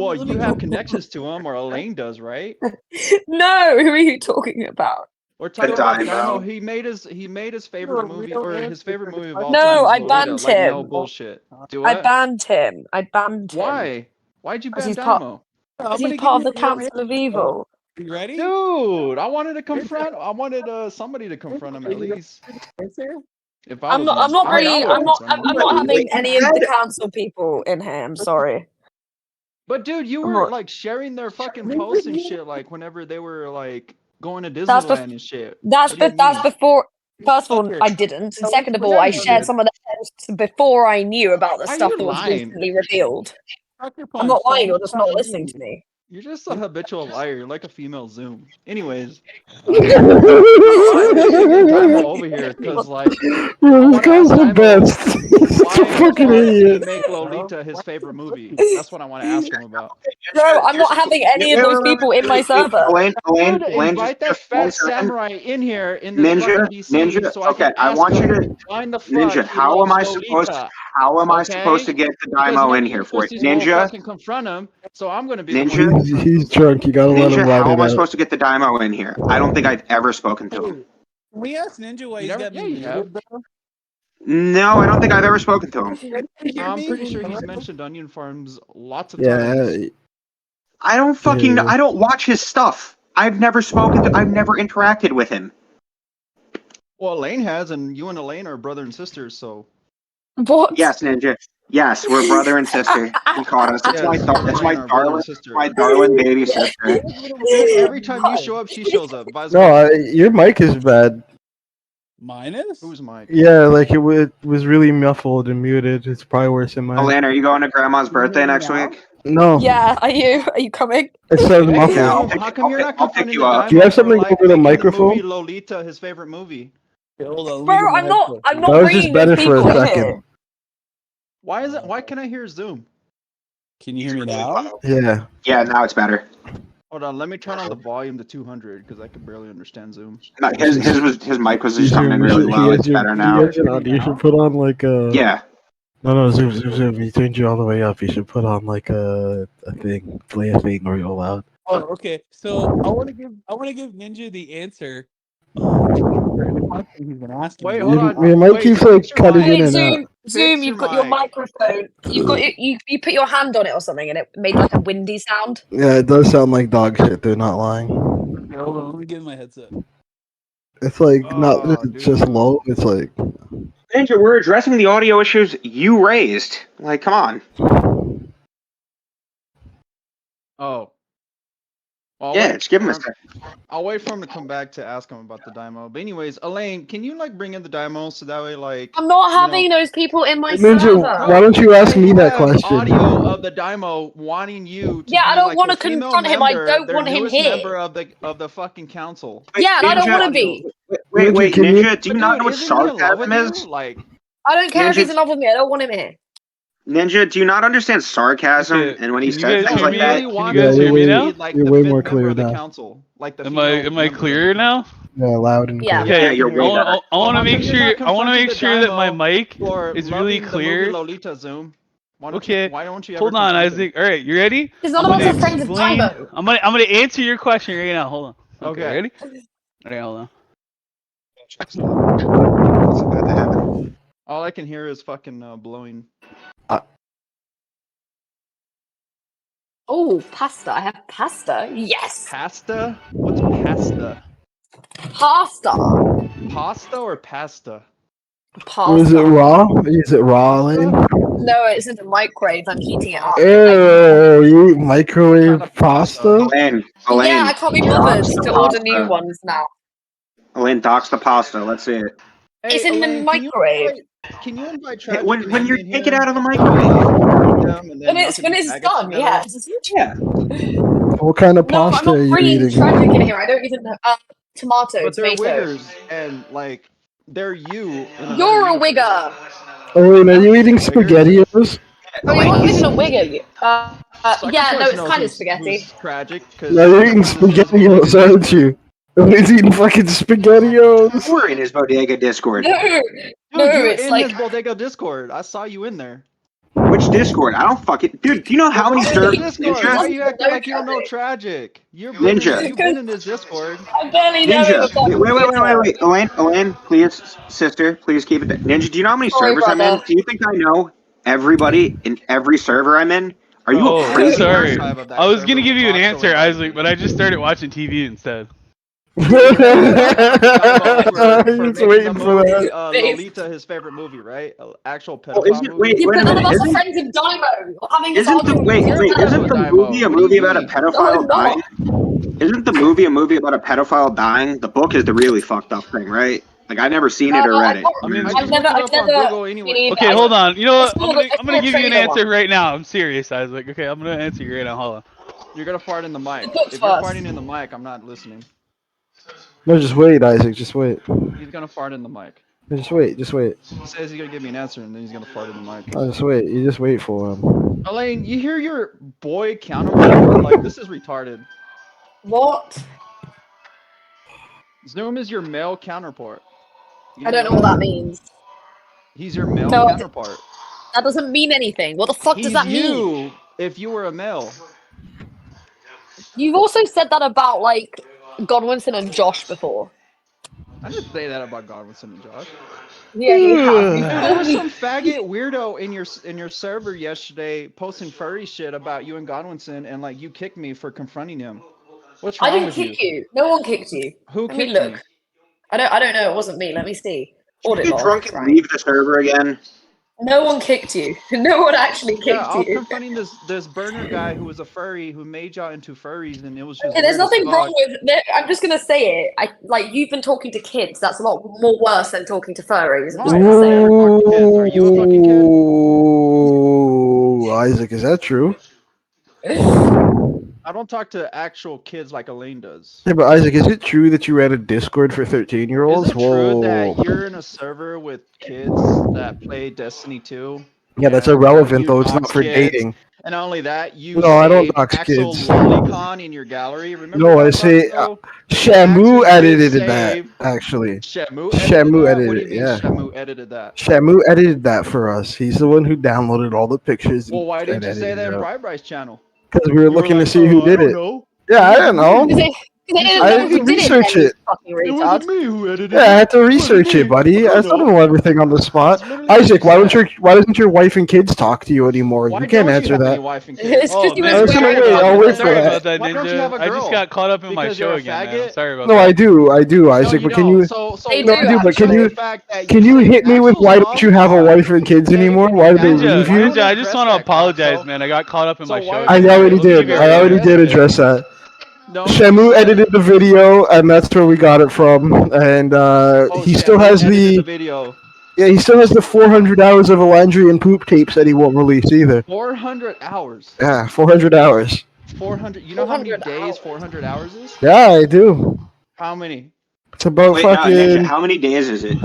Well, you have connections to him, or Elaine does, right? No, who are you talking about? We're talking The about Dino. He made his favorite movie, or his favorite movie of all No, time. I is Lolita. banned Like, no him. bullshit. Do I what? banned him. Why? Why'd you ban he's Dynamo? Because he's part of the Council of Evil. You ready? Dude, I wanted somebody to confront him at least. If I I'm was not. him, I'm not I really. would I'm not. confront him. I'm not having any of the council people in here. I'm sorry. But dude, you I'm were not- like sharing their fucking posts and shit, like whenever they were like going to That's Disneyland and shit. That's What do you that's mean? before. First of all, I didn't, and second of all, Yeah, I you shared did. some of the posts before I knew about the Why are stuff you that was lying? recently revealed. I'm not lying. You're just not listening to me. You're just a habitual liar. You're like a female Zoom. Anyways, I'm bringing Dynamo over here because like Bro, this guy's the best. He's such a why fucking did idiot. he make Lolita his favorite movie? That's what I want to ask him about. No, I'm not having any of those people in my server. Elaine, Dude, Elaine, invite that just one fat second. samurai in here in this Ninja, fucking DC Ninja. so I Okay, can I ask want you him to. why in the fuck Ninja, he how loves am I supposed? Lolita. How am I Okay? supposed to get the Because Dymo none in of you here for it? pussies won't Ninja, fucking confront him, so I'm gonna be the one to Ninja, confront him. He's drunk. You gotta let him Ninja. ride How it am I out. supposed to get the Dymo in here? I don't think I've ever spoken to him. Can we ask Ninja why You he's never- got yeah, me you muted, have. bro? No, I don't think I've ever spoken to him. I'm pretty sure he's mentioned onion farms lots of Yeah. times. I don't fucking. Yeah. I don't watch his stuff. I've never spoken to. I've never interacted with him. Well, Elaine has, and you and Elaine are brother and sisters, so. What? Yes, Ninja. Yes, we're brother and sister. He caught us. It's Yes, my, you and it's Elaine my are brother darling, and sister. my darling baby sister. Dude, every time you show up, she shows up. Vice No, versa. your mic is bad. Mine is? Who's Mike? Yeah, like it was really muffled and muted. It's probably worse than mine. Elaine, are you going to Grandma's birthday next week? No, Yeah, are you? Are you coming? it says Hey, muffled. I'll Zoom, how pick- come you're I'll not pick- I'll pick confronting you the up. Dymo Do you have for, something like, over the making microphone? movie Lolita his favorite movie? Hold on, let me Bro, get my I'm not. headset. I'm That not was bringing just better those for a people in second. here. Why is it? Why can I hear Zoom? Can you hear me now? Yeah. Yeah, now it's better. Hold on, let me turn on the volume to 200 because I can barely understand Zoom. No, his mic was just Zoom, coming in you really should- low. he It's has your- better he now. has your audio. You should put on like a. Yeah. No, Zoom. He turned you all the way up. You should put on like a thing, play a thing real loud. Oh, okay. So I want to give Ninja the answer. The question he's been asking. Wait, me. hold on. Your mic Wait, keeps fix like your cutting mic. in Wait, and out. Zoom, Fix you've your got your mic. microphone. You've got you put your hand on it or something, and it made like a windy sound. Yeah, it does sound like dog shit. They're not lying. Okay, hold on, let me get my headset. It's like not Oh, just dude. low. It's like Ninja, we're addressing the audio issues you raised. Like, come on. Oh. Well, Yeah, just give him a second. I'll wait for him to come back to ask him about the Dymo. But anyways, Elaine, can you like bring in the Dymo so that way like I'm not you know- having those people in my Ninja. server. Why don't you ask me that have question? Audio of the Dymo wanting you to Yeah, I be don't like wanna the female confront him, I member, don't their want him newest here. member of the fucking council. Yeah, and I don't Ninja- want to be. Wait, Ninja, can you- Ninja, do you not know what isn't he in love with sarcasm you? is? Like, I don't care if Ninja- he's in love with me. I don't want him here. Ninja, do you not understand sarcasm? Okay, And when he can you says guys things hear like me? that, really Can wants you guys you hear to me be, now? like You're the way fifth more member clear of the now. council, like the Am female I member. clear now? Yeah, loud and Yeah. clear. Okay, Yeah, you're way better. I want to How make come you're sure. not I want to confronting make the sure that my Dymo mic for is really loving the movie clear. Lolita, Zoom. Okay, Why don't you ever hold on, confront him? Isaac. All right, you ready? Because none I'm of us gonna are friends with explain. Dymo. I'm gonna answer your question right now. Hold on. Okay, Okay. ready? Okay, hold on. what's about to happen? All I can hear is fucking blowing. Oh, pasta. I have pasta. Yes. Pasta? What's pasta? Pasta. Pasta or pasta? Pasta. Was it raw? Is it raw, Lane? No, it's in the microwave. I'm heating it up. Oh, you eat microwave Not a pasta. pasta? Elaine, Yeah, I can't be bothered dox the to order pasta. new ones now. Elaine, dox the pasta. Let's see it. It's in the Elaine, microwave. Can you invite Hey, Tragic when and you Amy in take here? it out of the microwave. When it's done, yes. Yeah. What kind of No, I'm pasta not are you bringing eating? Tragic in here. I don't even know. Tomato, But they're tomato. wiggers, and like they're you. in another You're a universe. wigger. Oh, wait, are you eating spaghettios? Oh, you're not even a wigger. Second Yeah, no, choice it's knows kind of who's spaghetti. Tragic. 'Cause Yeah, you're eating he's in his spaghettios, aren't you? He's eating fucking spaghettios. We're in his bodega Discord. No, Dude, no, you're it's in like his Bodega Discord. I saw you in there. Which Discord? I don't fucking dude. Do you know how many This servers? Discord. Ninja? Why you acting No like you don't know Tragic. Tragic? You've been Ninja. in this Discord. I barely know him Ninja. apart from Wait. Elaine, please, sister, please keep it there. Ninja, do you know how many Sorry, servers I'm in? brother. Do you think I know everybody in every server I'm in? Are you Bro, a Oh, crazy sorry. person? of that I was server gonna give you an Roxo answer, invited Isaac, me. but I just started watching TV instead. For He's making waiting the for movie that. Lolita his favorite movie, right? Actual Oh, pedophile movie. wait Yeah, a but none of minute. us are friends with Dymo. We're having this Isn't the argument wait with wait friends isn't with the Dymo. movie a What do you movie about a mean? No, pedophile I'm not. dying? Isn't the movie a movie about a pedophile dying? The book is the really fucked up thing, right? Like I never seen it or read it. I mean, I I've just never, looked it I've up on never Google anyway. seen. Okay, hold on. You know what? I'm I gonna saw give you an trailer answer once. right now. I'm serious, Isaac. Okay, I'm gonna answer you right now. Hold on. You're gonna fart in the mic. The book's If you're first. farting in the mic, I'm not listening. No, just wait, Isaac. Just wait. He's gonna fart in the mic. Just wait. Just wait. He says he's gonna give me an answer, and then he's gonna fart in the mic. Oh, just wait. You just wait for him. Elaine, you hear your boy counterpart? Like this is retarded. What? Zoom is your male counterpart. You I didn't don't know what that? that means. He's your male No, counterpart. that doesn't mean anything. What the fuck He's does that mean? you if you were a male. You've also said that about like Godwinson and Josh before. I didn't say that about Godwinson and Josh. Yeah, you have. You Dude, there told was me. some faggot weirdo in your server yesterday posting furry shit about you and Godwinson, and like you kicked me for confronting him. What's I wrong didn't with kick you? you. No one kicked you. Who Let me kicked look. me? I don't know. It wasn't me. Let me see. Should Audit you get log. drunk and Right. leave the server again? No one kicked you. No one actually Yeah, kicked I was you. confronting this burner guy who was a furry who made y'all into furries, and it was just Okay, there's weird as nothing fuck. wrong with. I'm just gonna say it. Like you've been talking to kids. That's a lot more worse than talking to furries. I'm just Why? gonna I've say never it. talked to kids. Are you a fucking kid? Ooh, Isaac, is that true? I don't talk to actual kids like Elaine does. Yeah, but Isaac, is it true that you ran a Discord for 13-year-olds? Is it true that you're in a server with kids that play Destiny 2? Yeah, that's and irrelevant you though. It's not dox for kids? dating. And not only that, you No, I don't saved dox Axel kids. Lolicon in your gallery. Remember No, that, I say Roxo? Shamu Axel did edited that. save. Actually, Shamu edited Shamu that? What do edited you it. mean Yeah, Shamu edited that? Shamu edited that for us. He's the one who downloaded all the pictures Well, why and didn't you say edited that it in out. Bright Bright's channel? Because we were You were looking to like, see who I did don't it. know. Yeah, I don't know. Because they didn't I know had who to did it. research Then, it. fucking It wasn't retard. me who edited Yeah, I it. had to It wasn't research it, me. buddy. I don't don't know. know everything on the spot. It's literally what Isaac, you said. why doesn't your wife and kids talk to you anymore? Why You can't don't you answer have any that. wife and kids? It's because Oh he man, was I was gonna wearing wait. one. I'll wait for sorry that. about that, Why don't you have Ninja. a I just girl? got caught up in my Because you're show a again, man. I'm faggot? sorry about No, that. I do, No, Isaac. you But can don't. you? So They No, do, I do. But can actually. you? the fact that Can you saved hit me with Axel's why don't you have a lolicon, wife and kids saved anymore? in Why your did they gallery. Ninja, leave Why you? don't Ninja, I address just want to that, apologize, Roxo? man. I got caught up in So my why show don't I again. you already We'll give did. you a I already rest. did address that. No, Shamu you said. edited the video, and that's where we got it from. And Oh, he still Shamu has edited the the video. he still has the 400 hours of Elandrian poop tapes that he won't release either. 400 hours. Yeah, 400 hours. 400. You know how many 400 days hours. 400 hours is? Yeah, I do. How many? It's about Wait, no, Ninja. fucking. How many days is it?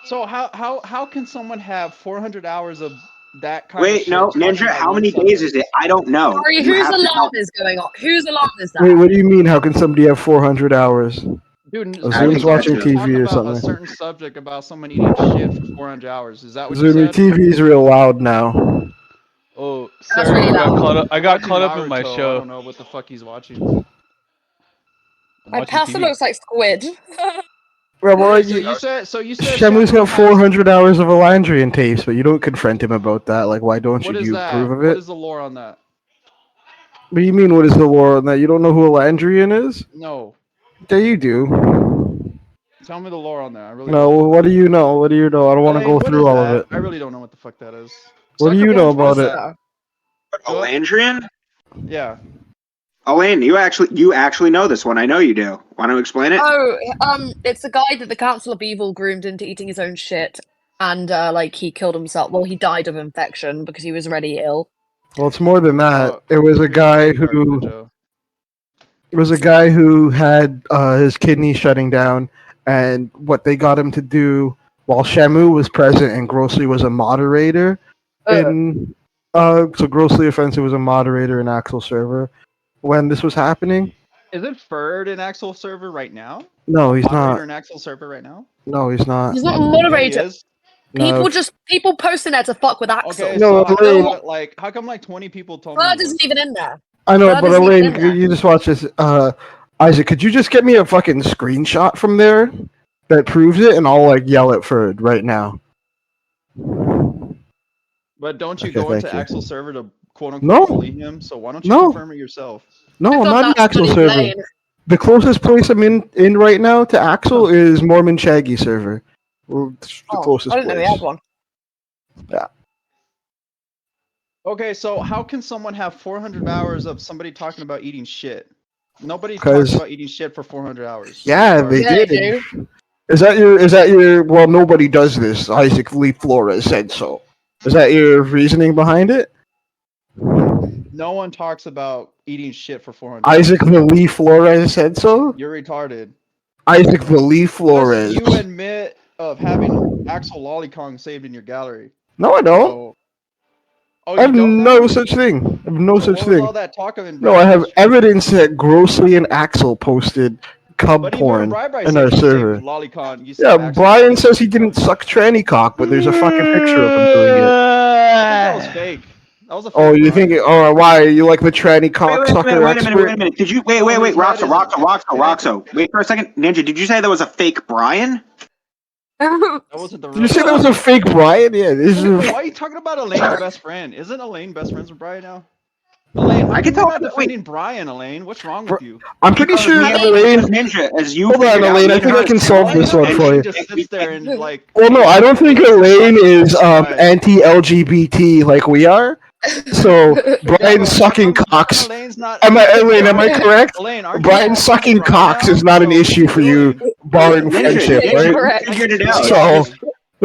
So how can someone have 400 hours of that kind of Wait, shit no, talking Ninja. about How one many days is subject? it? I don't know. Sorry, You whose have to alarm tell. is going on? Whose alarm is that? Wait, what do you mean? How can somebody have 400 hours? Dude, Zoom's someone's watching asking to talk TV or about a something. certain subject about someone eating shit for 400 hours. Is that what you Zoom, your said? TV's real loud now. Oh, That's sorry. really I got loud. caught up. I He's got watching caught up in my Naruto. I show. don't know what the fuck he's watching. I'm My watching pastor TV. looks like Squid. Well, Wait, so you said Shamu's Shamu got has 400 hours of Elandrian tapes, but you don't confront him about that. Like, why don't you? what Do is you that? approve of What it? is the lore on that? What do you mean, what is the lore on that? You don't know who Elandrian is? No. Yeah, you do. Tell me the lore on that. I really No, don't. what do you know? What do you know? I don't want to Elaine, go what through is all of that? it. I really don't know what the fuck that is. What do Sucker you know Punch, what about is it? that? What? Elandrian? Yeah. Elaine, you actually know this one. I know you do. Want to explain it? Oh, it's a guy that the Council of Evil groomed into eating his own shit, and like he killed himself. Well, he died of infection because he was already ill. Well, it's more than that. Oh, It was a here's the guy card, who Ninja. it was a guy who had his kidneys shutting down, and what they got him to do while Shamu was present and Grossly was a moderator in so Grossly Offensive was a moderator in Axel server when this was happening. Is it Ferd in Axel server right now? No, he's Moderator not. in Axel server right now? No, he's not. He's not a Yeah, he moderator. is. People No. people posting there to fuck with Axel. Okay, No, so how Elaine. come, like, how come like 20 people told me? Bird this? isn't even in there. I know, Bird but isn't even Elaine, in there. you just watch this. Isaac, could you just get me a fucking screenshot from there that proves it, and I'll like yell at Ferd right now. But don't you Okay, go into thank you. Axel's server to quote unquote No. bully him? So why don't you No. confirm it yourself? No, I I'm thought not an that's Axel Buddy's server. lane. The closest place I'm in right now to Axel is Mormon Shaggy server. Well, it's the Oh, closest I didn't know he place. had one. Okay, so how can someone have 400 hours of somebody talking about eating shit? Nobody talks 'Cause- about eating shit for 400 hours. Yeah, Sorry. they Yeah, did. they Is that your? Well, nobody does this. Isaac Lee Flores said so. Is that your reasoning behind it? No one talks about eating shit for 400 Isaac hours. the Lee Flores said so. You're retarded. Isaac the Lee Plus, Flores. you admit of having Axel Lolicon saved in your gallery. No, I don't. So, oh, I you have don't no now? such thing. I have no What such was thing. all that talk of in No, I have Brian? evidence that Grossly and Axel posted cub But even porn Bri in our said you server. saved Lolicon. You Yeah, saved Axel Brian Lolicon. says he didn't suck tranny cock, but there's a fucking picture of him doing it. I think that was fake. That was a fake. Oh, you Brian. think it? Oh, why? You like the tranny cock sucker Wait a expert? minute. Did you wait? No, his head Roxo. Wait for a second, Ninja. Did you say that was a fake Brian? That wasn't the Did real. you say that was a fake Brian? Yeah, this is. Why are you talking about Elaine's best friend? Isn't Elaine best friends with Brian now? Elaine, how I can come you're tell- not defending Brian, Elaine? What's wrong with you? I'm pretty Because sure me and Elaine. Ninja, as you Hold on, figured out, Elaine. me I and think her I can is solve similar, this one and for you. Elaine just sits there and like. Well, no, I don't think Elaine is Right. anti-LGBT like we are. So Yeah, Brian but sucking how come cocks. Elaine's not. Elaine, am I correct? Elaine, aren't you Brian friends with sucking Brian cocks now? is not an So issue for you, Elaine, barring Ninja, friendship, Ninja, right? correct. figured it out. So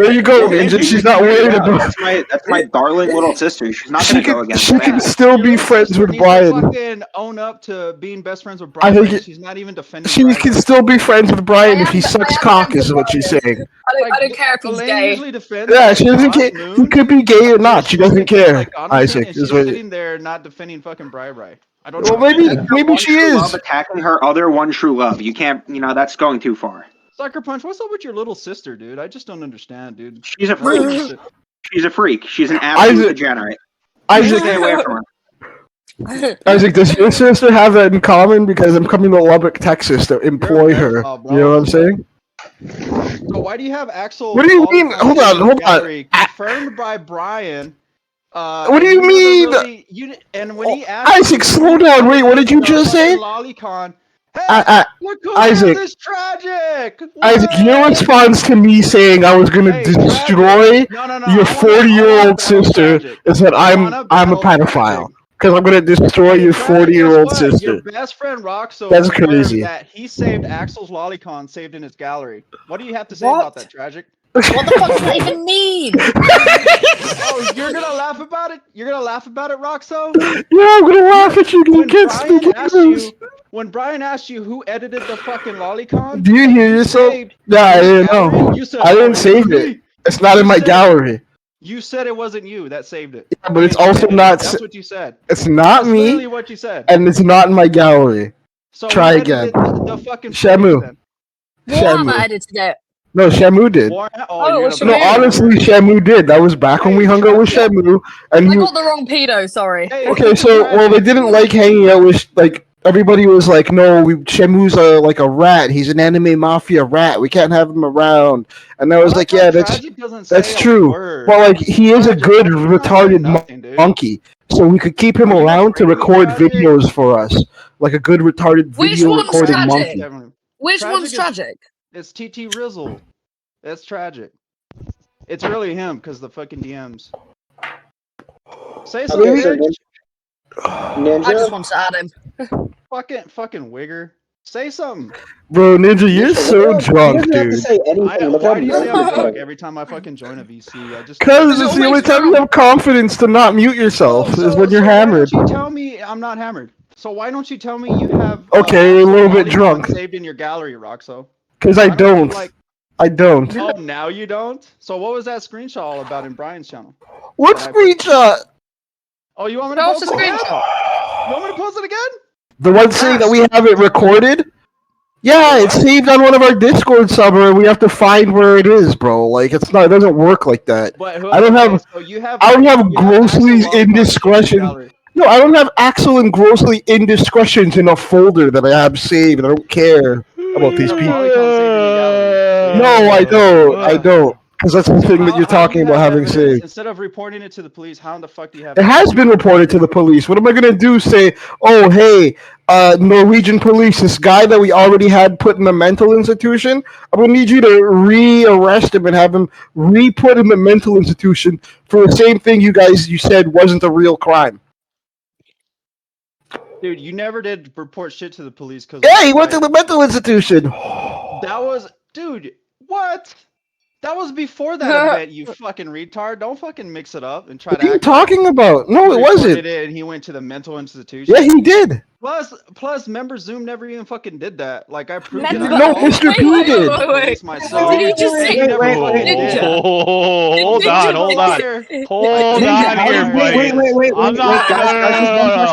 there you go, Well, Ninja. Ninja, She's you not figured it worried out. about. That's my darling little sister. She's not She gonna go can against she my can dad. still Your be little friends sister with needs to Brian. fucking own up to being best friends with I Brian. think Right? it- She's not even defending. She Brian. can still be friends with Brian I if he am- sucks I am cock, friends is with what she's Brian. saying. I don't care if he's Elaine gay. usually defends. Yeah, like, she doesn't God care. Moon. He could be gay or Yeah, not. She usually doesn't defends, care. like, Donovan, Isaac and is she's what. sitting there not defending fucking Bri. I don't Well, know. maybe That's her one she true is. love attacking her other one true love. You can't, that's going too far. Sucker Punch, what's up with your little sister, dude? I just don't understand, dude. She's a None of freak. this shit- She's a freak. She's an absolute Isaac- degenerate. Isaac, Stay away from her. Isaac, does your sister have that in common? Because I'm coming to Lubbock, Texas to employ You're a her. pedophile, You know what I'm bro. saying? So why do you have Axel? What do you mean? Lolicon Hold saved on, in hold on. gallery, confirmed by Brian. What do and you never mean? Really, and when he asked Isaac, you, slow down. Wait, what did you just say? Lolicon. Hey, look who Isaac. this tragic. Isaac, your What? response to me saying I was going to Hey, destroy tragic. No, your I wanna 40-year-old battle sister Tragic. is that I I'm wanna a battle pedophile. Tragic. Because I'm going to destroy Hey, your Tragic, 40-year-old guess what? sister. Your best friend Roxo That's confirmed crazy. that he saved Axel's Lolicon saved in his gallery. What do you have to say What? about that, Tragic? What the fuck does that even mean? Oh, you're gonna laugh about it? You're gonna laugh about it, Roxo? Yeah, I'm going to laugh at you because you When can't speak Brian asked English. you, when Brian asked you who edited the fucking Lolicon, Do you hear yourself? saved Yeah, I in his didn't gallery, know. you said, I "Oh, didn't it save was it. me." It's not You in my said- gallery. You said it wasn't you that saved it. Yeah, but it's And you also edited not it. That's what you said. It's not That's me, literally what you said. and it's not in my gallery. So Try who again. edited the fucking Shamu. footage Warhammer Shamu. edited it. No, Shamu did. then? Oh, it you're was gonna No, blame Shamu. honestly, Shamu did. That was back when we Hey, hung out with Tragic. Shamu, and I you. got the wrong pedo, sorry. Hey, Okay, so well, they didn't like hanging out with like everybody was like, no, Shamu's like a rat. He's an anime mafia rat. We can't have him around. And I was like, yeah, that's true. But like, he is a good retarded monkey, so we could keep him Are you around to crazy, record Tragic? videos for us, like a good retarded Which video one's recording Tragic? monkey. Which Tragic one's is- tragic? It's TT Rizzle. That's tragic. It's really him because the fucking DMs. Say something, Okay, so bitch. I just want to add him. Fucking wigger. Say something. Bro, Ninja, you're so drunk, He doesn't have to dude. say anything. Why Look do how you say I'm drunk he drunk is. every time I fucking join a VC? I just Because It's it's the only always time you wrong. have confidence to not mute yourself is when you're hammered. Why don't you tell me I'm not hammered? So why don't you tell me you have Okay, you're a little bit Lolicon drunk. saved in your gallery, Roxo? Because I Why don't you, don't. like- I don't. Oh, now you don't? So what was that screenshot all about in Brian's channel? What I- screenshot? Oh, you want me to Post post a it again? screenshot. You want me to post it again? The one saying that we have it recorded? Yeah, it's saved on one of our Discord server, and we have to find where it is, bro. Like it's not. It doesn't work like that. But I don't okay, have. so you have I don't have you have Axel grossly Lovecock's shit in your indiscretion. gallery. No, I don't have Axel and grossly indiscretions in a folder that I have saved. I don't care about these You have people. Polycom saved in your gallery. No, I don't. I don't. Because that's the So thing that you're how do talking you about have having evidence? saved. Instead of reporting it to the police, how in the fuck do you have It has evidence? been reported to the police. What am I gonna do? Say, oh hey, Norwegian police, this guy that we already had put in a mental institution. I'm gonna need you to re-arrest him and have him re-put in the mental institution for the same thing you said wasn't a real crime. Dude, you never did report shit to the police because Yeah, he went to the mental institution. that was, dude, what? That was before that event, you fucking retard. Don't fucking mix it up and try What to are you act like talking about? No, you it reported wasn't. it and he went to the mental institution. Yeah, he did. Plus, member Zoom never even fucking did that. Like I proved Member- it. No, Mr. P did. Wait. Myself. Did he just say He never wait, fucking wait, did. Ninja? Hold Did on, Ninja hold make on. it? Hold Ninja, on how here, did- buddy. wait, I'm not. guys,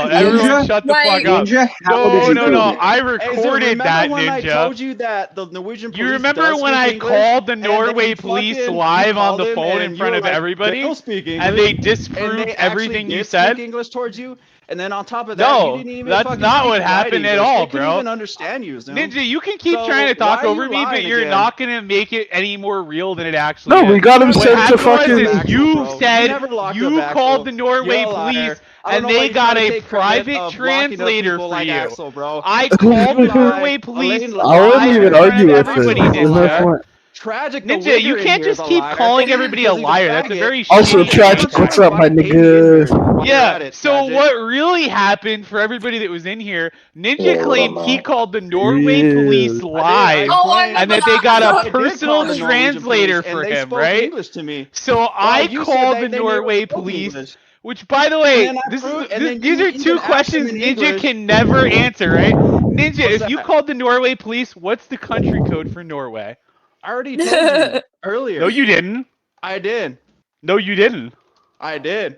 No. Everyone, Ninja? shut the Wait. fuck up. Ninja, how did you prove it? I Hey, Zoom, recorded remember that, when I Ninja. told you that the Norwegian police You remember does when speak I English, called the and then Norway you police fucking- live you on the called him phone in and you front were of like, everybody? "They don't speak English," And they and disproved they actually everything you did said? speak English towards you, and then on top of that, you No, didn't even that's fucking not speak what right happened at English. all, They couldn't bro. even understand you, Zoom. Ninja, you can keep So, trying to why talk are over you me, but lying you're again? not gonna make it any more real than it actually No, is. we got him You What sent to happened was fucking. is Axel, you bro. You said never locked you up called Axel. the Norway You're a liar. police I don't and know why they you're got trying to a take credit private of locking up translator people for like you. Axel, bro. I You called the lie. Norway police Elaine I lied. wouldn't live even in front argue of with everybody, it. There's no Ninja. point. Tragic the Ninja, wizard you in can't here is just a keep liar. calling everybody a 'Cause he's liar. That's a faggot. very Also, shitty Tragic, attitude. what's up, my nigga? While you're Yeah, at it, so Tragic. what really happened for everybody that was in here, Ninja claimed he called the Norway Yeah. police I live Oh, I and remember that they that. got I a did personal call the Norwegian translator police, for and they him, spoke right? English to me. So I you said called that the they never Norway spoke police, English. which, by the And way, then I this is proved, and then these you are even two asked him questions in Ninja English. can never answer, right? Ninja, What's if you that? called the Norway police, what's the country code for Norway? I already told you earlier. No, you didn't. I did. No, you didn't. I did.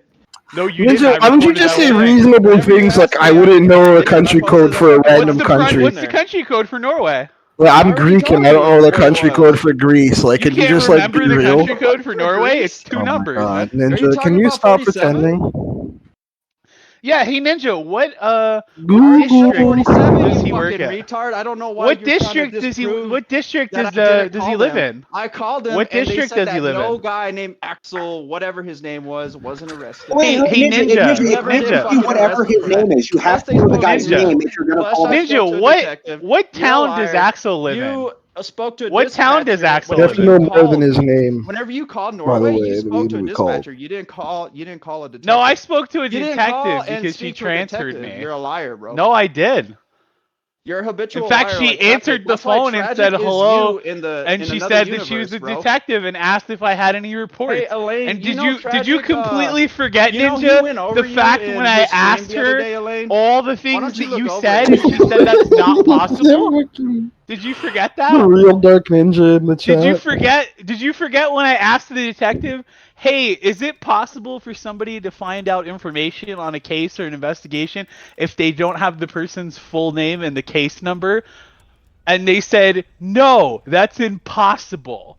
No, you didn't. Ninja, I why don't you recorded just that say whole thing. reasonable Whenever you things like asked I me, wouldn't know I a did. I country posted code the for a fucking random picture country? in What's the there. country code for Norway? Well, I I'm already Greek told and I don't you know the what it country was. code for Greece. Like, You could you can't just like be remember the real? country code for For Norway? It's Greece? two Oh my numbers, god, man. Are you Ninja, talking can you about stop 47? pretending? Yeah, hey Ninja, what Already said district 47, does you he work fucking at? retard. I don't know why What you're trying to district does he? disprove What district that does I didn't does call he live them. in? I called them, What and they district said does he that live no in? guy named Axel, whatever his name was, wasn't arrested. Hey, Ninja, You never did Ninja, fucking whatever arrest his him for that. name is, you Plus, have to they know the spoke guy's Ninja. name if you're gonna Plus, call I him. Ninja, spoke to a detective. what You're a town does liar. Axel live in? You spoke to a What town does dispatcher Axel You have live to in? know more than his name. Whenever you called By the Norway, way, you that spoke to a we called. dispatcher. You didn't call a detective. No, I spoke to a You didn't call detective and because she speak to a transferred detective. me. You're a liar, bro. No, I did. You're a habitual In fact, liar. she Like Tragic. answered the That's why phone and Tragic said is hello, you in and in she another said that she was universe, a bro. detective and asked if I had any reports. Hey, Elaine, And you did know you Tragic, completely forget, you know he Ninja, went over the you fact in when I his stream asked the other her day, Elaine? all the Why things don't you that look you over said it? and she said that's not possible? Did you forget The that? real Dark Ninja in the chat. Did you forget when I asked the detective, "Hey, is it possible for somebody to find out information on a case or an investigation if they don't have the person's full name and the case number?" And they said, "No, that's impossible."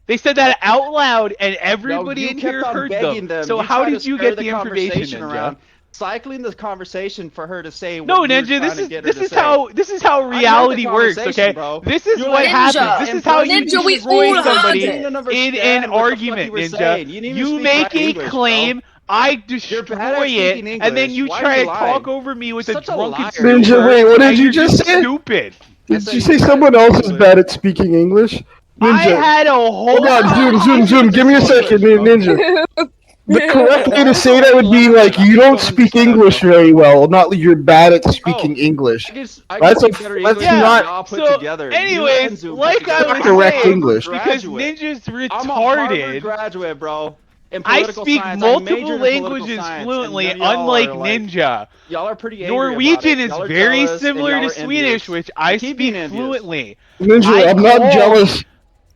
They said that out loud, and No, everybody you in kept here on heard begging them. them. So You how tried to did you stir get the the information, conversation Ninja? around, cycling the conversation for her to say what No, you were Ninja, trying to get her to say. this is how I heard the reality works, conversation, okay? bro. This is You were what like, happens. This in is how front you of me, Ninja, we destroy all heard somebody you it. didn't in understand an what the fuck argument, you were Ninja. saying. You didn't even You speak make right a English, claim, bro. I You're destroy bad at it, speaking and then English. you Why are try you to talk lying? over me with Such a a drunken liar. Ninja, stupor, wait, what did and you you're just say? stupid. I Did said you he's say bad at someone speaking else is English. bad at speaking English? I Ninja, had a whole hold on, zoom. Give me a second, Ninja. The correct way to say that would be like you don't speak English very well, not you're bad at speaking English. I That's speak better that's English than not y'all put So, together. anyways, You and Zoom put like together. I was correct saying, English. because Graduate. Ninja's I'm a Harvard retarded. graduate, bro. In I political speak science. multiple I majored in political languages science, and fluently, none of y'all unlike are like, Ninja. y'all are pretty angry about Norwegian it. is Y'all are very jealous, and similar y'all to are Swedish, envious. which I Keep being speak envious. fluently. Ninja, I I'm not called- jealous.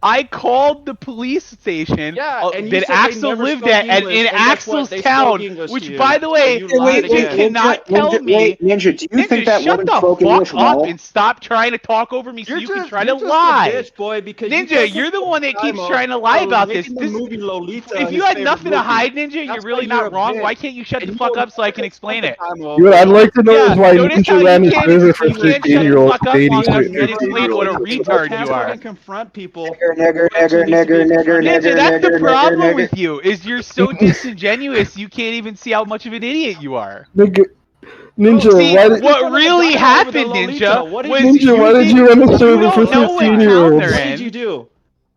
I called the police station Yeah, and you that said they Axel never lived spoke at, and English, in and you Axel said they lived never at, spoke and in English, Axel's and guess what? town, They spoke which, English to by you, the so way, you lied Ninja again. cannot tell me. Wait, Ninja, do you Ninja, think that shut woman the spoke fuck English up well? and stop trying to talk over me so you can try to You're just lie. a bitch, boy, because you Ninja, fucking you're the one that time keeps up trying to lie for about this. making the movie Lolita If you his had favorite nothing to movie. hide, Ninja, you're That's why really you're not a wrong. bitch. Why can't you shut And the you fuck will up so I can never explain spend it? the time over Dude, I'd like to know Yeah, is why notice how Ninja ran you his can't server for you can't shut the 13-year-olds fuck up ladies long enough to for me to explain what a retard can't you are. fucking confront people. Nigger, who actually needs to be confronted. Ninja, that's the nigger, problem nigger. with you, is you're so disingenuous you can't even see how much of an idiot you are. Nigga, Ninja, See, why did what really happened, Ninja, was Ninja, why did you run the server for don't know what 15-year-olds? What did you do?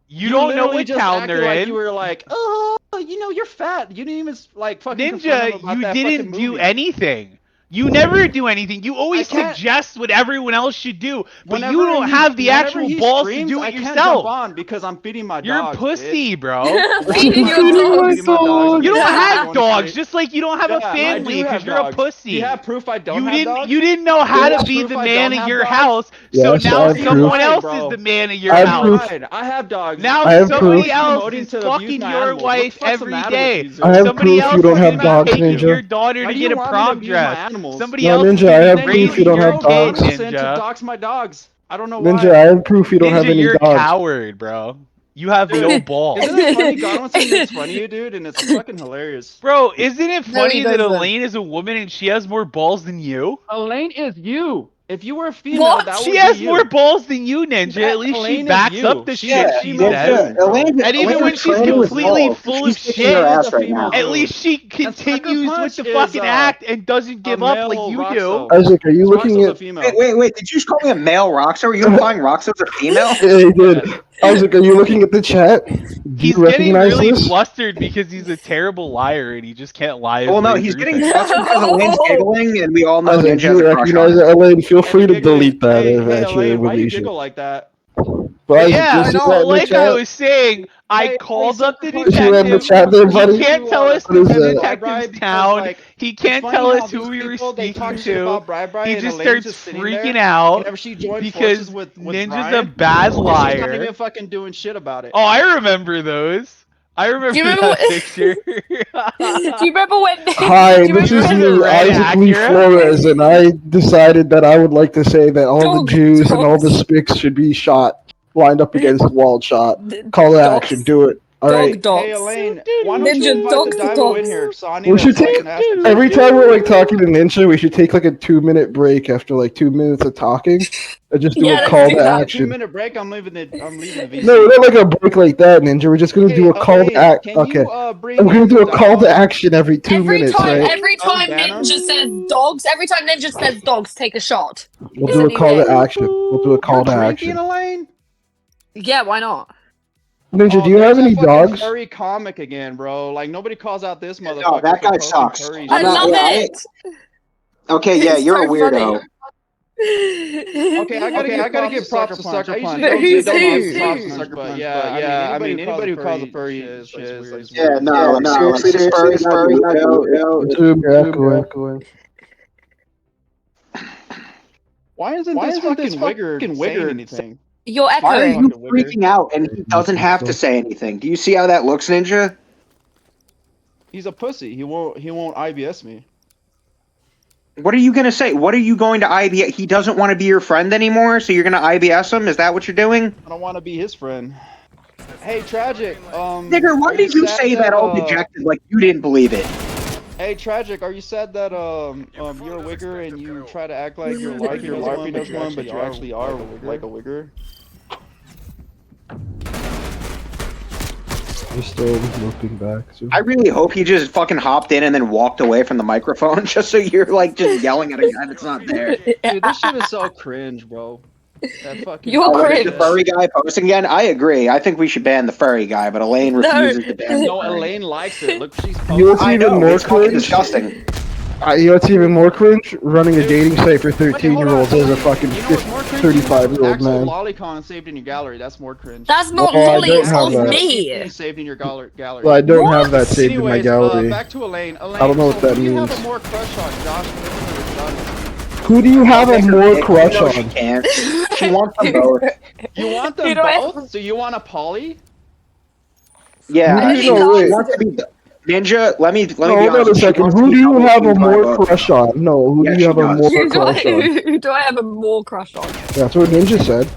You don't know literally what just town acted they're like in. you were like, oh, you're fat. You didn't even like fucking confront him Ninja, about you that didn't fucking do movie. anything. You never do anything. You always can't- suggest what everyone else should do, but you Whenever don't he- have the whenever actual he balls to streams, do I it can't yourself. jump on because I'm feeding my You're a dogs. pussy, bitch. bro. Feeding your Feeding dogs. my Feeding my dogs. dogs. You don't I'm have going dogs, straight- just like you don't have a Yeah, I family do because have you're a dogs. pussy. Do you have proof I don't have didn't dogs? you didn't know how Yes. to be the Proof I man don't of have your dogs? house, so Yes, I now have someone proof. else Bro. is the man of your I have house. proof. I have dogs. Now I have somebody proof. else Promoting is to abuse fucking my your animals. What the wife fuck's the every matter with day. you, I have Somebody proof else you don't is have gonna dogs, be taking Ninja. your daughter Why to do get you a want me to prom abuse my dress. animals? Somebody No, else is Ninja, gonna I be have Then proof you raising don't your have use kid, dogs. consent to Ninja. dox my dogs. I don't know Ninja, why. I have proof you don't have Ninja, any you're a dogs. coward, bro. You have Dude, no balls. Isn't it funny? Godwinson makes fun of you, dude, and it's fucking hilarious. Bro, isn't it No, he funny that doesn't. Elaine is a woman and she has more balls than you? Elaine is you. If you were a female, What? that She would has be more you. balls than you, Ninja. Yeah, At least she Elaine is backs you. up the She's shit a she female says. Zoom, bro. And even when she's training with completely balls. full She's of kicking shit, her Elaine is ass a right female now. at Zoom. least she And Sucker continues with Punch the is, fucking act and doesn't give up like male you Roxo. do. Isaac, are you looking Roxo's a at? female. Wait. Did you just call me a male Roxo? Are you implying Roxo's a female? Yeah, he did. Isaac, are you looking at the chat? Do He's you getting recognize really this? flustered because he's a terrible liar and he just can't lie his Well, no, way he's through getting things. flustered because Elaine's giggling, and we all know Isaac, Ninja do has you a crush on recognize her. it? Elaine, feel free to Giggling. delete that Hey, if hey, that's your Elaine, why you release. giggle like that? But Isaac, Yeah, do you see so that in the like I chat? was saying, I Hey, called up the Sucker Did you end the detective. chat there, He buddy? can't tell us What is the that? detective's town. He can't tell us who we were speaking to. He just starts freaking out whenever she joined because forces with Ninja's Brian, a bad and she's not liar. even fucking doing shit about it. Oh, I remember those. I remember Do you remember that what- picture. Do you remember when? Hi, do you this is remember the me, red Isaac Lee Acura? Flores, and I decided that I would like to say that all the Jews and all the Dogs. Spics should be shot, lined up against the wall, shot. Call to action, do it. All right. Dog Hey dogs. Elaine, why don't you Ninja invite dogs the to Dino in dogs. here? So I need We to should take fucking ask him every something. time we're like talking to Ninja, we should take like a 2-minute break after like 2 minutes of talking, and just do Yeah, a let's call do to that. action. 2-minute break. I'm leaving the VC. No, not like a break like that, Ninja. We're just gonna Hey, do a call Elaine, to act. can Okay, you bring I'm gonna in do a the call to Dano? action every 2 minutes, right? Every time Dano? Ninja says dogs, every time Ninja says dogs, take a shot. We'll It's do a a new call to game. action. We'll do a call You're to drinking, action. Elaine? Yeah, why not? Ninja, do you there's have that any fucking dogs? furry comic again, bro. Like nobody calls out this motherfucker. No, that for guy posting sucks. furry I I'm shit. not- love yeah, it. Okay, yeah, It's you're so a weirdo. Okay, I gotta give props to Sucker Punch. But I who's usually don't who? give props to Sucker Punch, yeah, I mean anybody who calls a furry shit is like Yeah, no, like seriously, this furry guy's a weirdo. Zoom, go in. Why isn't this fucking Wigger saying anything? You're Why are echoing. you freaking out and he doesn't have to say anything? Do you see how that looks, Ninja? He's a pussy. He won't IBS me. What are you gonna say? What are you going to IBS? He doesn't want to be your friend anymore, so you're gonna IBS him? Is that what you're doing? I don't want to be his friend. Hey, Tragic. Nigger, why are did you sad say that all dejected like you didn't believe it? Hey, Tragic, are you sad that you're a Wigger and you try to act like you're LARPing as one, but you actually are like a Wigger? You're still looking back. Zoom. I really hope he just fucking hopped in and then walked away from the microphone just so you're like just yelling at a guy that's not there. Dude, this shit is so cringe, bro. That fucking You're Oh, cringe. is the furry guy posting again? I agree. I think we should ban the furry guy, but Elaine No. refuses to ban the No, furry. Elaine likes it. Look, she's You know what's I even know, more it's fucking cringe? disgusting. You know what's even more cringe? Running a dating site for Wait, hold on, 13-year-olds as a Elaine. fucking You know what's more cringe? 35-year-old Axel man. Lolicon saved in your gallery. That's more cringe. That's not Oh, I Lolly, don't it's have of that. me. Saved in your gallery. Well, I don't What? have that saved in my Anyways, gallery. back to Elaine. I don't know what that who do you have means. a more crush on, Josh? Whatever Who do you have a Nigger, more Nick, crush no, She on? can't. She wants them both. You want them You know what? both? So you want a poly? Yeah, Who do you she know? Wait. wants to be Ninja. Let me be No, hold on honest. a She second. wants to Who be do you double have a teamed by more both. crush on? No, who Yeah, do you she have a does. more Who do, crush on? who do I have a more crush on? That's what Ninja said.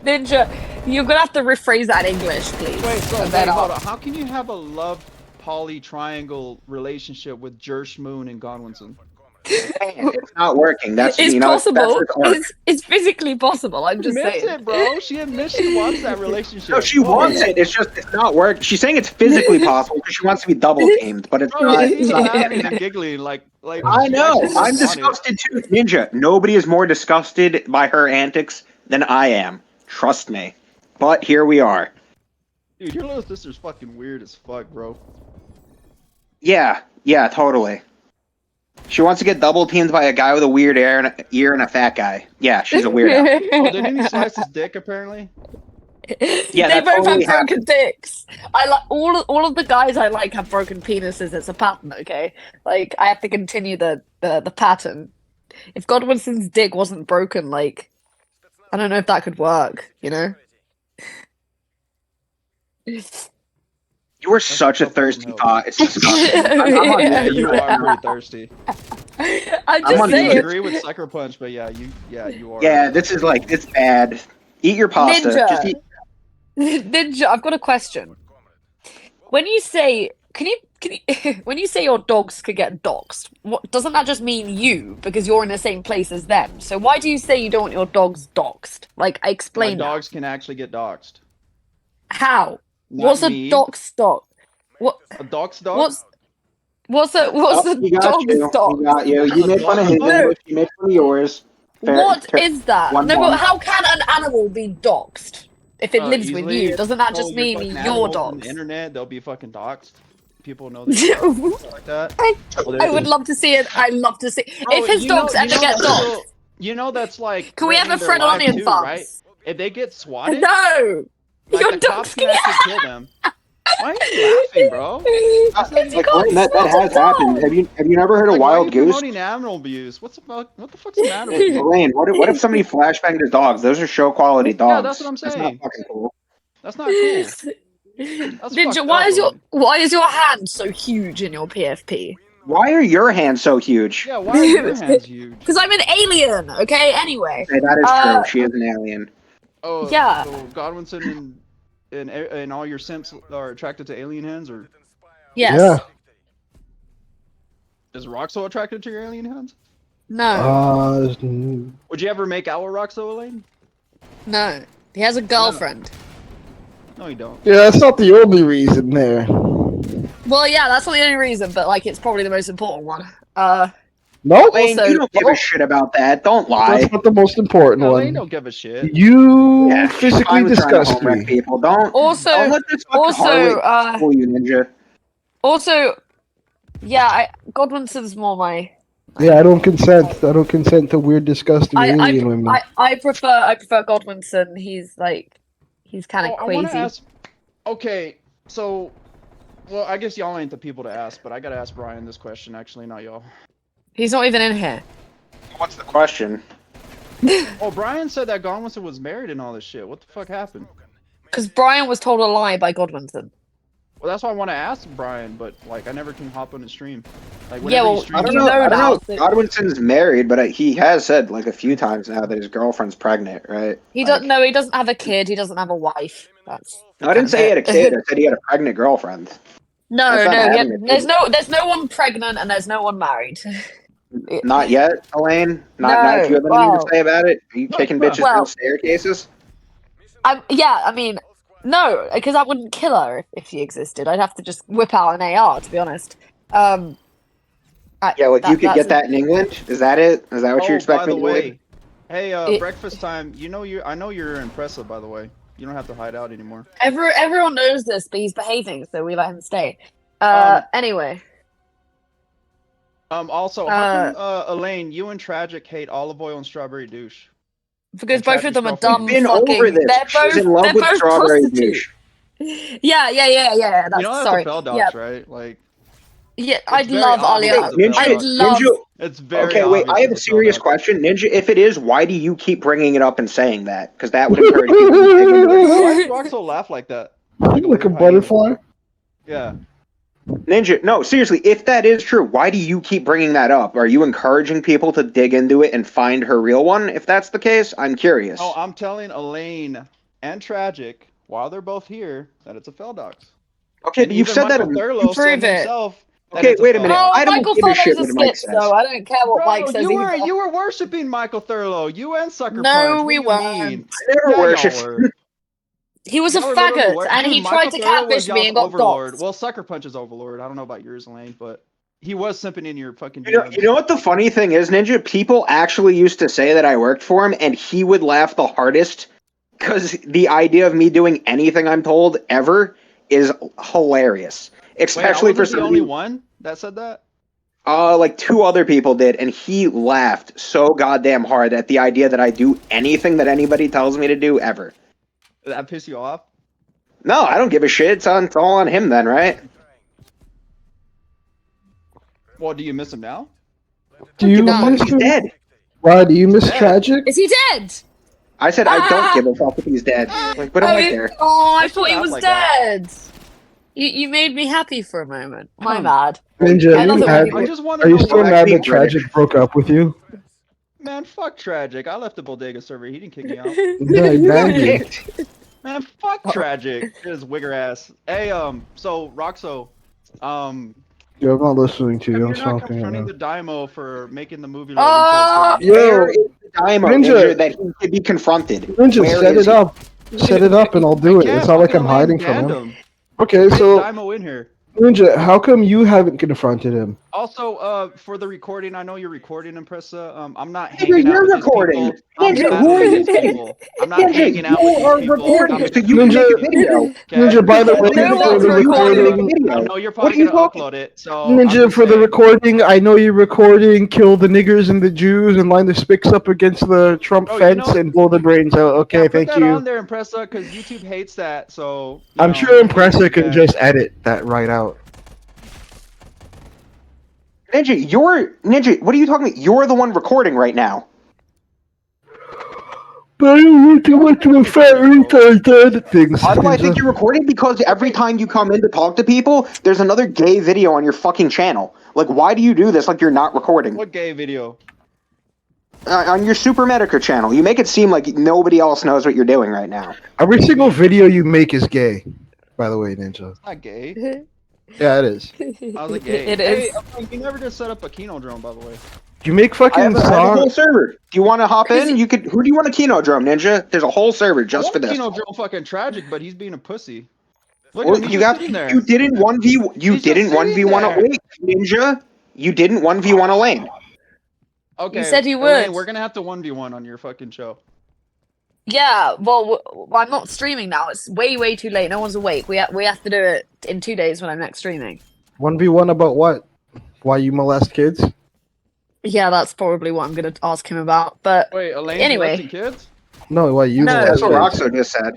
Ninja, you're gonna have to rephrase that in English, please. Wait, bro, And then wait, hold I'll- on. How can you have a love poly triangle relationship with Jersh Moon and Godwinson? It's not working. That's It's you know. possible. That's art. It's physically possible. I'm just Admits saying. it, bro. She admits she wants that relationship. No, she Bro, wants it. It's just it's not working. She's saying it's physically possible because she wants to be double teamed, but it's Bro, not. she's It's not laughing and giggling like I she know. actually I'm does want it. disgusted too, Ninja. Nobody is more disgusted by her antics than I am. Trust me. But here we are. Dude, your little sister's fucking weird as fuck, bro. Yeah, totally. She wants to get double teamed by a guy with a weird ear and a fat guy. Yeah, she's a weirdo. Oh, didn't he slice his dick apparently? Yeah, they that both totally have broken dicks. I like all of the guys I like have broken penises. It's a pattern, okay? Like I have to continue the pattern. If Godwinson's dick wasn't broken, like I don't know if that could work. You know? You are such a tough thirsty one, pot. It's disgusting. I'm on Yeah, Ninja you right are now. pretty thirsty. I'm I'm just on I saying. agree with Sucker Punch, but yeah, you are. Yeah, this is like it's bad. Eat your pasta. Ninja. Just eat. Ninja, I've got a question. When you say, can you, when you say your dogs could get doxxed, what doesn't that just mean you because you're in the same place as them? So why do you say you don't want your dogs doxxed? Like, My explain that. dogs can actually get doxxed. How? Not What's me. a dox dog? What? A dox dog? What's a Oh, a he got dog's you. dog? He got you. You A made fun of dog? his No. English. You made fun of yours. What is that? One, No, one. but how can an animal be doxxed if it lives with Easily. you? Doesn't that Oh, just you're mean fucking your animals on dogs? the internet, they'll be fucking doxxed. People know that like that. I would love to see it. I love to see Bro, if his dogs ever get that's doxxed. still- you know that's like. Can we have a threatening their Fred life Onion too, farms? right? If they get swatted, No, like your the dogs cops can actually kill them. Why are you laughing, bro? That's not It's even- got Like, that has spotted happened. dog. Have you never heard of Like, why are wild you goose? promoting animal abuse? What the fuck's the matter with you? Elaine, what if somebody flashbanged his dogs? Those are show quality dogs. Yeah, that's what I'm That's saying. not fucking cool. That's not cool. That's Ninja, fucked why up, is your Elaine. why is your hand so huge in your PFP? Why are your hands so huge? Yeah, why are your hands huge? Because I'm an alien. Okay. Anyway. Okay, that is Uh, true. She is an alien. Oh, Yeah. So Godwinson and all your simps are attracted to alien hands, or Yes. Yeah. is Roxo attracted to your alien hands? No. Would you ever make out with Roxo, Elaine? No. He has a girlfriend. No, you don't. Yeah, that's not the only reason there. Well, yeah, that's not the only reason, but like, it's probably the most important one. Nope, Elaine, also- you don't give a shit about that. Don't lie. that's not the most important No, Elaine one. don't give a shit. You Yeah, she's physically fine with trying to disgust home wreck me. people. Don't Also- let this fucking Harley fool you, Ninja. Also, yeah, Godwinson's more my. Yeah, I don't consent. I don't consent to weird, disgusting alien women. I prefer Godwinson. He's kind of I want to queasy. ask. Okay, so, well, I guess y'all ain't the people to ask, but I gotta ask Brian this question. Actually, not y'all. He's not even in here. What's the question? Oh, Brian said that Godwinson was married and all this shit. What the fuck happened? Because Brian was told a lie by Godwinson. Well, that's why I want to ask Brian, but like I never can hop on his stream. Like Yeah, whenever well, he I streams, don't You know. know I don't now, know. so- Godwinson's married, but he has said like a few times now that his girlfriend's pregnant, right? He Like- doesn't. No, he doesn't have a kid. He doesn't have a wife. That's. No, I didn't say he had a kid. I said he had a pregnant girlfriend. No, That's not no. having a kid. There's no one pregnant and there's no one married. Not yet, Elaine. Not No, if you have anything well- to say about it. Are you kicking bitches well- down staircases? Yeah, I mean, no, because I wouldn't kill her if she existed. I'd have to just whip out an AR, to be honest. Yeah, like you could that's get that in England. Is that it? Is that what you oh, expect by me the to way, believe? hey, It- breakfast time. I know you're impressive. By the way, you don't have to hide out anymore. Everyone knows this, but he's behaving, so we let him stay. Anyway, Also, how come Elaine, you and Tragic hate olive oil and strawberry douche? because And both Travis of them are girlfriend. dumb We've been fucking. over this. They're both. She's in love they're with both strawberry prostitutes. douche. Yeah. That's You know that's sorry. a fell Yeah, docs, right? Like, Yeah, I'd very love obvious Alia. it's a Ninja, failed I'd doc. love. Ninja. It's very Okay, wait. obvious I have a it's failed serious doc. question, Ninja. If it is, why do you keep bringing it up and saying that? Because that would encourage people to dig into it. Why does Roxo laugh like that? Like Like a weird hyena. butterfly. Yeah. Ninja, no, seriously. If that is true, why do you keep bringing that up? Are you encouraging people to dig into it and find her real one? If that's the case, I'm curious. No, I'm telling Elaine and Tragic while they're both here that it's a failed docs. Okay, And but you've even said that. Michael Thurlow said Prove it. himself. that Okay, it's wait a failed minute. doc. Oh, I don't Michael give a shit Thurlow's a what Mike skip, says. though. I don't care what Mike Bro, says you either. were worshiping Michael Thurlow. You and Sucker No, Punch. What we do you weren't. mean? I never Yeah, y'all worshipped. were. He was a Y'all were literally faggot, and Dude, he Michael tried to Thurlow was catfish me y'all's and got overlord. doxxed. Well, Sucker Punch is overlord. I don't know about yours, Elaine, but he was simping in your fucking You DMs. know what the funny thing is, Ninja? People actually used to say that I worked for him, and he would laugh the hardest because the idea of me doing anything I'm told ever is hilarious. Wait, I Especially for wasn't the only somebody. one that said that? Like 2 other people did, and he laughed so goddamn hard at the idea that I do anything that anybody tells me to do ever. Did that piss you off? No, I don't give a shit. It's all on him then, right? Well, do you miss him now? Do you No. miss He's him? dead. Why do you miss dead. Tragic? Is he dead? I said I don't give a fuck if he's dead. Like, but I don't care. Oh, I Why'd you thought he laugh was like that? dead. You made me happy for a moment. My bad. Ninja, I are love you it when mad? people- I just want Are to you know still why. mad being that Tragic broke up with you? Man, fuck Tragic. I left the Bodega server. He didn't kick me out. No, he banned you. Kicked. Man, fuck Tragic. His wigger ass. Hey, so Roxo, Yo, I'm not listening to you. you're I'm not smoking right confronting now. the Dymo for making the movie Oh! retail Where Yo, is the Dymo Ninja. Ninja that he could be confronted? Ninja, Where set is it he? up. Set it up and I'll do it. It's not like I'm hiding from him. Okay, so Dymo in here. Ninja, how come you haven't confronted him? Also, for the recording, I know you're recording, Impressa. I'm not Nigga, hanging out you're with recording. these people. I'm Ninja, battling who are you these kidding? people. I'm not Ninja, hanging out you with these are people. recording, I'm so you can Ninja- make a video. okay? Ninja, by the You way, can't No do for one's the recording. and make a recording, video. I know you're What probably are you gonna talking? upload it. So I'm Ninja, just for the saying. recording, I know you're recording, kill the niggers and the Jews and line the spics up against the Trump Bro, you fence know- and blow the brains out. Okay, Yeah, put thank that you. on there, Impressa, because YouTube hates that. So you I'm know, sure YouTube Impressa can bad. just edit that right out. Ninja, what are you talking about? You're the one recording right now. But I don't want to watch my fat retard dad things. How do I think Ninja. you're recording? Because every time you come in to talk to people, there's another gay video on your fucking channel. Like, why do you do this like you're not recording? What gay video? On your Super Medica channel, you make it seem like nobody else knows what you're doing right now. Every single video you make is gay, by the way, Ninja. It's not gay. Yeah, it is. How's it gay? It Hey, is. you never just set up a Kino drone, by the way. You make I fucking have a whole songs. server. Do you want to hop Cause in? You could. Who do you want to Kino drum, Ninja? There's a whole server just for this. Kino drone fucking Tragic, but he's being a pussy. Look Well, at him. He's you just got. sitting there. You didn't one v. You He's just didn't one v sitting one there. Elaine, Ninja. You didn't 1v1 Elaine. Okay. You said you Elaine, would. we're gonna have to 1v1 on your fucking show. Yeah, well, I'm not streaming now. It's way too late. No one's awake. We have to do it in 2 days when I'm next streaming. 1v1 about what? Why you molest kids? Yeah, that's probably what I'm gonna ask him about. But Wait, Elaine Anyway. molesting kids? No, why you No. molest That's what kids? Roxo just said.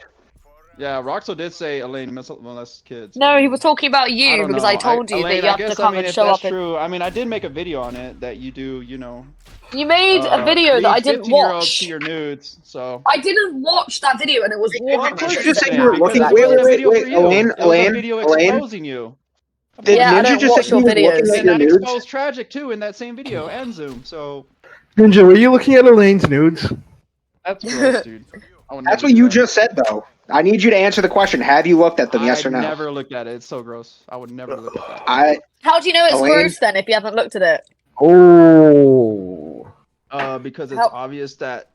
Yeah, Roxo did say Elaine molests kids. no, he was talking about I you don't because know. I told you Elaine, that you have to guess, come and if show that's up. And true. I mean, I did make a video on it that you do, you know. you made a video that I didn't 15-year-olds watch. to your nudes, so. I didn't watch that video, and it was Well, warm. of course you said you were Because looking- it wait, was a wait, video wait, for you. Elaine, It was a Elaine, video Elaine. exposing you. Did Yeah, I Ninja don't just watch say he your was looking videos. at And your that nudes? exposed Tragic too in that same video and Zoom, so Ninja, were you looking at Elaine's nudes? that's gross, dude. I would That's never what do you that. just said, though. I need you to answer the question. Have you looked at them? Yes or no? I never looked at it. It's so gross. I would never look at that. How do you know it's Elaine? gross then if you haven't looked at it? Oh. Because it's How- obvious that.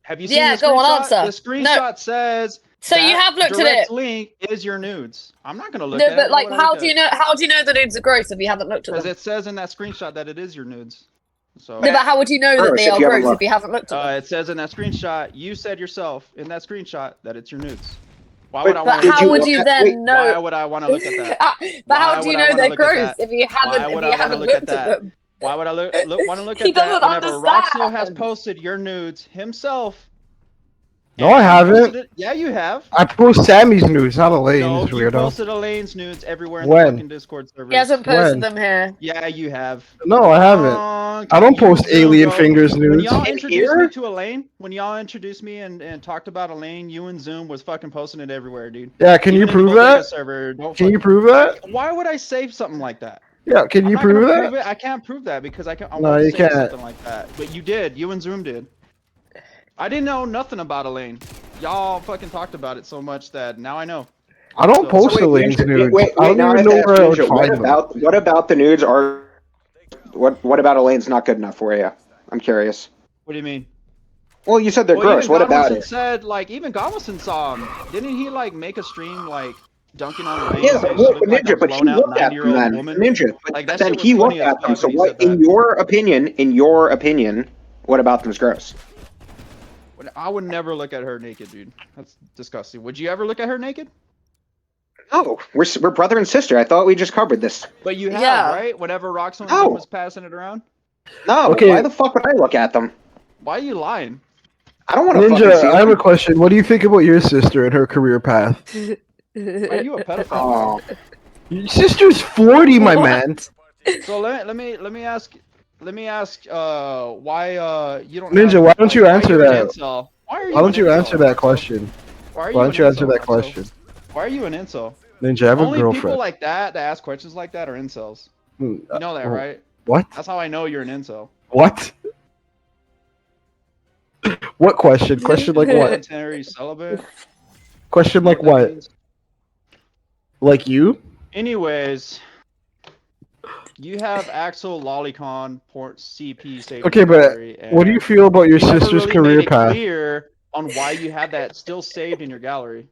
Have you seen Yeah, the go on, screenshot? answer. The screenshot says. So you that have looked at direct it. link is your nudes. I'm not gonna look No, at it. but like, Why would I how look do at you know? How do you know the nudes are gross if you haven't looked at Because them? it says in that screenshot that it is your nudes. So. No, but how would you know that Gross they if are you haven't gross if looked. you haven't looked at them? It says in that screenshot, you said yourself in that screenshot that it's your nudes. Why But- would I But want Did how you would look you at- then wait, Why know? would I want to look at that? But Why how do would you I know wanna they're look at gross that? if you haven't Why if would you I wanna haven't look at looked at that? them? Why would I want to look He at that doesn't whenever Roxo has understand. posted your nudes himself? No, I haven't. Yeah, you have. I post Sammy's news, not Elaine's, No, you weirdo. posted Elaine's nudes everywhere in When? the fucking Discord servers. He hasn't posted When? them here. Yeah, you have. No, I haven't. I don't You post and Zoom, alien bro. fingers When nudes. y'all In introduced here? me to Elaine, when y'all introduced me and talked about Elaine, you and Zoom was fucking posting it everywhere, dude. Yeah, can you Even in the prove bodega that? server, don't Can you fucking- prove that? Why would I say something like that? Yeah, can I'm you not gonna prove that? prove it. I can't prove that because I No, won't you say can't. something like that. But you did. You and Zoom did. I didn't know nothing about Elaine. Y'all fucking talked about it so much that now I know. I don't So- post So wait, Elaine's Ninja, nudes. wait, I don't now I even have know to where I would ask Ninja, find them. what about the nudes are? What about Elaine's not good enough for you? I'm curious. What do you mean? Well, you said they're Well, gross. even What about Godwinson it? said, like, even Godwinson saw him. Didn't he, like, make a stream, like, dunking on Elaine? Yeah, saying but, she looked like Ninja, a but he blown out looked at them 90-year-old then. woman? Ninja, but Like, that then shit was he funny looked as at them. fuck So when he what, said that. in your opinion, what about them's gross? I would never look at her naked, dude. That's disgusting. Would you ever look at her naked? No, we're brother and sister. I thought we just covered this. But you have, Yeah. right? Whenever Roxanne No. was passing it around? No, Okay. why the fuck would I look at them? Why are you lying? I don't want to fucking see Ninja, I have a them. question. What do you think about your sister and her career path? Why are you a pedophile? Oh, Your sister's 40, my man. So let me ask why you don't Ninja, have, why don't you why answer you're an that? incel? Why Why don't you an answer incel, that Roxo? question? Why are Why don't you an answer incel, that Roxo? question? Why are you an incel? Ninja, I have a Only people girlfriend. like that ask questions like that are incels. You know that, Oh, right? What? That's how I know you're an incel. What? What question? Question like what? Voluntary celibate. Question You know like that what? means? Like you? Anyways, you have Axel Lolicon Port CP saved Okay, in your but gallery, what do you and feel about your you never sister's really career made it path? clear on why you have that still saved in your gallery.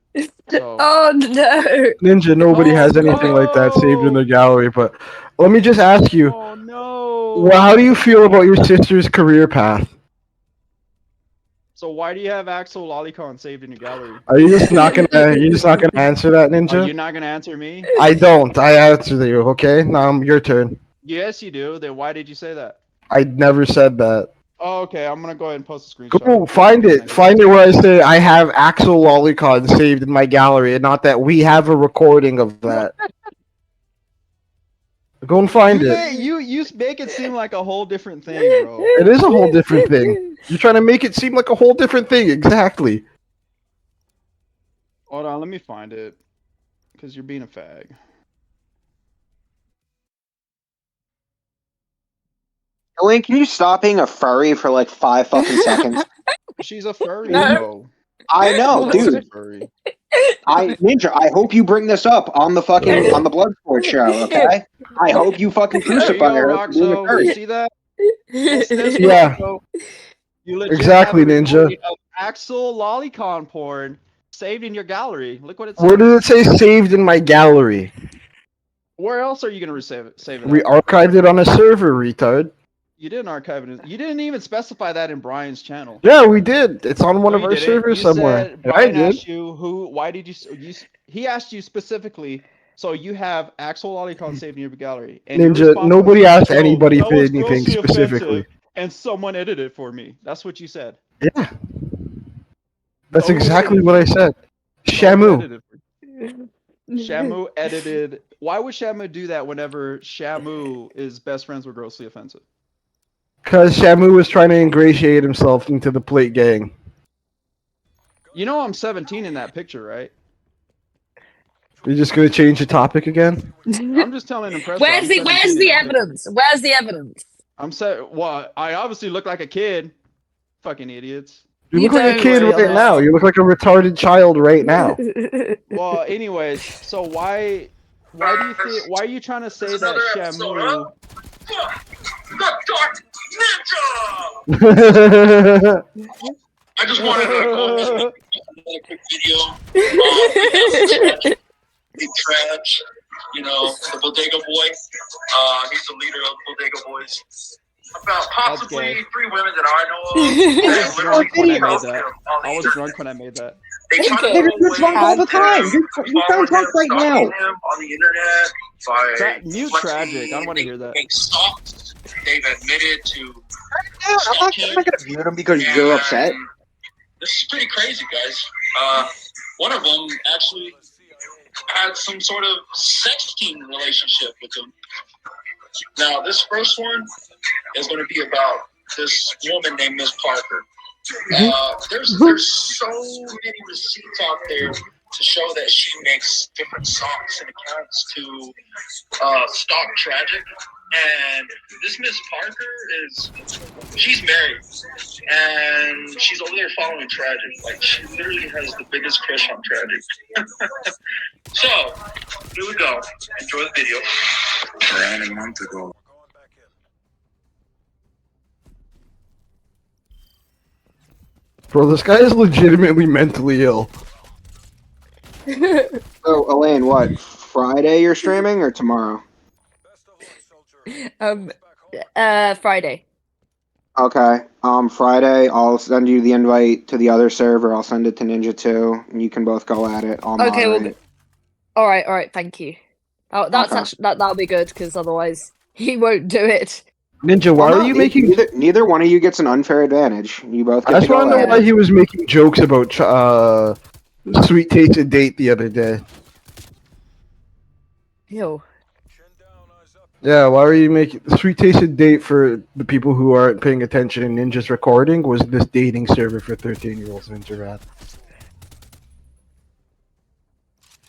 So Oh no! Ninja, nobody Oh, has anything like that saved in no! their gallery, but let me just ask you, oh no. well, how do you feel about your sister's career path? So why do you have Axel Lolicon saved in your gallery? Are you just not gonna answer that, Are you Ninja? not gonna answer me? I don't. I answer you, okay? Now your turn. Yes, you do. Then why did you say that? I never said that. Oh, okay. I'm gonna go ahead and post a screenshot. Go find it. Find it where I say I have Axel Lolicon saved in my gallery, and not that we have a recording of that. Go and find it. You make it seem like a whole different thing, bro. It is a whole different thing. You're trying to make it seem like a whole different thing. Exactly. Hold on, let me find it. Because you're being a fag. Elaine, can you stop being a furry for like 5 fucking seconds? She's a furry, No. bro. I know, Everyone's a dude. furry. Ninja, I hope you bring this up on the fucking on the Bloodsport show, okay? I hope you fucking There you crucify go, her for being a Roxo. You furry. see that? This Yeah. Roxo, you legit Exactly, have a Ninja. recording of Axel Lolicon porn saved in your gallery. Look what it says. Where does it say saved in my gallery? Where else are you gonna save it? We at? archived it on a server, retard. You didn't archive it. You didn't even specify that in Brian's channel. Yeah, we did. It's on one No, of you our didn't. servers You somewhere. said Yeah, I Brian did. asked you who. Why did you? He asked you specifically. So you have Axel Lolicon saved in your gallery, and your Ninja, response nobody was, asked "No, anybody that for was anything grossly specifically. offensive, and someone edited it for me." That's what you said. Yeah. That's So who exactly edited what it I for you? said. So who Shamu. edited it for you? Shamu edited. Why would Shamu do that whenever Shamu is best friends with grossly offensive? Because Shamu was trying to ingratiate himself into the plate gang. You know I'm 17 in that picture, right? You're just going to change the topic again? I'm just telling Impressor. Where's I'm the 17 Where's in the that picture. evidence? Where's the evidence? I'm set. Well, I obviously look like a kid. Fucking idiots. You You look like a don't, kid Anyways, right now. You look like a retarded child right now. Well, anyways, so why do you think? Why are you trying to say that Shamu? I just wanted to go over a quick video. Big Trash, you know, the Bodega Boy. He's the leader of Bodega Boys. About possibly gay. 3 women that I know of. I that was literally drunk when I made followed that. him on the I was internet. drunk when I made that. They try to Okay. go You're drunk all the time. You're following trying to talk him, right now. stalking him on the internet by Mute flexing tragic. I don't want to hear that. being stalked. They've admitted to I'm not gonna mute him because you're upset. this is pretty crazy, guys. One of them actually had some sort of sexting relationship with him. Now, this first one is going to be about this woman named Miss Parker. There's so many receipts out there to show that she makes different songs and accounts to stalk Tragic. And this Miss Parker she's married, and she's over there following Tragic. Like, she literally has the biggest crush on Tragic. So, here we go. Enjoy the video. Ran a month ago. Bro, this guy is legitimately mentally ill. So, Elaine, what? Friday you're streaming or tomorrow? Friday. Okay. Friday I'll send you the invite to the other server. I'll send it to Ninja too, and you can both go at it. I'll Okay, moderate. All right. Thank you. Oh, that's Okay. actually that'll be good because otherwise he won't do it. Ninja, why Well, are no, you making? Neither one of you gets an unfair advantage. You both I get to just go want to know at why it. he was making jokes about sweet tasted date the other day. Ew. Yeah, why are you making sweet tasted date for the people who aren't paying attention in Ninja's recording was this dating server for 13-year-olds Ninja Rat.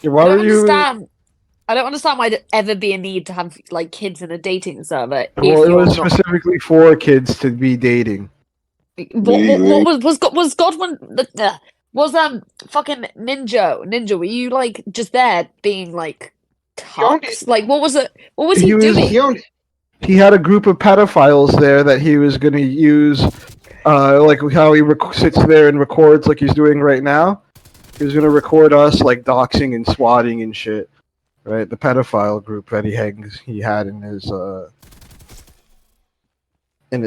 Yeah, why I don't are you? understand. I don't understand why there'd ever be a need to have like kids in a dating server Well, if it you're was not. specifically for kids to be dating. What was Godwin? Was fucking Ninja? Were you like just there being like cucks? Like what was it? What was he doing? He had a group of pedophiles there that he was going to use, like how he sits there and records like he's doing right now. He was going to record us like doxing and swatting and shit, right? The pedophile group that he had in his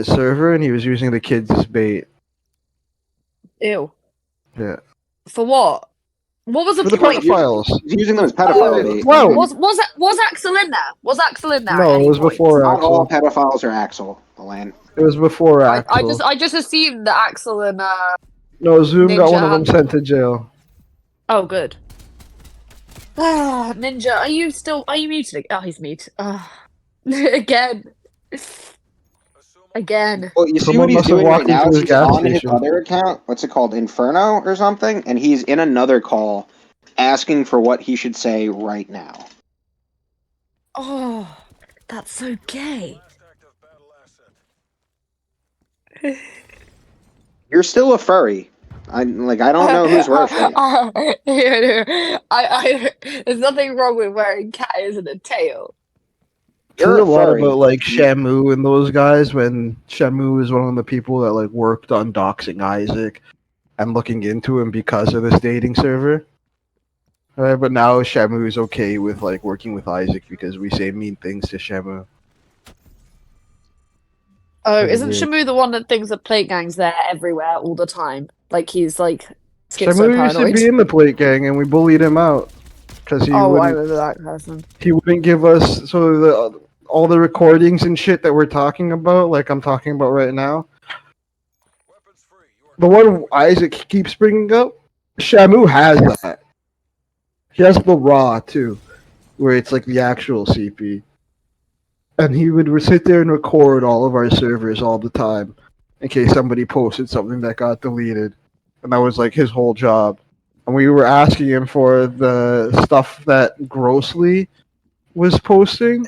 server, and he was using the kids as bait. Ew. Yeah. For what? What was the For the point? pedophiles. He's using them as pedophile bait. Wow. Was Axel in there? Was Axel in there? No, at any it was point? before Not all Axel. pedophiles are Axel, Elaine. It was before Axel. I just assumed that Axel and No, Zoom got Ninja one of them had- sent to jail. Oh, good. Ninja, are you muted? Oh, he's mute. Again. Again. Well, you see Someone what he's must have doing right walked now? into Is his he's gas on his station. other account. What's it called? Inferno or something? And he's in another call asking for what he should say right now. Oh, that's so gay. You're still a furry. I don't know who's worse. There's nothing wrong with wearing cat ears and a tail. You're Heard a a lot furry. about like Shamu and those guys when Shamu is one of the people that like worked on doxing Isaac and looking into him because of this dating server. But now Shamu is okay with like working with Isaac because we say mean things to Shamu. Oh, Pretty isn't weird. Shamu the one that thinks that plate gang's there everywhere all the time? Like he's like Shamu used to be schizo-paranoid. in the plate gang and we bullied him out because he Oh, I wouldn't remember that person. give us all the recordings and shit that we're talking about, like I'm talking about right now. The one Isaac keeps bringing up, Shamu has that. He has the raw too, where it's like the actual CP. And he would sit there and record all of our servers all the time in case somebody posted something that got deleted. And that was like his whole job. And we were asking him for the stuff that Grossly was posting.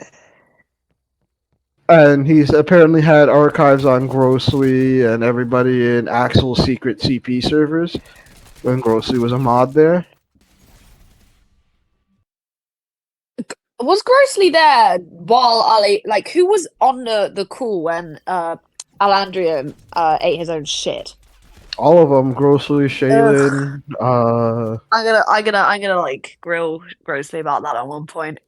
And he's apparently had archives on Grossly and everybody in Axel's secret CP servers when Grossly was a mod there. Was Grossly there while Ali, like, who was on the call when Alandria ate his own shit? All of them, Grossly, Shaylin, I'm gonna like grill Grossly about that at one point.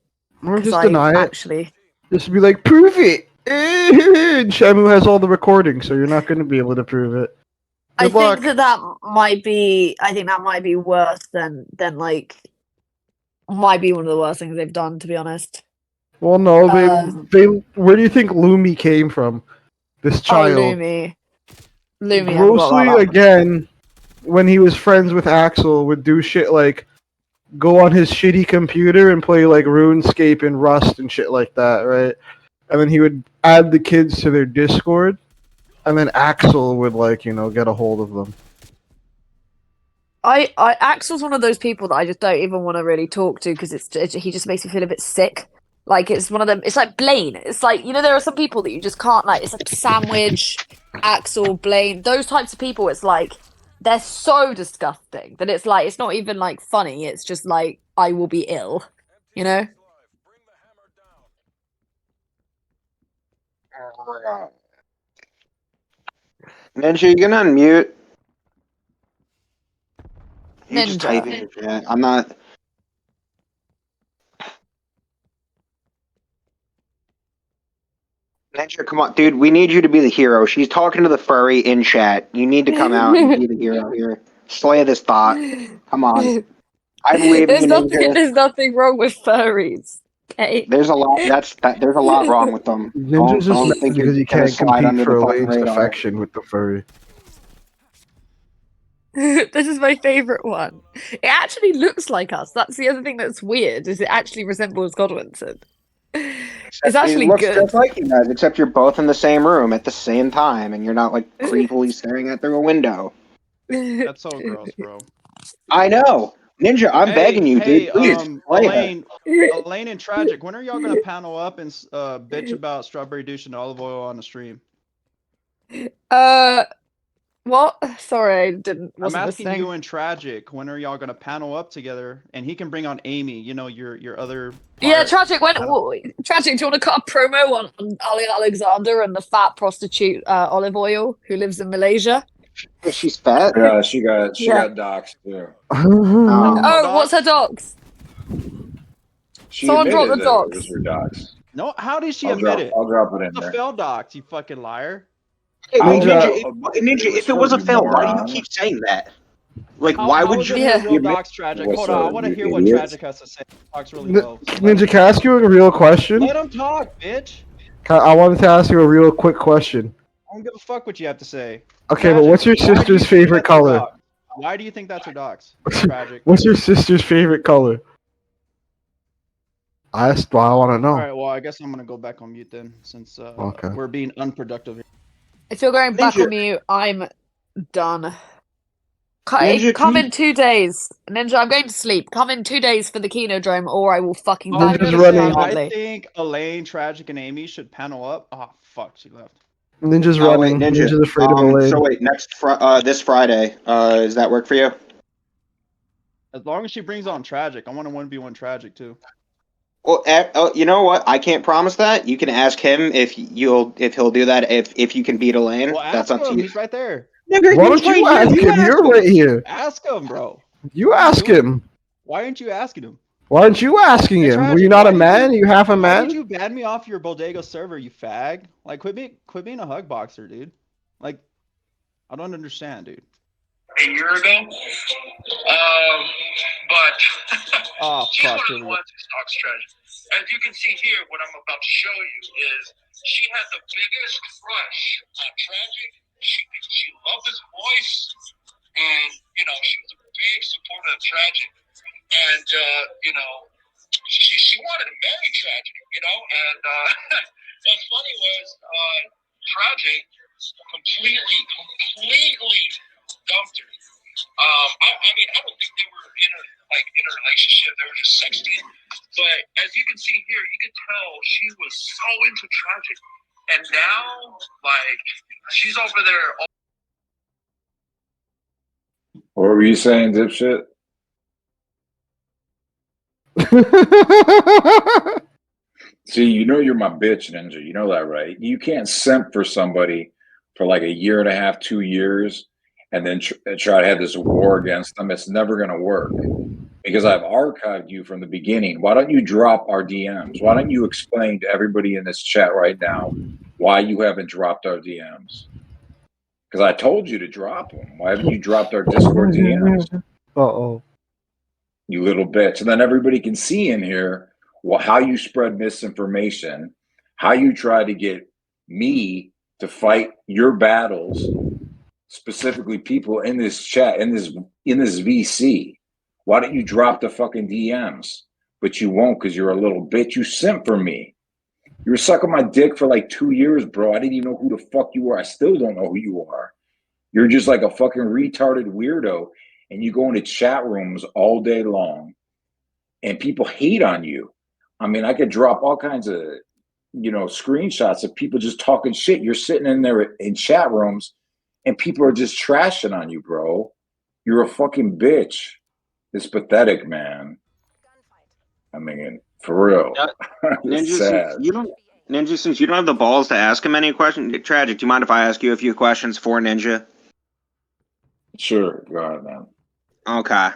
or 'Cause just I deny it. actually, Just be like, prove it! And Shamu has all the recordings, so you're not going to be able to prove it. I Good luck. think that might be. I think that might be worse than like. Might be one of the worst things they've done, to be honest. Well, no, they. Where do you think Lumi came from? This Oh, child. Lumi. I forgot Grossly about that. again when he was friends with Axel, would do shit like go on his shitty computer and play like RuneScape and Rust and shit like that, right? And then he would add the kids to their Discord, and then Axel would like get a hold of them. Axel's one of those people that I just don't even want to really talk to because he just makes me feel a bit sick. Like it's one of them. It's like Blaine. It's like there are some people that you just can't like. It's like Sandwich, Axel, Blaine. Those types of people. It's like they're so disgusting that it's like it's not even like funny. It's just like I will be ill. You know. Ninja, you can unmute. You're just Ninja. typing in chat. I'm not. Ninja, come on, dude. We need you to be the hero. She's talking to the furry in chat. You need to come out and be the hero here. Slay this thought. Come on. I believe in you, Ninja. There's nothing wrong with furries. Okay. There's a lot. There's a lot wrong with them. Ninja's just Don't mad think because you're he gonna can't slide compete under for the fucking Elaine's radar. affection with the furry. This is my favorite one. It actually looks like us. That's the other thing that's weird. Is it actually resembles Godwinson? It's actually It looks good. just like you guys, except you're both in the same room at the same time, and you're not like creepily staring at through a window. That's so gross, bro. I know, Ninja. I'm begging you, dude. Please, play her. Elaine and Tragic. When are y'all gonna panel up and bitch about strawberry douche and olive oil on the stream? What? Sorry, I didn't. I'm Wasn't asking listening. you and Tragic. When are y'all gonna panel up together? And he can bring on Amy. Your other. Yeah, part. Tragic. Tragic. Do you want to cut a promo on Ali Alexander and the fat prostitute Olive Oil who lives in Malaysia? She's fat. Yeah, she got Yeah. doxxed too. Oh, what's her docs? She Someone admitted brought the that docs. it was her docs. No, how did she I'll admit drop, it? I'll drop it in The there. fail docs, you fucking liar. Hey, I Ninja, don't know. if it was a you fail, why do you moron. keep saying that? Like, How, why how would is you? it Yeah. her real docs, Tragic? What's Hold on, I up, want to you hear what idiots? Tragic has to say. He talks really low. So Ninja, can I ask you a real question? let him talk, bitch. I wanted to ask you a real quick question. I don't give a fuck what you have to say. Okay, but Tragic, what's your why do you sister's think favorite that's her color? docs? Why do you think that's her docs? Tragic. What's your sister's favorite color? That's what I want to know. All right, well, I guess I'm gonna go back on mute then, since Okay. we're being unproductive here. If you're going back Ninja. on mute, I'm done. Ninja, Come can in 2 days. Ninja, I'm going to sleep. Come in 2 days for the Kinodrome or I will fucking I was ban Ninja's you gonna say, running. I permanently. think Elaine, Tragic, and Amy should panel up. Oh fuck, she left. Ninja's Oh wait, running. Ninja. Ninja's afraid of Elaine. So wait, this Friday. Does that work for you? As long as she brings on Tragic, I want to 1v1 Tragic too. Well, you know what? I can't promise that. You can ask him if he'll do that. If you can beat Elaine, Well, that's ask up to him. you. He's right there. Why don't you ask him? You're right here. Ask him, bro. You ask him. Why aren't you asking him? Why aren't you asking Hey, him? Were Tragic, you not why a did man? you- You half a Why did man? you ban me off your Bodega server, you fag? Like, quit being a hug boxer, dude. Like, I don't understand, dude. A year ago. But Oh she's fuck, one here of we the go. ones who talks trash. As you can see here, what I'm about to show you is she had the biggest crush on Tragic. She loved his voice, and she was a big supporter of Tragic. And she wanted to marry Tragic, and what's funny was Tragic completely dumped her. I mean, I don't think they were in a relationship. They were just sexting. But as you can see here, you can tell she was so into Tragic, and now she's over there. What were you saying, dipshit? See, you're my bitch, Ninja. You know that, right? You can't simp for somebody for like a year and a half, 2 years, and then try to have this war against them. It's never going to work because I've archived you from the beginning. Why don't you drop our DMs? Why don't you explain to everybody in this chat right now why you haven't dropped our DMs? Because I told you to drop them. Why haven't you dropped our Discord DMs? Uh-oh. You little bitch. And then everybody can see in here how you spread misinformation, how you try to get me to fight your battles, specifically people in this chat, in this VC. Why don't you drop the fucking DMs? But you won't because you're a little bitch. You simp for me. You were sucking my dick for like 2 years, bro. I didn't even know who the fuck you were. I still don't know who you are. You're just like a fucking retarded weirdo. And you go into chat rooms all day long and people hate on you. I mean, I could drop all kinds of, screenshots of people just talking shit. You're sitting in there in chat rooms and people are just trashing on you, bro. You're a fucking bitch. It's pathetic, man. I mean, for real. Ninja, sad. since you don't have the balls to ask him any questions, Tragic, do you mind if I ask you a few questions for Ninja? Sure, go ahead, man. Okay.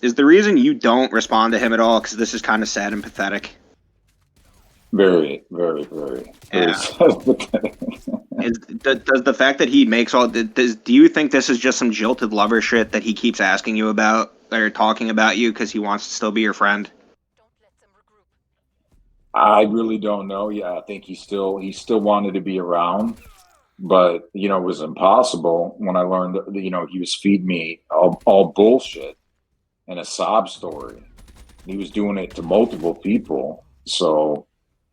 Is the reason you don't respond to him at all because this is kind of sad and pathetic? Very, very, very, very sad and pathetic. Does the fact that he makes all do you think this is just some jilted lover shit that he keeps asking you about or talking about you because he wants to still be your friend? I really don't know. Yeah, I think he still wanted to be around, but it was impossible when I learned that he was feeding me all bullshit and a sob story. He was doing it to multiple people, so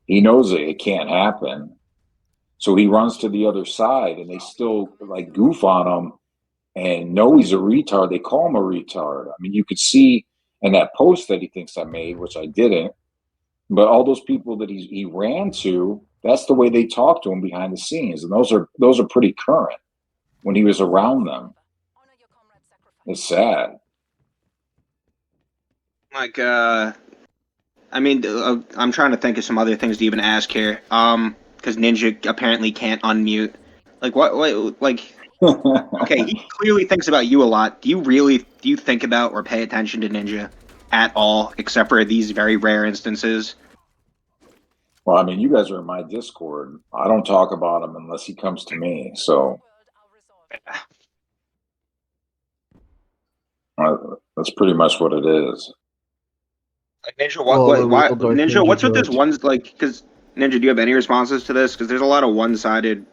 he knows it can't happen. So he runs to the other side, and they still like goof on him and know he's a retard. They call him a retard. I mean, you could see in that post that he thinks I made, which I didn't, but all those people that he ran to, that's the way they talk to him behind the scenes, and those are pretty current when he was around them. It's sad. Like, I mean, I'm trying to think of some other things to even ask here. Because Ninja apparently can't unmute. Like, what like, okay, he clearly thinks about you a lot. Do you think about or pay attention to Ninja at all, except for these very rare instances? Well, I mean, you guys are in my Discord. I don't talk about him unless he comes to me, so that's pretty much what it is. Like, Ninja, Well, Ninja, what's with this George. ones, like, because, Ninja, do you have any responses to this? Because there's a lot of one-sided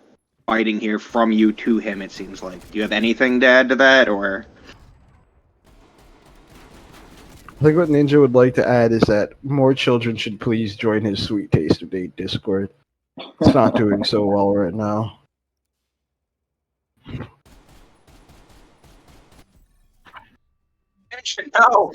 fighting here from you to him, it seems like. Do you have anything to add to that, or? I think what Ninja would like to add is that more children should please join his Sweet Taste of Date Discord. It's not doing so well right now. No!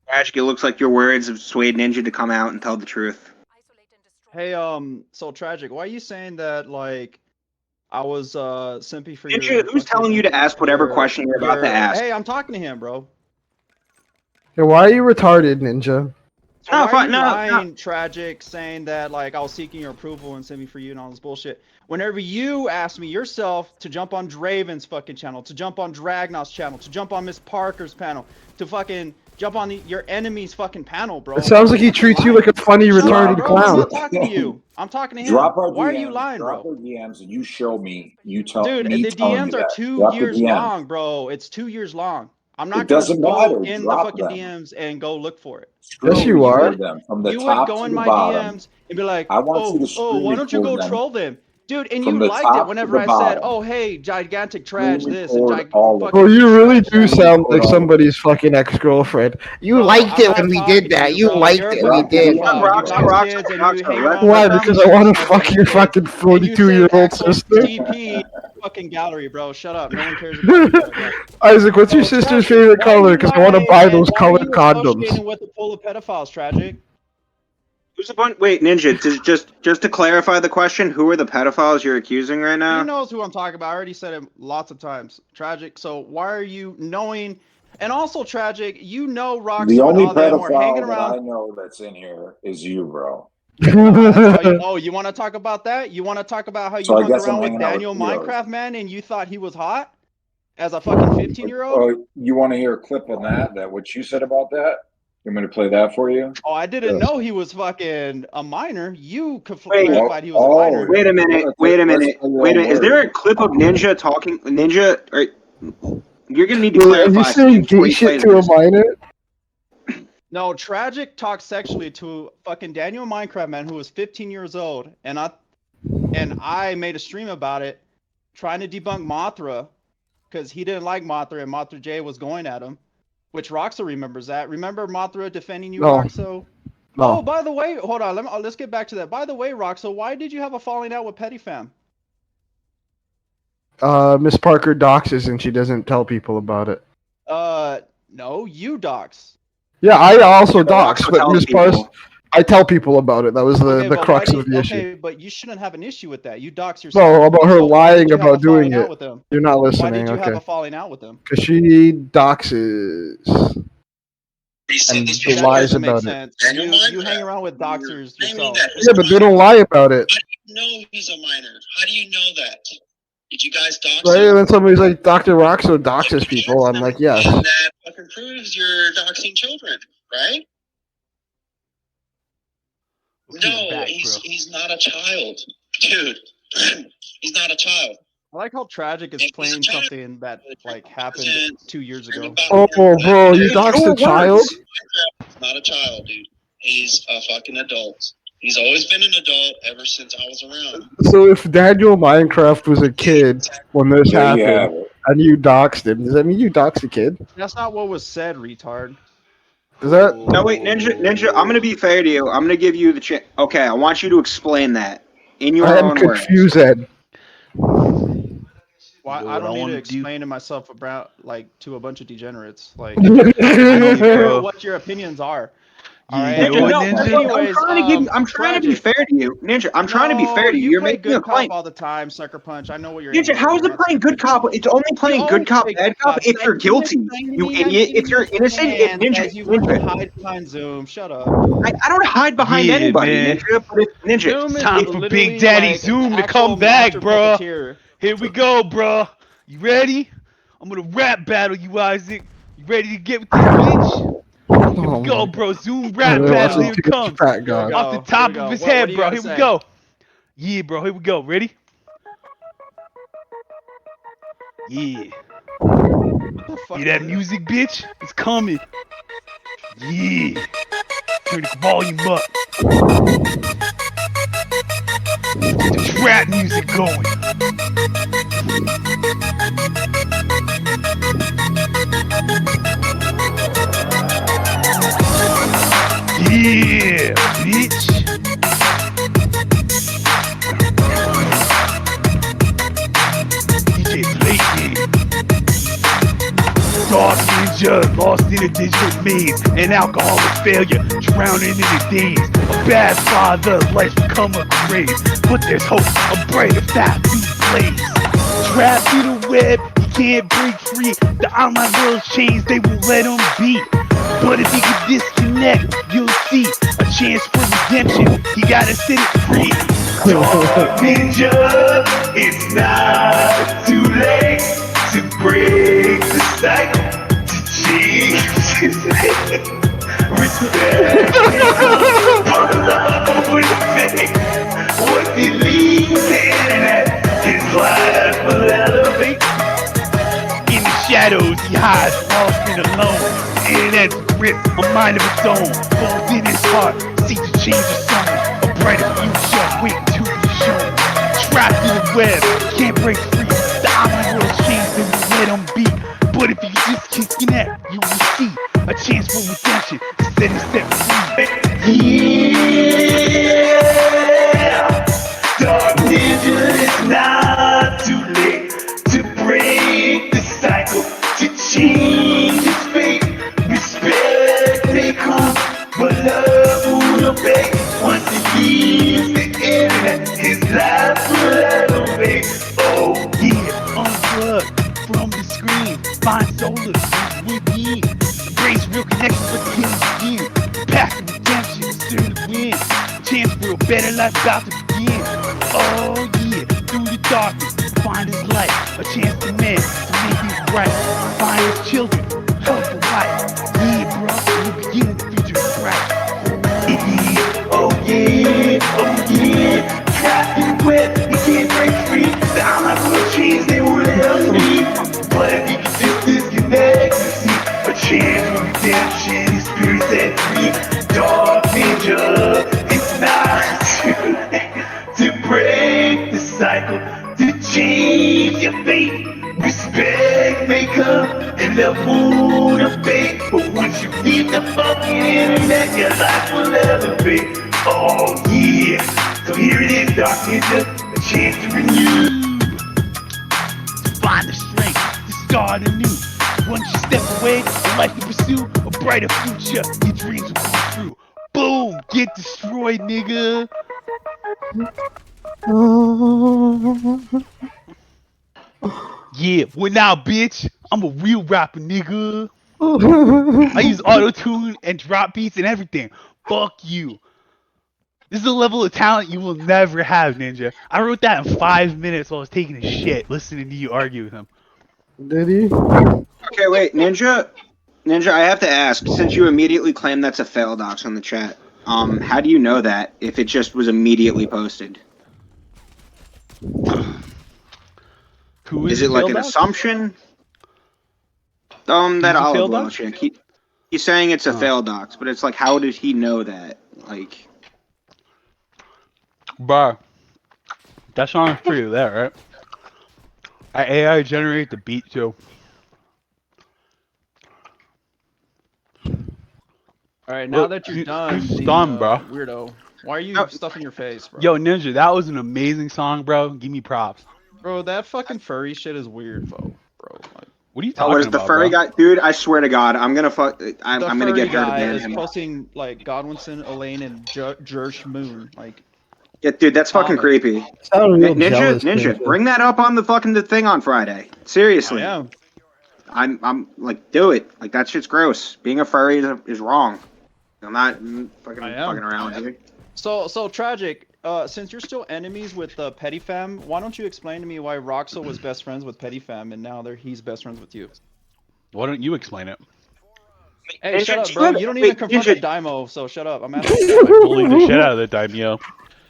Tragic, it looks like your words have swayed Ninja to come out and tell the truth. Hey, so Tragic, why are you saying that, like, I was, simpy for Ninja, your... who's telling you to ask whatever question you're about to ask? Hey, I'm talking to him, bro. Hey, why are you retarded, Ninja? So No, why are fine, you no, lying, Tragic, saying that, like, I was seeking your approval and simpy for you and all this bullshit? Whenever you asked me yourself to jump on Draven's fucking channel, to jump on Dragnost's channel, to jump on Miss Parker's panel, to fucking jump on your enemy's fucking panel, bro. It sounds like he treats you like a funny, Shut up, retarded bro. I'm clown. not talking to you. I'm talking to him. Drop our Why DMs, are you lying, drop bro? our DMs, and you show me. You tell Dude, me the telling you DMs are that. 2 Drop the years DMs. long, bro. It's 2 years long. I'm not It gonna doesn't go matter. in the Drop fucking them. DMs and go look for it. Yes, Screw you are. them from the You would top go to in the my bottom. DMs and be like, I want you to oh, screen why don't you record go them. troll them? Dude, and From you the liked top it to whenever the I said, bottom. "Oh, hey, gigantic trash We this and record all of fucking Well, you really trash do that." sound like Record all of somebody's fucking ex-girlfriend. You Bro, liked I'm it not when we talking did to that. you, You bro. liked You're a it when we fucking did. pedophile. You dox Rockstar, kids and you hang let around Why? with them. Because fucking I want to sex fuck your offender kids. fucking And you saved 42-year-old Axel's sister. TP fucking gallery, bro. Shut up. No one cares about you right now. Isaac, what's your So, sister's Tragic, favorite why are color? you Because I want to lying buy and those why are colored you condoms. associating with the pool of pedophiles, Tragic? Who's the bunch? Wait, Ninja. Just to clarify the question, who are the pedophiles you're accusing right He now? knows who I'm talking about. I already said it lots of times. Tragic. So why are you knowing? And also, Tragic, you know The Roxo and only all them were hanging pedophile that I around. know that's in here is you, bro. Oh, you want to talk about that? You want to talk about how you So I hung guess I'm around with hanging out with Daniel Theos. Minecraft Man and you thought he was hot as a fucking 15-year-old? Oh, you want to hear a clip on that? What you said about that? You want me to play that for you? Oh, I didn't Yes. know he was fucking a minor. You Wait. clarified he was a minor. Wait a minute. Wait a minute. Wait a minute. Is there a clip of Ninja talking? Ninja, or you're gonna need to Are you clarify some saying things before gay you play shit to a this. minor? No, Tragic talked sexually to fucking Daniel Minecraft Man who was 15 years old, and I made a stream about it, trying to debunk Mothra, because he didn't like Mothra and Mothra J was going at him, which Roxo remembers that. Remember Mothra defending you, No. Roxo? No. Oh, by the way, hold on, let's get back to that. By the way, Roxo, why did you have a falling out with Petty Fam? Miss Parker doxes and she doesn't tell people about it. No, you dox. Yeah, I also dox, Roxo but tells Miss Parker, people. I tell people about it. That was Okay, the but why crux do of the issue. okay, but you shouldn't have an issue with that. You dox yourself. No, about her So why did lying you have about a falling doing out it. with him? You're not Why listening, did you have okay? a falling out with him? Because she doxes and That lies doesn't make about it. sense. You hang around with doxers yourself. Yeah, but they don't lie about it. How do you know he's a minor? How do you know that? Did you guys dox Right? him? And then somebody's like, Dr. Roxo doxes people. I'm like, yes. And that fucking proves you're doxing children, right? No, back, he's not a child, dude. He's not a child. I like how Tragic is playing something that like happened 2 years ago. Oh, bro, you doxed a child? He's not a child, dude. He's a fucking adult. He's always been an adult ever since I was around. So if Daniel Minecraft was a kid when this There you have happened, it. and you doxed him, does that mean you doxed a kid? That's not what was said, retard. Does that? No, wait, Ninja. I'm gonna be fair to you. I'm gonna give you the chance. Okay, I want you to explain that in your I am own words. confused, Ed. Why Do I what don't I need to wanna do. explain to myself about like to a bunch of degenerates. Like I don't Easy, care bro. what your opinions are. You All right. know what, No, Ninja? I'm trying to be Tragic. fair to you, Ninja. I'm trying to be fair to you. You're play making a good claim. cop all the time, sucker punch. I know what you're. Ninja, aiming how at. is it playing good cop? It's only playing good cop, bad cop if you're guilty. You idiot. If you're innocent, if Ninja, You Ninja. hide behind Zoom. Shut up. I don't hide behind Yeah, anybody, man. Ninja. But if Ninja, Zoom is Time for literally Big Daddy like Zoom to actual come back, master bro. puppeteer. Here we go, bro. You ready? I'm gonna rap battle you, Isaac. You ready to get with this bitch? Here we go, bro. Zoom rap I've been battle. watching Here it too much comes. Fat Here we God. go. Off the Here top we go. of his What do head, you bro. gotta Here we say? go. Yeah, bro. Here we go. Ready? Yeah. What the fuck Hear is that this? music, bitch? It's coming. Yeah. Turn the volume up. Get the trap music going. Yeah, bitch. DJ Blakey. Dark ninja, lost in a digital maze, an alcoholic failure, drowning in the days. A bad father, life become a grave. But there's hope, a brighter path to blaze. Trapped through the web, he can't break free. The online world's changed, they won't let him be. But if he can disconnect, you'll see a chance for redemption. He gotta set it free. Dark ninja, it's not too late to break the cycle, to change his name. Respect for love with faith. What he leaves in it, his life will elevate. In the shadows he hides, lost and alone. And that's grip, a mind of its own. Falls in his heart, seeks to change his soul. A brighter future waiting to be shown. Trapped web, can't break free. The online world changed and we let them be. But if you just kick your neck, you will see a chance for redemption instead of set free. Yeah, Dark Ninja, it's not too late to break the cycle, to change its fate. Respect may come, but love will obey. Once he leaves the internet, his life will elevate. Oh yeah, unplug from the screen, find solace within. Embrace real connections with him again. Path to redemption is certain to win. Chance for a better life about to begin. Oh yeah, through the darkness, find his light. A chance to mend, to make things right. Find his children, help the wife. Yeah, bro, new beginning, the future is bright. Oh yeah, oh yeah. Trapped in the web, he can't break free. The online world changed, they won't let us leave. But if you can just disconnect, you see a chance for redemption, his spirit set free. Dark Ninja, it's not too late to break the cycle, to change your fate. Respect may come and love won't abate. But once you leave the fucking internet, your life will elevate. Oh yeah, so here it is, Dark Ninja, a chance to renew. To find the strength, to start anew. Once you step away, a life to pursue, a brighter future, your dreams will come true. Boom, get destroyed, nigga. Yeah, well now, bitch, I'm a real rapper, nigga. I use auto-tune and drop beats and everything. Fuck you. This is a level of talent you will never have, Ninja. I wrote that in 5 minutes while I was taking a shit, listening to you argue with him. Did he? Okay, wait, Ninja, I have to ask, since you immediately claimed that's a fail docs on the chat, how do you know that if it just was immediately posted? Who Is it like an Faildoc? assumption? Who's That a olive Faildoc? oil chick. He's saying it's a fail docs, but it's like, how did he know that? Like, Bruh, that song's pretty there, right? I AI generate the beat too. All right, now Look, that you're you- done, you being stunned, a bro. weirdo, why are you No. stuffing your face, bro? Yo, Ninja, that was an amazing song, bro. Give me props. Bro, that fucking furry shit is weird, bro. Like, What are you oh, talking what is the about, furry bro? guy? Dude, I swear to God, I'm gonna the I'm gonna furry get her to guy ban is him. posting like Godwinson, Elaine, and Jersh Moon. Like, Yeah, dude, that's fucking Comic. creepy. Sound real Ninja, jealous, Ninja, bring that up on the fucking thing on Friday. Seriously. I am. I'm like, do it. Like, that shit's gross. Being a furry is wrong. I'm not fucking I am. fucking around with you. So tragic. Since you're still enemies with Petty Fam, why don't you explain to me why Roxo was best friends with Petty Fam and now he's best friends with you? Why don't you explain it? Hey, Ninja, shut up, do bro. you- You don't wait, even confront Ninja- the Daimo, so shut up. I'm asking. I bullied the shit out of the daimyo.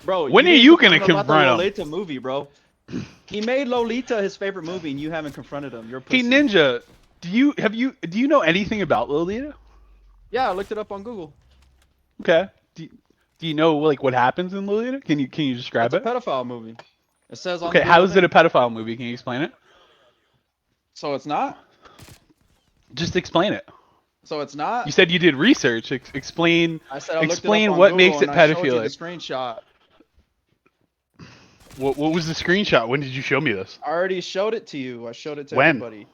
Bro, When are didn't you gonna him about the confront him? Lolita movie, bro? He made Lolita his favorite movie, and you haven't confronted him. You're a Hey, pussy. Ninja, do you know anything about Lolita? Yeah, I looked it up on Google. Okay. Do you know like what happens in Lolita? Can you describe It's a it? pedophile movie. It says on Okay, the how Google is it a thing. pedophile movie? Can you explain it? So it's not. Just explain it. So it's not. You said you did research. Explain. I said I looked it Explain up on what Google makes it and I showed you the pedophilic. screenshot. What was the screenshot? When did you show me this? I already showed it to you. I showed it to When? everybody.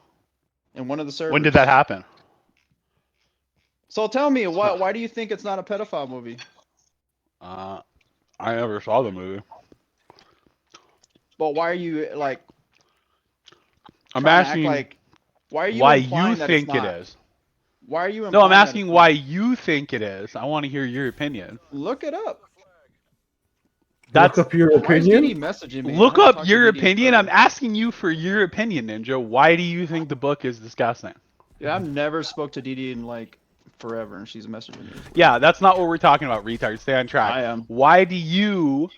In one of the servers. When did that happen? So tell me, why do you think it's not a pedophile movie? I never saw the movie. But why are you like? I'm trying to act asking like. Why are you why implying you that it's think it not? is. Why are you implying No, I'm that asking it's why not? you think it is. I want to hear your opinion. Look it up. That's Look up your Why is DD opinion. messaging me? I look haven't up talked to your DD opinion. for- I'm asking you for your opinion, Ninja. Why do you think the book is disgusting? Yeah, I've never spoke to DD in like forever, and she's messaging me. Yeah, that's not what we're talking about, retard. Stay on track. I am. Why do you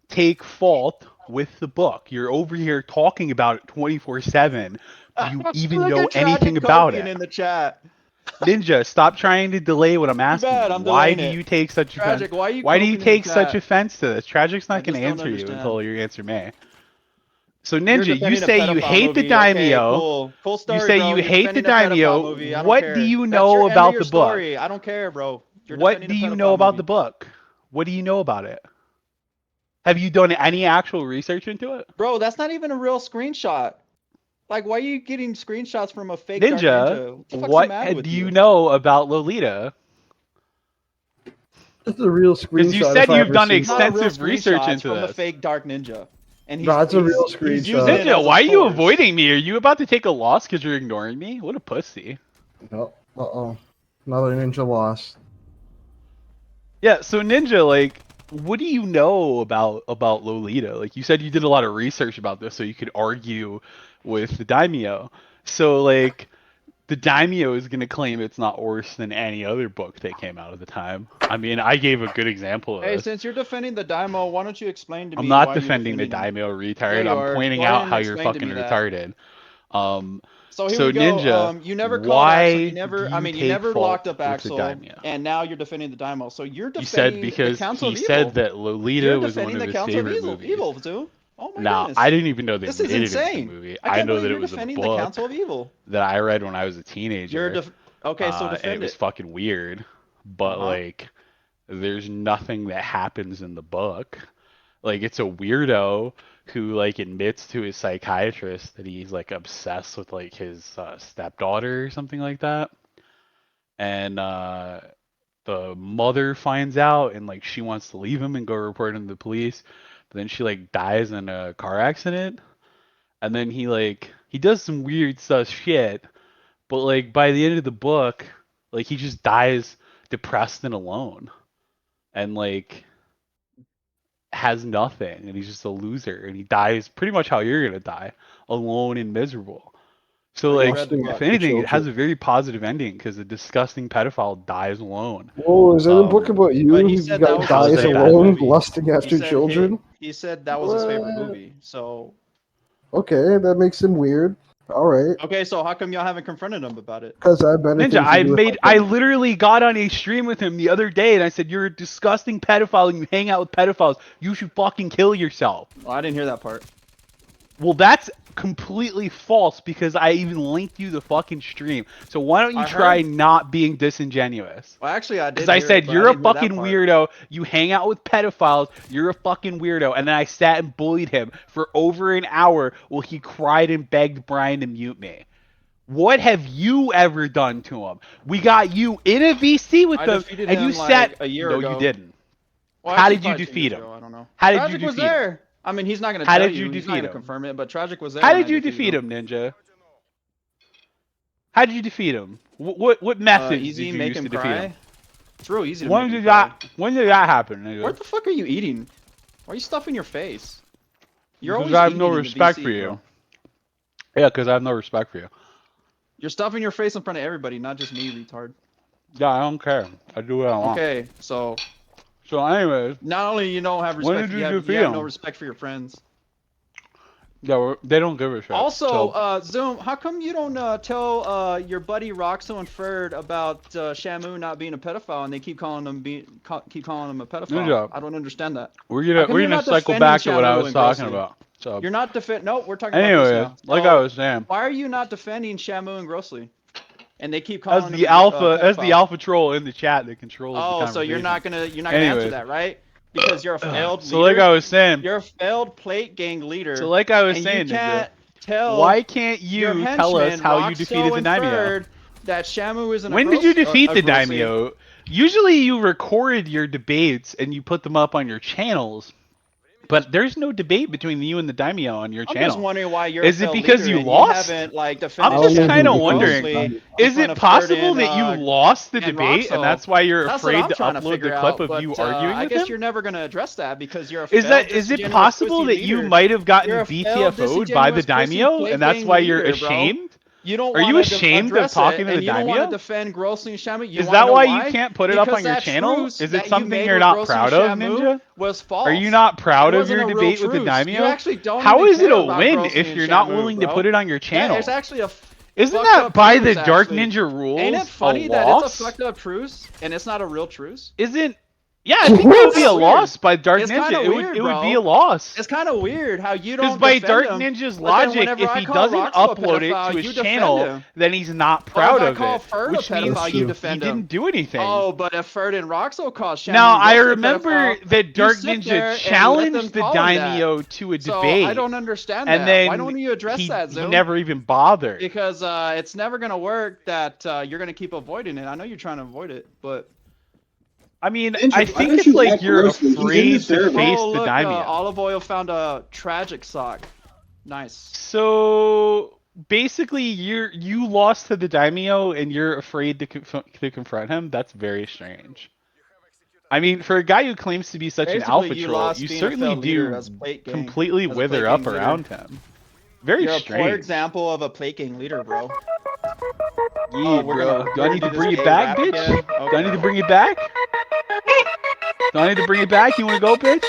take fault with the book? You're over here talking about it 24/7. Do you even Look know at Tragic anything about Copian it? in the chat. Ninja, stop trying to delay what I'm Too asking. bad, you. I'm Why delaying do it. you take such offense? Tragic, why are you Why do you coping in the take such chat? offense to this? Tragic's I not going just to don't answer you understand. until you answer me. So You're Ninja, you defending a say you pedophile hate the movie. Okay, daimyo. cool story, You say bro. you You're hate the defending a pedophile daimyo. movie. I don't What care. do you That's know your end of about your the book? story. I don't care, bro. You're What defending do a you pedophile know about movie. the book? What do you know about it? Have you done any actual research into it? Bro, that's not even a real screenshot. Like, why are you getting screenshots from a fake Dark Ninja? What the fuck's the matter with do you you? know about Lolita? It's a real Because you screenshot. said if I you've ever done seen It's not a real extensive research screenshot. It's into from a this. fake Dark Ninja. And No, it's a real he's using screenshot. it Ninja, as a why are you source. avoiding me? Are you about to take a loss because you're ignoring me? What a pussy. No. Uh-oh. Another ninja lost. Yeah, so Ninja, like, what do you know about Lolita? Like, you said you did a lot of research about this so you could argue with the daimyo. So, like, the daimyo is going to claim it's not worse than any other book that came out at the time. I mean, I gave a good example of Hey, this. since you're defending the daimyo, why don't you explain to me I'm not why you're defending the defending him? daimyo, retard. Yeah, you I'm are. pointing Go out ahead and how you're explain to fucking me that. retarded. So here So we go. Ninja, You never called Axel. You why never. do I you mean, you take never locked fault up with the Axel, daimyo? and now you're defending the daimyo. So you're You said defending the because Council he of said Evil. that Lolita You're was one defending of the his Council of favorite Evil. movies. Evil, too. Oh my Now, goodness. I didn't even know they This made is it into a insane. movie. I I can't know believe that it you're was a defending the book Council of Evil. that I read when I was a You're teenager. okay. So And defend it was it. fucking weird, but Uh-huh. like, there's nothing that happens in the book. Like, it's a weirdo who like admits to his psychiatrist that he's like obsessed with like his stepdaughter or something like that, and the mother finds out and like she wants to leave him and go report him to the police, but then she like dies in a car accident, and then he does some weird sus shit, but like by the end of the book, like he just dies depressed and alone, and like has nothing, and he's just a loser, and he dies pretty much how you're gonna die, alone and miserable. So So you like, read the Lusting book. if after anything, it has children. a very positive ending because a disgusting pedophile dies alone. Whoa, is that a book about But you? he You said that guy was How is his dies that a favorite bad alone, movie? movie. lusting after children? He said that was his favorite What? movie. So Okay, that makes him weird. Alright. okay, so how come y'all haven't confronted him about it? Because I have better Ninja, things to do with my I time. literally got on a stream with him the other day, and I said, "You're a disgusting pedophile, and you hang out with pedophiles. You should fucking kill yourself." Oh, I didn't hear that part. Well, that's completely false because I even linked you the fucking stream. So why don't you I try heard. not being disingenuous? Well, actually, I did Because I hear it, said, but I you're a didn't hear that fucking part. weirdo. You hang out with pedophiles. You're a fucking weirdo. And then I sat and bullied him for over an hour while he cried and begged Brian to mute me. What have you ever done to him? We got you in a VC with I them, defeated and you him sat. like a year No, ago. you didn't. Well, How actually, did you probably 2 defeat years him? ago. I don't know. How did you Tragic was defeat him? there. I mean, he's not gonna How tell did you. you He's not defeat gonna him? confirm it. But Tragic was there. How when did I you defeated defeat him, Ninja? How did you defeat him? What methods Easy, did you make use him to defeat him? cry. It's real easy to make him cry. When did that happen, Ninja? What the fuck are you eating? Why are you stuffing your face? You're Because always I have eating no in the respect VC, for you. bro. Yeah, because I have no respect for you. You're stuffing your face in front of everybody, not just me, retard. Yeah, I don't care. I do what I want. Okay, so So, anyways, not only you don't have when respect, did you you have defeat no him? respect for your friends. Yeah, they don't give a shit. Also, So, Zoom, how come you don't tell your buddy Roxo and Ferd about Shamu not being a pedophile, and they keep calling him a pedophile? Ninja, I don't understand that. we're How come gonna you're not cycle defending back to what I Shamu was and talking Grossly? about. So, You're not Nope, we're talking about this anyways, now. like So, I was saying, why are you not defending Shamu and Grossly? And they keep as calling the him alpha, a as the pedophile. alpha troll in the chat that controls the Oh, conversation. so you're not gonna answer Anyways. that, right? Because you're a failed So, leader. like I was saying, You're a failed plate gang leader. so like I was and saying, you can't Ninja, tell why can't your you tell us henchmen, how you Roxo defeated the and daimyo? Ferd, that Shamu isn't When a did you defeat a the Grossly. daimyo? Usually you record your debates and you put them up on your channels, but there's no debate between you and the daimyo on your I'm channel. just wondering why you're Is a it failed because leader you and lost? you haven't like I'm defended I don't just know kind who of defeated wondering. Grossly him. in Is front it of Ferd possible and, that you lost the and debate and Roxo. that's why you're That's what afraid I'm to trying to upload figure the clip out, of but you arguing I with guess him? you're never gonna address that because you're a Is failed, it disingenuous, possible pussy that you leader. might have gotten You're a failed, BTFO'd by the disingenuous, pussy daimyo plate and that's gang why you're leader, bro. ashamed? You don't Are you want to ashamed of address talking it, to and the you don't want to daimyo? defend Grossly and Shamu. You Is want to that know why why? you can't put it up Because on your that channel? truce Is it that you something made you're with not Grossly proud and of, Shamu Ninja? was false. Are you not proud It of wasn't your a real debate with the truce. You daimyo? actually don't How even is it care a about win Grossly if and you're not Shamu, willing to bro. put it on your That channel? is actually a Isn't fucked that up by the truce, Dark actually. Ninja rules Ain't it a funny that it's a loss? fucked up truce and it's not a real truce? Isn't Yeah, I think that would be a It's weird. loss by Dark It's Ninja. kinda It weird, would be bro. a loss. It's kind of weird how you Because don't by defend Dark him, Ninja's but then logic, whenever if I he call doesn't Roxo a upload it pedophile, to his you defend channel, him. then he's not But if proud I of call it. Ferd a Which means pedophile, true. you he defend him. didn't do anything. Oh, but if Ferd and Roxo call Shamu Now, and I Ghost a remember pedophile, that you Dark sit Ninja there and let them challenged the call him that. Daimyo to a So debate. I don't understand and that. then Why don't you address that, he Zoom? never even bothered. Because it's never gonna work that you're gonna keep avoiding it. I know you're trying to avoid it, but I mean, Ninja, I why think don't it's you like act you're grossly? He's in the afraid to server. face oh the look, Daimyo. Olive Oil found a tragic sock. Nice. So basically, you lost to the Daimyo and you're afraid to confront him. That's very strange. I mean, for a guy who claims to be such an Basically, alpha you troll, lost you being a certainly failed leader do as plate gang. completely As a wither plate up gang leader. around him. Very You're a strange. poor example of a plate gang leader, bro. Yeah, we're bro. gonna- Do I we're need gonna to do bring this it gay back, rap bitch? again? Do I Okay. need to bring it back? Do I need to bring it back? You want to go, bitch?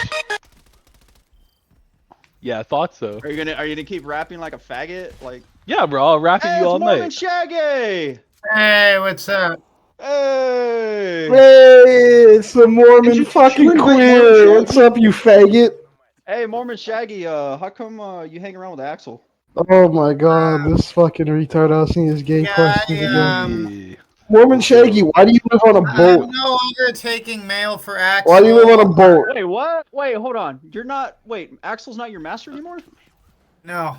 Yeah, I thought so. Are you gonna keep rapping like a faggot? Like, Yeah, bro. I'll rap at hey, you it's all Mormon night. Shaggy. Hey, what's up? Hey. Hey, it's the Mormon Did you fucking invite queer. Mormon What's Shaggy? up, you faggot? Hey, Mormon Shaggy. How come you hang around with Axel? Oh my god, this fucking retard asking his gay questions again. Yeah. Mormon What's Shaggy, up? why do you live on a I'm boat? no longer taking mail for Axel. Why do you live on a boat? Wait, what? Wait, hold on. You're not. Wait, Axel's not your master anymore? No.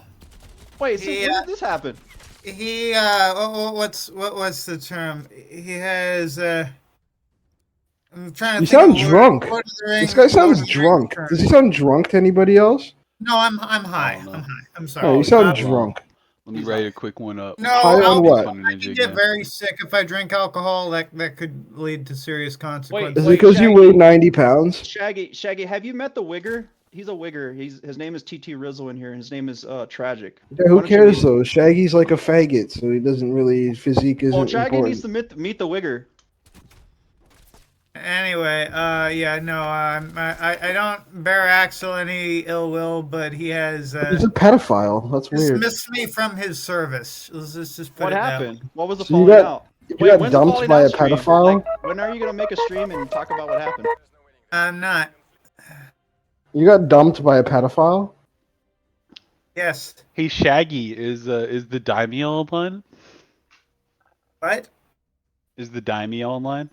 Wait, so He, when did this happen? He what's the term? He has I'm trying to You think sound of a word. drunk. Lord of the This Rings- guy Lord sounds of the Rings drunk. term. Does he sound drunk to anybody else? No, I'm high. Oh, no. I'm high. I'm No, sorry. you sound Hold on. drunk. Let me write a quick one up. No, High on what? I Ninja can get again. very sick if I drink alcohol. That could lead to serious consequences. Is it Wait, because you Shaggy. weigh 90 pounds? Shaggy, have you met the Wigger? He's a Wigger. His name is TT Rizzle in here. And his name is Tragic. Yeah, who Why don't you cares meet him? though? Shaggy's like a faggot, so he doesn't really physique isn't Well, Shaggy important. needs to meet the Wigger. Anyway, yeah, no, I don't bear Axel any ill will, but he has He's a pedophile. That's weird. dismissed me from his service. Let's just put What it that happened? way. What was the So you falling got- out? You Wait, got when's the dumped falling by out a stream? pedophile? Like, when are you gonna make a stream and talk about what happened? I'm not. You got dumped by a pedophile? Yes. Hey, Shaggy, is the Daimyo online? What? Is the Daimyo online?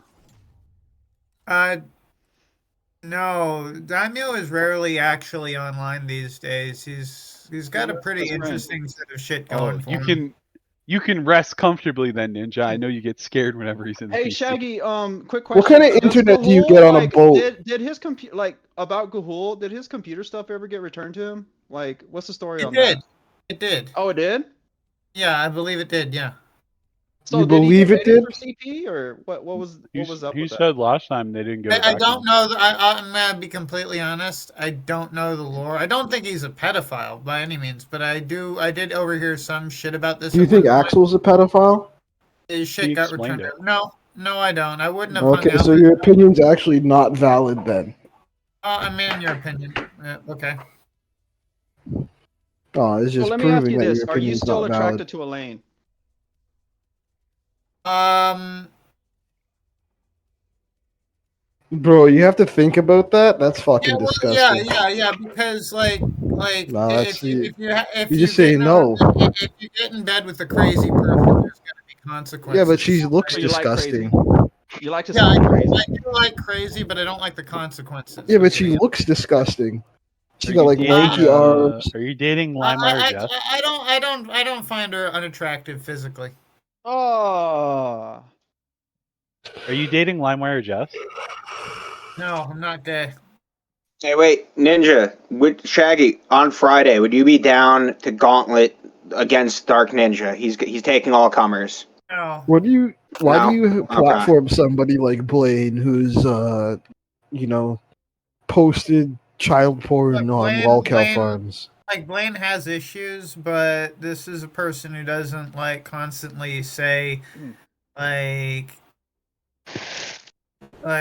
No. Daimyo is rarely actually online these days. He's got a pretty Best friend. interesting set of shit Oh, going for him. you can rest comfortably then, Ninja. I know you get scared whenever he's in the Hey, PC. Shaggy. Quick question. What kind of Does internet do you Gahul, get on a like, boat? Did his computer about Gahul? Did his computer stuff ever get returned to him? Like, what's the story It on did. that? It did. Oh, it did. Yeah, I believe it did. Yeah. So You did he believe get it rated did? for CP or what was up He with that? said last time they didn't get it I back. don't know. I'm gonna be completely honest. I don't know the lore. I don't think he's a pedophile by any means, but I did overhear some shit about this. Do you at think one point. Axel's a pedophile? His shit He got explained returned. No, I don't. I wouldn't have Okay, hung out so with your opinion's actually not valid then. I'm in your opinion. Okay. Oh, it's So just let me ask proving you that this: your are you opinion's still not attracted valid. to Elaine? Bro, you have to think about that? That's Yeah, fucking well, disgusting. yeah. Because No, that's if you just say no. if you get in bed with a crazy person, there's gonna be consequences. Yeah, but she looks So you like crazy? disgusting. You like to see Yeah, me crazy? I do like crazy, but I don't like the consequences. Yeah, but of she getting- looks disgusting. She's Are got you like dating, lanky arms. Are you dating Limewire Jeff? I don't find her unattractive physically. Oh. Are you dating Limewire Jeff? No, I'm not gay. Hey, wait, Ninja, with Shaggy on Friday, would you be down to gauntlet against Dark Ninja? He's taking all comers. No. What do you? Why No? do you Okay. platform somebody like Blaine, who's posted child porn Look, on Wallcow Farms? Like Blaine has issues, but this is a person who doesn't like constantly say like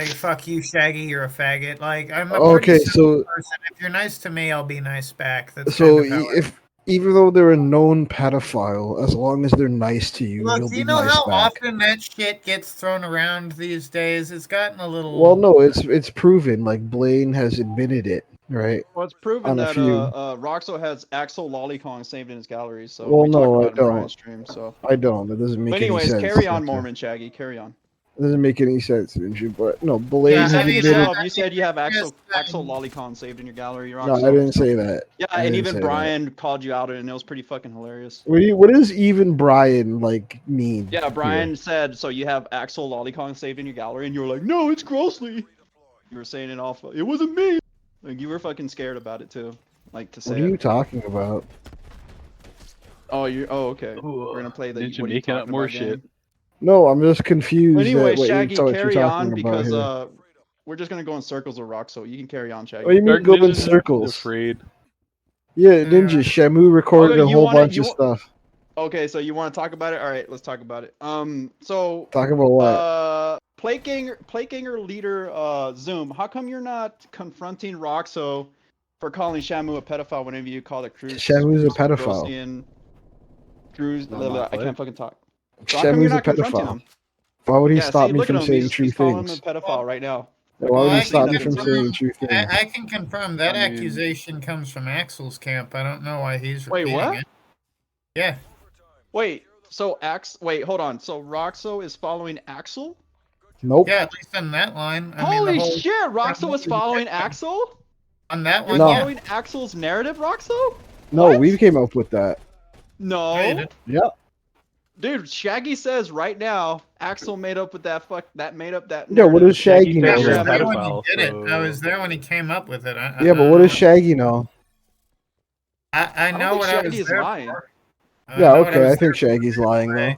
fuck you, Shaggy, you're a faggot. Like I'm a Okay, pretty simple so person. If you're nice to me, I'll be nice back. That's so kind of how even though they're a known pedophile, as long as they're nice to you, Look, you'll do be you know nice how back. often that shit gets thrown around these days? It's gotten a little. Well, no, it's proven. Like Blaine has admitted it, right? Well, it's proven On a that few. Roxo has Axel Lolicon saved in his gallery, so Well, we talked no, I about it in Brian's don't. stream. So, I don't. That doesn't make but any anyways, sense. carry on, Ninja. Mormon Shaggy. Carry on. It doesn't make any sense, Ninja. But no, Blaine Yeah, has You said I mean, admitted. yourself. I You said you have just, Axel Lolicon saved in your gallery, No, Roxo. I didn't so- say that. Yeah, I and didn't even say that. Brian called you out, and it was pretty fucking hilarious. What does even Brian like mean? Yeah, Brian here? said, so you have Axel Lolicon saved in your gallery, and you were like, no, it's Grossly. You were saying it off. It wasn't me. Like, you were fucking scared about it, too. Like, to say What are you it. talking about? Oh, okay. We're gonna play the Ninja what are you making up talking more about shit. game. No, I'm just confused. But anyway, at what Shaggy, what you're carry talking on about because here. we're just gonna go in circles with Rock, so you can carry on, Shaggy. What do you mean Dark go in Ninja's just circles? afraid. Yeah, Ninja. Shamu recorded Okay, a you whole wanna- bunch you of wa- stuff. Okay, so you want to talk about it? All right, let's talk about it. So Talk about what? Plate Ganger leader Zoom. How come you're not confronting Roxo for calling Shamu a pedophile whenever you call it Cruz? Shamu's a Cruz pedophile. Grossian- Cruz. Not my I plate. can't fucking talk. So how come you're Shamu's a not confronting pedophile. him? Why would he Yeah, stop see, me look at from him. saying true He's calling him a things? pedophile right now. Why Fucking would he I stop can me from confirm- saying true things? I can confirm that I mean- accusation comes from Axel's camp. I don't know why he's Wait, repeating what? it. Yeah. Wait, so wait, hold on. So Roxo is following Axel? Nope. Yeah, at least on that line. I mean, Holy the whole, shit, Roxo was following Axel? on that You're one, No. yeah. following Axel's narrative, Roxo? No, What? we came up with that. No. Yeah, you did. Yeah. Dude, Shaggy says right now, Axel made up with that made up that Yeah, what narrative. does Shaggy Shaggy know? I said was you're a then? there when he pedophile, did it. I so- was there when he came up with it. Yeah, but what does Shaggy know? I don't know think what I Shaggy was is there lying. for. Yeah, know what okay. I was think there Shaggy's lying though.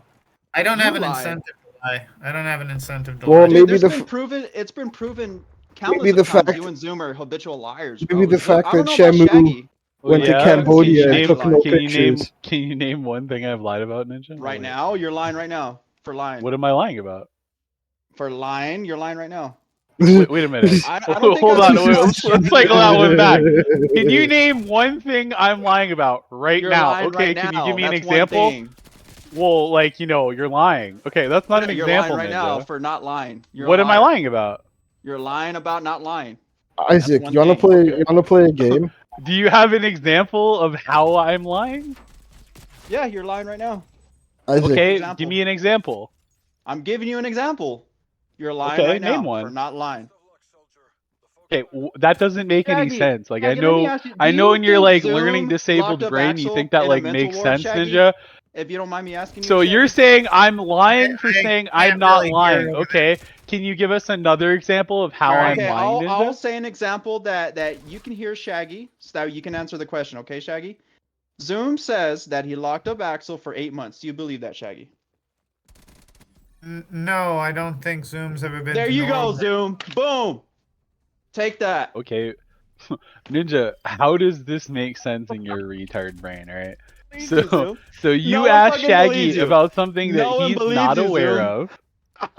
I don't have You an lie. incentive to lie. I don't have an incentive to Well, lie. Dude, maybe there's the been f- proven. It's been proven countless Maybe the of times. fact- You and Zoom are habitual liars. maybe Bro. the fact I don't that know about Shamu Shaggy went to yeah? Cambodia Can and you took name- no Can pictures. you name one thing I've lied about, Ninja? right Like, now. You're lying right now for lying. What am I lying about? For lying, you're lying right now. Wait a minute. I don't think Hold I've on. ever Wait, saw let's Shaggy cycle that lie. one back. Can you name one thing I'm lying about right You're now? lying Okay, right can you now. give me an That's one example? thing. Well, like, you're lying. Okay, that's not Yeah, an you're example, lying right Ninja. now for not lying. You're a What am I liar. lying about? You're lying about not lying. Isaac, one you wanna thing. play? Okay. You wanna play a game? Do you have an example of how I'm lying? Yeah, you're lying right now. Isaac, Okay, example. give me an example. I'm giving you an example. You're lying Okay, right now name one. for not lying. Okay, that doesn't make any Shaggy, sense. Like, Shaggy, I let me know, ask you, I do know you in your think like Zoom learning locked disabled up brain, you Axel think that in a like mental makes ward, sense, Shaggy? Ninja. If you don't mind me asking you. So you're Shaggy? saying I'm lying for I saying can't I'm not really hear lying. over Okay, can you give us another example of how Alright. I'm Okay, lying, I'll Ninja? say an example that you can hear Shaggy, so that you can answer the question. Okay, Shaggy. Zoom says that he locked up Axel for 8 months. Do you believe that, Shaggy? No, I don't think Zoom's ever been There to you go, Norway. Zoom. Boom. Take that. Okay, Ninja, how does this make sense in your retard brain, right? Believes you, Zoom. So you No one ask fucking believes Shaggy you. about something No that one he's believes not you, aware Zoom. of,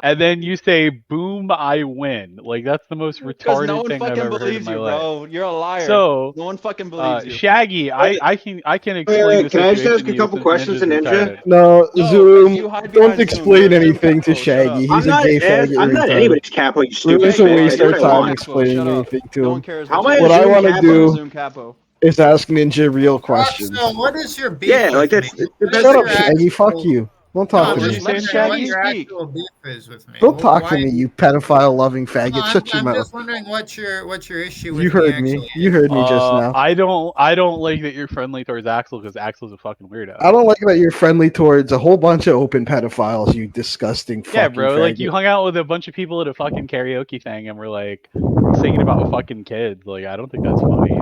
and then you say, "Boom, I win!" Like that's the most Because retarded no one thing I've fucking ever heard in believes my you, life. bro. You're a liar. So, No one fucking believes you. Shaggy, I can explain Wait, the can I just situation ask to a you couple since questions to Ninja's Ninja? retarded. no, No, 'cause Zoom. you hide Don't behind Zoom. explain You're a Zoom anything to capo. Shut up. Shaggy. I'm He's a not. gay faggot I'm not retard. anybody's capo. You We're stupid. just Okay, a bitch. waste I do our what I Zoom time want. capo. Shut explaining up. anything to No him. one cares How what am I you a What I Zoom want to capo? You're a do Zoom capo. is ask Ninja real questions. So, what is your beef Yeah, with like that's me? the What best is Shut up, your Shaggy. Fuck actual- you. Don't No, talk I'm to Well, me. just just let wondering what Shaggy your speak. actual beef is with me. Don't talk to Why- me, you pedophile-loving faggot. No, Shut your I'm mouth. just wondering what your issue with You me heard me. actually You is. heard me just now. I don't like that you're friendly towards Axel because Axel's a fucking weirdo. I don't like that you're friendly towards a whole bunch of open pedophiles, you disgusting fucking Yeah, bro. Like faggot. you hung out with a bunch of people at a fucking karaoke thing, and we're like singing about fucking kids. Like I don't think that's funny.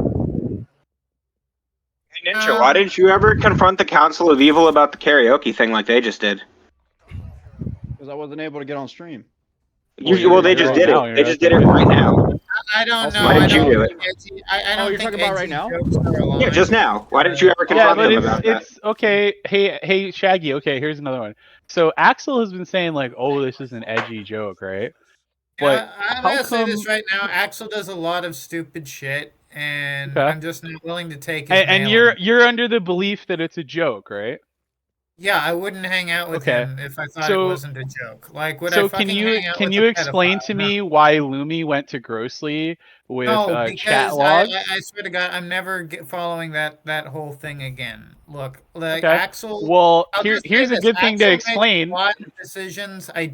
Hey, Ninja, why didn't you ever confront the Council of Evil about the karaoke thing like they just did? Because I wasn't able to get on stream. Well, they just did now, it. you're They not just did it gonna right now. I don't Also, know. why I didn't you don't do think edgy- I Oh, don't you're think talking about right edgy now? jokes are allowed. Yeah, just now. Why didn't you ever Yeah, confront but them it's about that? it's okay. Hey, Shaggy. Okay, here's another one. So Axel has been saying like, "Oh, this is an edgy joke, right?" But I'm how gonna say this come- right now. Axel does a lot of stupid shit, and Okay. I'm just not willing to take his And mail. you're under the belief that it's a joke, right? Yeah, I wouldn't hang out with Okay. him if I thought it So wasn't a joke. Like, would I so can fucking you hang out can with you a explain to pedophile? No. me why Lumi went to Grossly with No, chat because logs? I swear to God, I'm never following that whole thing again. Look, like Okay. Axel. Well, I'll just say here's a this: good thing to Axel made explain. a lot of decisions. I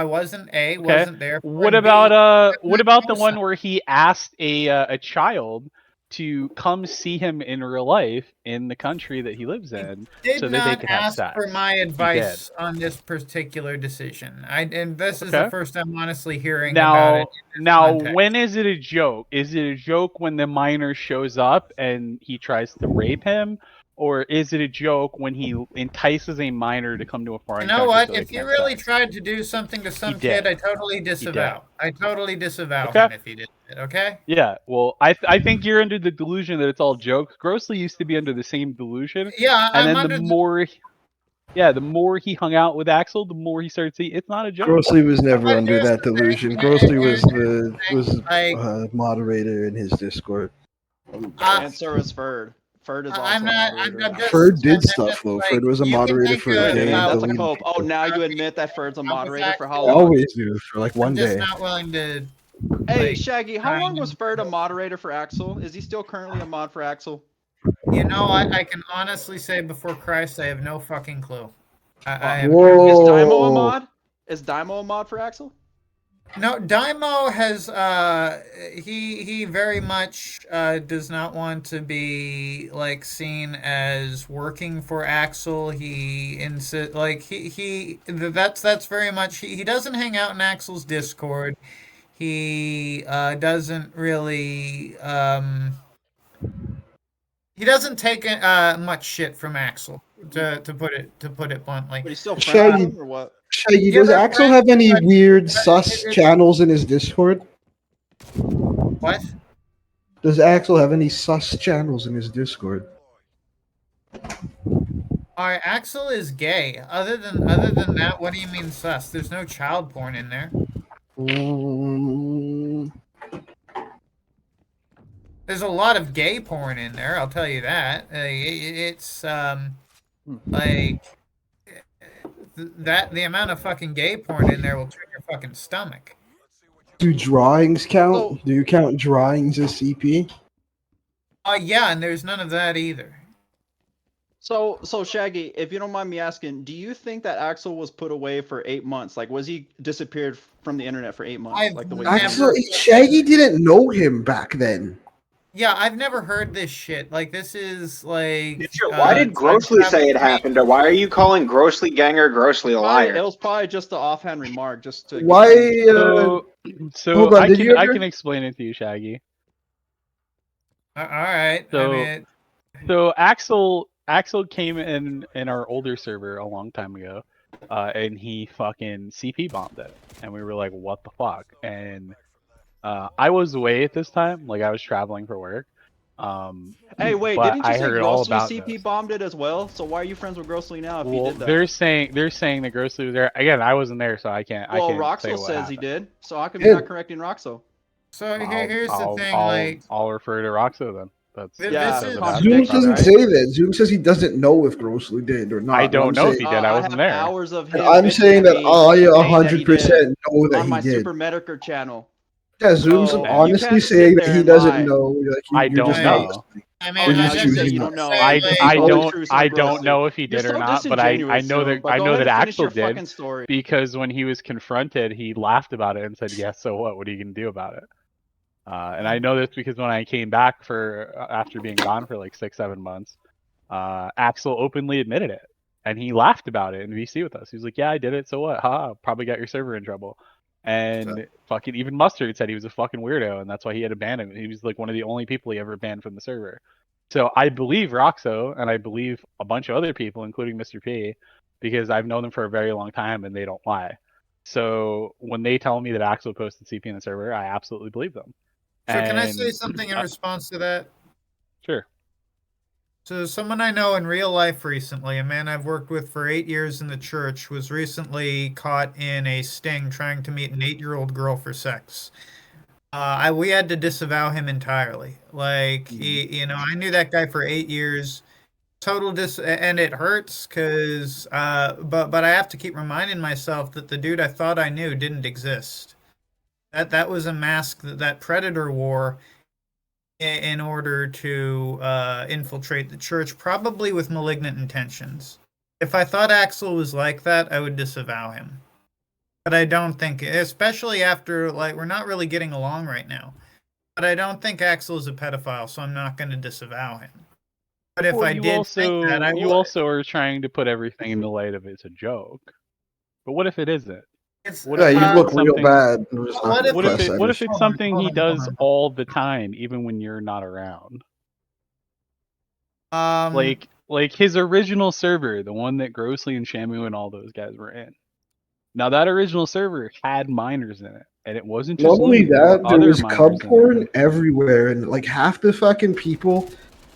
wasn't Okay. wasn't there for, What and B, about I'm not the close one where he asked a child to come see him in real life in the country that he lives in did so that they not could have ask sex? for my He did. advice on this particular decision. And this is the Okay. first I'm honestly hearing about it. Now, context. when is it a joke? Is it a joke when the minor shows up and he tries to rape him? Or is it a joke when he entices a minor to come to a You foreign know country what? so they If can you have really sex? tried to do something to some did. kid, I totally He did. disavow. I totally disavow Okay. him if he did it. Okay. Yeah, well, I think you're under the delusion that it's all jokes. Grossly used to be under the same delusion, Yeah, and I'm then under. the more he hung out with Axel, the more he started seeing it's not a joke. Grossly was never But under here's that the thing, delusion. Grossly was here's the thing, like, moderator in his Discord. And so is Ferd. Ferd is I'm also a not. moderator. I'm just. Ferd did I'm stuff just though. like Ferd was a you can moderator make for a a Wait a day minute, and that's a valid. deleted cope. Oh, people. now you admit that Ferd's a moderator for how I long? always do for like one I'm just day. not willing to. Hey, like, Shaggy, how try long and- was Ferd a moderator for Axel? Is he still currently a mod for Axel? You know, I can honestly say before Christ, I have no fucking clue. I have Whoa. Is Daimo a mod? Is Daimo a mod for Axel? No, Daimo has he very much does not want to be like seen as working for Axel. He that's very much he doesn't hang out in Axel's Discord. He doesn't really he doesn't take much shit from Axel to put it bluntly. But he's still friends Shaggy, with him or what? Shaggy, Yeah, does they're Axel friends, have any but weird sus channels in his Discord? what? Does Axel have any sus channels in his Discord? Alright, Axel is gay. Other than that, what do you mean sus? There's no child porn in there. Mm, There's a lot of gay porn in there, I'll tell you that. It's like the amount of fucking gay porn in there will turn your fucking stomach. do drawings count? So- Do you count drawings as CP? Yeah, and there's none of that either. So Shaggy, if you don't mind me asking, do you think that Axel was put away for 8 months? Like, was he disappeared from the internet for 8 months? I've Like the way never- Axel, Shaggy didn't know him back then. Yeah, I've never heard this shit. Like, this is like. Why did Grossly say it happened? Or why are you calling Grossly Ganger Grossly a Probably, it liar? was probably just an offhand remark, just to. Why? So hold on, I did can you I ever- can explain it to you, Shaggy. All right. So- I mean, So Axel came in our older server a long time ago, and he fucking CP bombed it, and we were like, what the fuck? And I was away at this time, like I was traveling for work. Hey, wait! but Didn't you I say heard all Grossly about CP this. bombed it as well? So why are you friends with Grossly now if he Well, did that? they're saying that Grossly was there again. I wasn't there, so I can't. Well, I can't say Roxel what says he happened. did. So how come Yeah. you're not correcting Roxel? so here's the thing. I'll, like, I'll refer to Roxo then. That's This Yeah, is- about it. Zoom contradiction, doesn't right? say that. Zoom says he doesn't know if Grossly did or not. I And don't I'm know if saying- he did. I wasn't have there. hours of him I'm saying that bitching at me I saying that he 100% know did that on my he did. Super Mediker channel. Yeah, Zoom's So, you honestly can't saying sit that there he and doesn't lie. know. Like, I you're don't just know. I Oh, mean, We're now just you choosing say you not don't to. know. I, You're I so don't intrusive, I don't Grossly. know if he You're did or so not, but I disingenuous, know Zoom, that but I go know ahead that and finish Axel your did fucking story. because when he was confronted, he laughed about it and said, "Yeah, so what? What are you gonna do about it?" And I know this because when I came back for after being gone for like 6-7 months, Axel openly admitted it and he laughed about it in VC with us. He was like, "Yeah, I did it. So what? Ha! Probably got your server in trouble." And fucking even Mustard said he was a fucking weirdo and that's why he had abandoned. He was like one of the only people he ever banned from the server. So I believe Roxo and I believe a bunch of other people, including Mr. P, because I've known them for a very long time and they don't lie. So when they tell me that Axel posted CP in the server, I absolutely believe them. So can I And- say something in response to that? Sure. So someone I know in real life recently, a man I've worked with for 8 years in the church, was recently caught in a sting trying to meet an 8-year-old girl for sex. we had to disavow him entirely. Like I knew that guy for 8 years. Total and it hurts because but I have to keep reminding myself that the dude I thought I knew didn't exist. That was a mask that Predator wore in order to infiltrate the church, probably with malignant intentions. If I thought Axel was like that, I would disavow him. But I don't think, especially after, like, we're not really getting along right now. But I don't think Axel is a pedophile, so I'm not going to disavow him. But if Well, I did think that, I you would. also are trying to put everything in the light of it's a joke. But what if it isn't? It's, What Yeah, if you it's look real something? bad. We're just not What gonna if press What that if issue. it's Hold on, something hold he on, hold does on. all the time, even when you're not around? Um, Like his original server, the one that Grossly and Shamu and all those guys were in. Now that original server had minors in it, and it wasn't Not just only you. There were that, there other was cub minors in there. porn everywhere, and like half the fucking people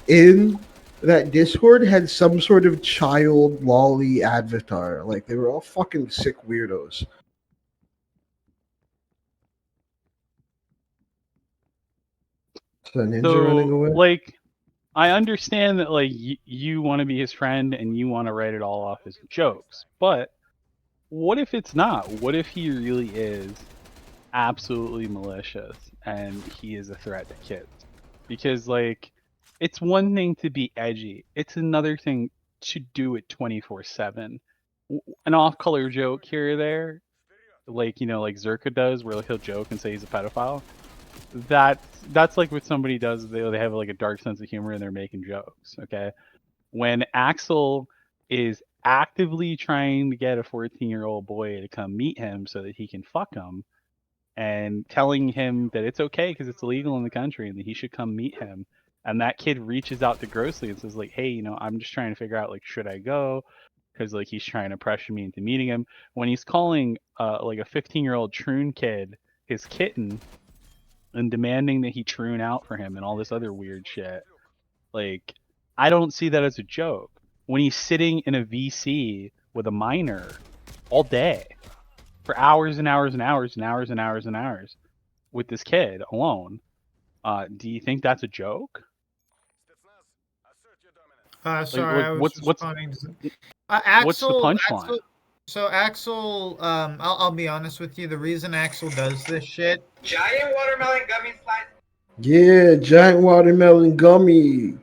in that Discord had some sort of child lolly avatar. Like they were all fucking sick weirdos. Is that ninja running So away? like, I understand that like you want to be his friend and you want to write it all off as jokes, but what if it's not? What if he really is absolutely malicious and he is a threat to kids? Because like, it's one thing to be edgy, it's another thing to do it 24/7. An off-color joke here or there, like like Zerka does, where like, he'll joke and say he's a pedophile. That's like what somebody does. They have like a dark sense of humor and they're making jokes. Okay, when Axel is actively trying to get a 14-year-old boy to come meet him so that he can fuck him, and telling him that it's okay because it's illegal in the country and that he should come meet him, and that kid reaches out to Grossly and says like, hey, I'm just trying to figure out like, should I go, because like he's trying to pressure me into meeting him, when he's calling like a 15-year-old troon kid his kitten and demanding that he troon out for him and all this other weird shit. Like, I don't see that as a joke. When he's sitting in a VC with a minor all day for hours and hours and hours and hours and hours and hours with this kid alone, do you think that's a joke? sorry, I was What's responding to. what's the punchline? So Axel, I'll be honest with you. The reason Axel does this shit. Giant watermelon gummy slice. Yeah, giant watermelon gummy.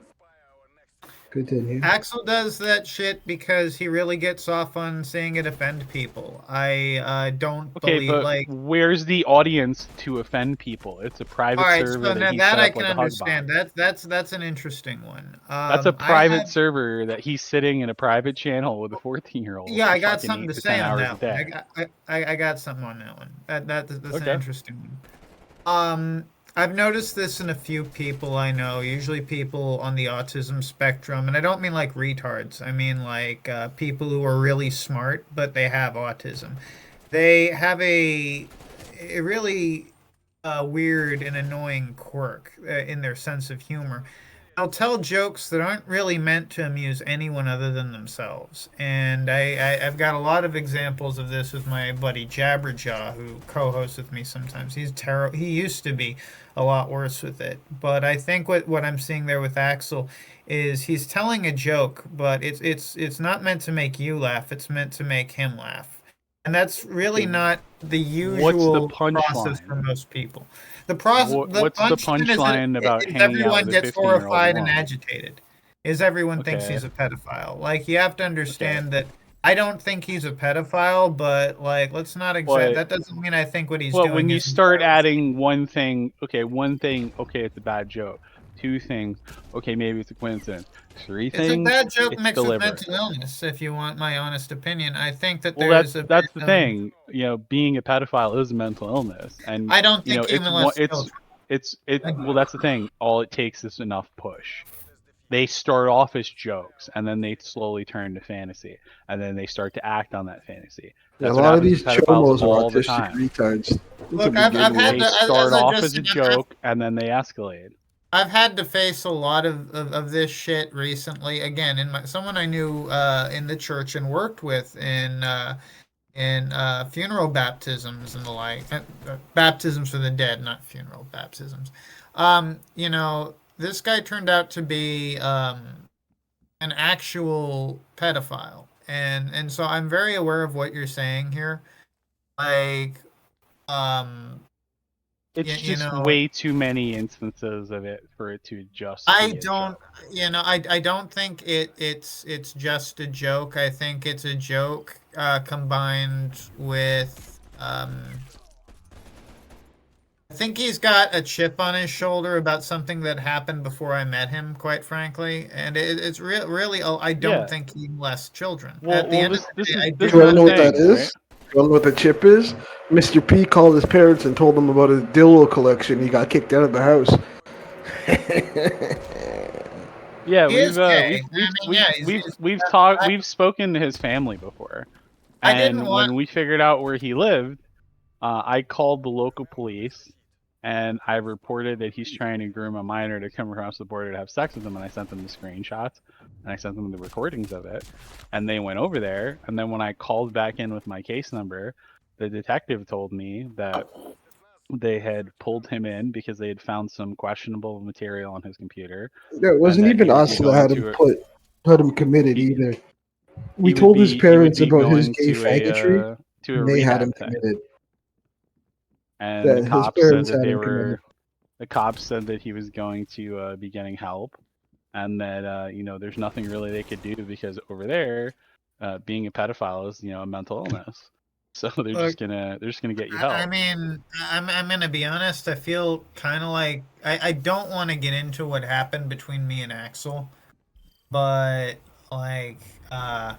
Continue. Axel does that shit because he really gets off on saying it offend people. I don't Okay, believe but like. where's the audience to offend people? It's a All private right, server so that now he that set I up can like a hug bot. understand. That's an interesting one. That's a I private had server that he's sitting in a private channel with a 14-year-old yeah, for I got fucking something 8 to to say 10 on hours a that one. day. I got something on that one. That's an Okay. interesting one. I've noticed this in a few people I know, usually people on the autism spectrum, and I don't mean like retards. I mean like people who are really smart, but they have autism. They have a really weird and annoying quirk in their sense of humor. They'll tell jokes that aren't really meant to amuse anyone other than themselves. And I've got a lot of examples of this with my buddy Jabberjaw, who co-hosts with me sometimes. He's terrible. He used to be a lot worse with it. But I think what I'm seeing there with Axel is he's telling a joke, but it's not meant to make you laugh. It's meant to make him laugh. And that's really Okay, not the what's the usual process for punchline? most people. The What's the punchline punchline about is hanging out everyone with a gets 15-year-old horrified and alone? agitated. Is everyone thinks Okay, he's a pedophile. Like you have to okay. understand that I don't think he's a pedophile, but like let's not exact. But That doesn't mean I think what he's Well, when doing you is start morally. adding one thing, okay, it's a bad joke. Two things, okay, maybe it's a coincidence. Three It's a things, bad joke it's mixed with deliberate. mental illness. If you want my honest opinion, I think that Well, there's a bit that's the of. thing. Being a pedophile is a mental illness, and I don't think he molests children. well, that's the thing. All it takes is enough push. They start off as jokes, and then they slowly turn to fantasy, and then they start to act on that fantasy. Yeah, a That's what lot of happens with these pedophiles chomos are all the autistic time. retards to Look, I've begin had with. They to start as I off just as a said, joke, and then they escalate. I've had to face a lot of this shit recently. Again, in my someone I knew in the church and worked with in in funeral baptisms and the like. Baptisms for the dead, not funeral baptisms. You know, this guy turned out to be an actual pedophile, and so I'm very aware of what you're saying here. Like, um, It's you just know, way too many instances of it for it to just I be a don't, joke. I don't think it's just a joke. I think it's a joke combined with I think he's got a chip on his shoulder about something that happened before I met him, quite frankly. And it's really, I don't Yeah. think he molests children. At the Well, end of this the this day, is I this You do is want to the know what that thing, right? is? You want to know what the chip is? Mr. P called his parents and told them about his dildo collection. He got kicked out of the house. Yeah, He is gay. I mean, yeah, we've spoken to his family before, I didn't and want. when we figured out where he lived, I called the local police, and I reported that he's trying to groom a minor to come across the border to have sex with him, and I sent them the screenshots, and I sent them the recordings of it, and they went over there, and then when I called back in with my case number, the detective told me that they had pulled him in because they had found some questionable material on his computer, Yeah, it and wasn't that even he would be us that going had him committed he, either. We told his he would parents be about his going gay faggotry, to a and they had him rehab thing, committed. and Yeah, his parents had him committed. the cops said that he was going to be getting help, and that there's nothing really they could do because over there, being a pedophile is a mental illness, so Look, they're just gonna get you I help. mean, I'm gonna be honest. I feel kind of like I don't want to get into what happened between me and Axel, but like, uh,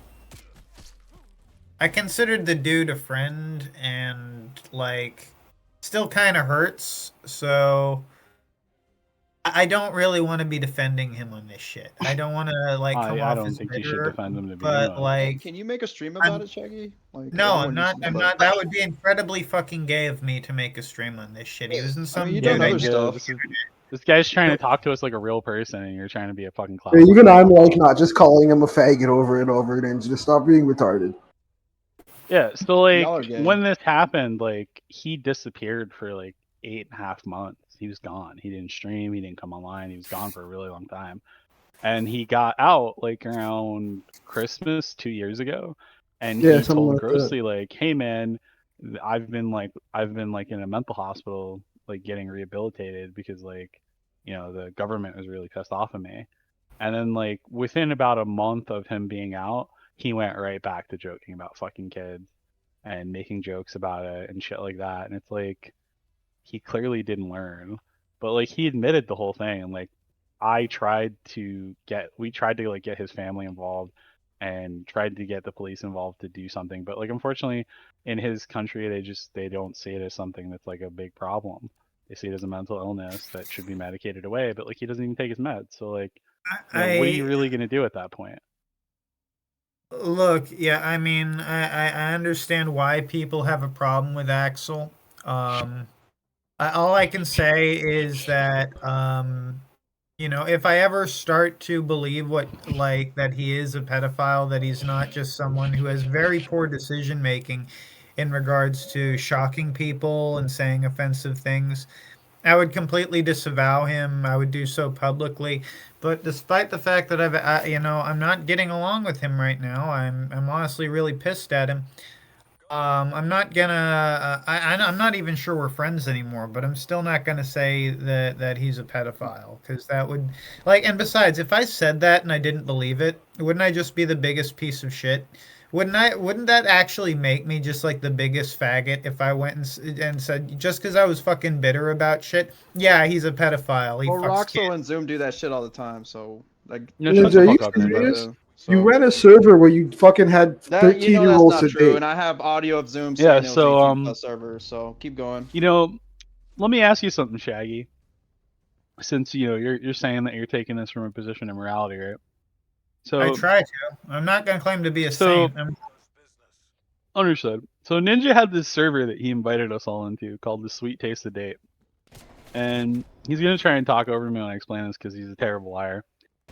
I considered the dude a friend, and like, still kind of hurts. So I don't really want to be defending him on this shit. I don't want to like come I off don't as think you should bitter, defend them to begin but with. Hey, like, can you make a stream about I'm it, Shaggy? Like no, I'm everyone needs not. to know I'm that. not. That would be incredibly fucking gay of me to make a stream on this shit. He was in I mean, some you've Yeah, done dude I other met. stuff. this guy's trying to talk to us like a real person, and you're trying to be a fucking Yeah, clown. even I'm like not just calling him a faggot over and over again. Just stop being retarded. Yeah, so Y'all like are gay. when this happened, like he disappeared for like 8.5 months. He was gone. He didn't stream. He didn't come online. He was gone for a really long time. And he got out like around Christmas 2 years ago, and Yeah, he something told like that. Grossly like, "Hey man, I've been like in a mental hospital, like getting rehabilitated because like, the government was really pissed off at me." And then like within about a month of him being out, he went right back to joking about fucking kids and making jokes about it and shit like that. And it's like he clearly didn't learn. But like he admitted the whole thing, and like we tried to like get his family involved and tried to get the police involved to do something. But like unfortunately in his country they don't see it as something that's like a big problem. They see it as a mental illness that should be medicated away, but like he doesn't even take his meds. So like, what are you I really gonna do at that point? look. Yeah, I mean, I understand why people have a problem with Axel. All I can say is that if I ever start to believe what like that he is a pedophile, that he's not just someone who has very poor decision making in regards to shocking people and saying offensive things, I would completely disavow him. I would do so publicly. But despite the fact that I'm not getting along with him right now. I'm honestly really pissed at him. I'm not gonna. I'm not even sure we're friends anymore. But I'm still not gonna say that he's a pedophile, because that would like. And besides, if I said that and I didn't believe it, wouldn't I just be the biggest piece of shit? Wouldn't I? Wouldn't that actually make me just like the biggest faggot if I went and said just because I was fucking bitter about shit? Yeah, he's a pedophile. He Well, fucks Roxel kids. and Zoom do that shit all the time, so like Shut Ninja, the are you fuck up, Ninja. serious? You so ran a server where you fucking had that 13-year-olds that's not a true, day. and I have audio of Zoom Yeah, saying it was so 18 plus servers. So keep going. let me ask you something, Shaggy. Since you're saying that you're taking this from a position of morality, right? I So try to. I'm not gonna claim to be a so saint. I'm understood. So Ninja had this server that he invited us all into called the Sweet Taste of Date, and he's gonna try and talk over me when I explain this because he's a terrible liar.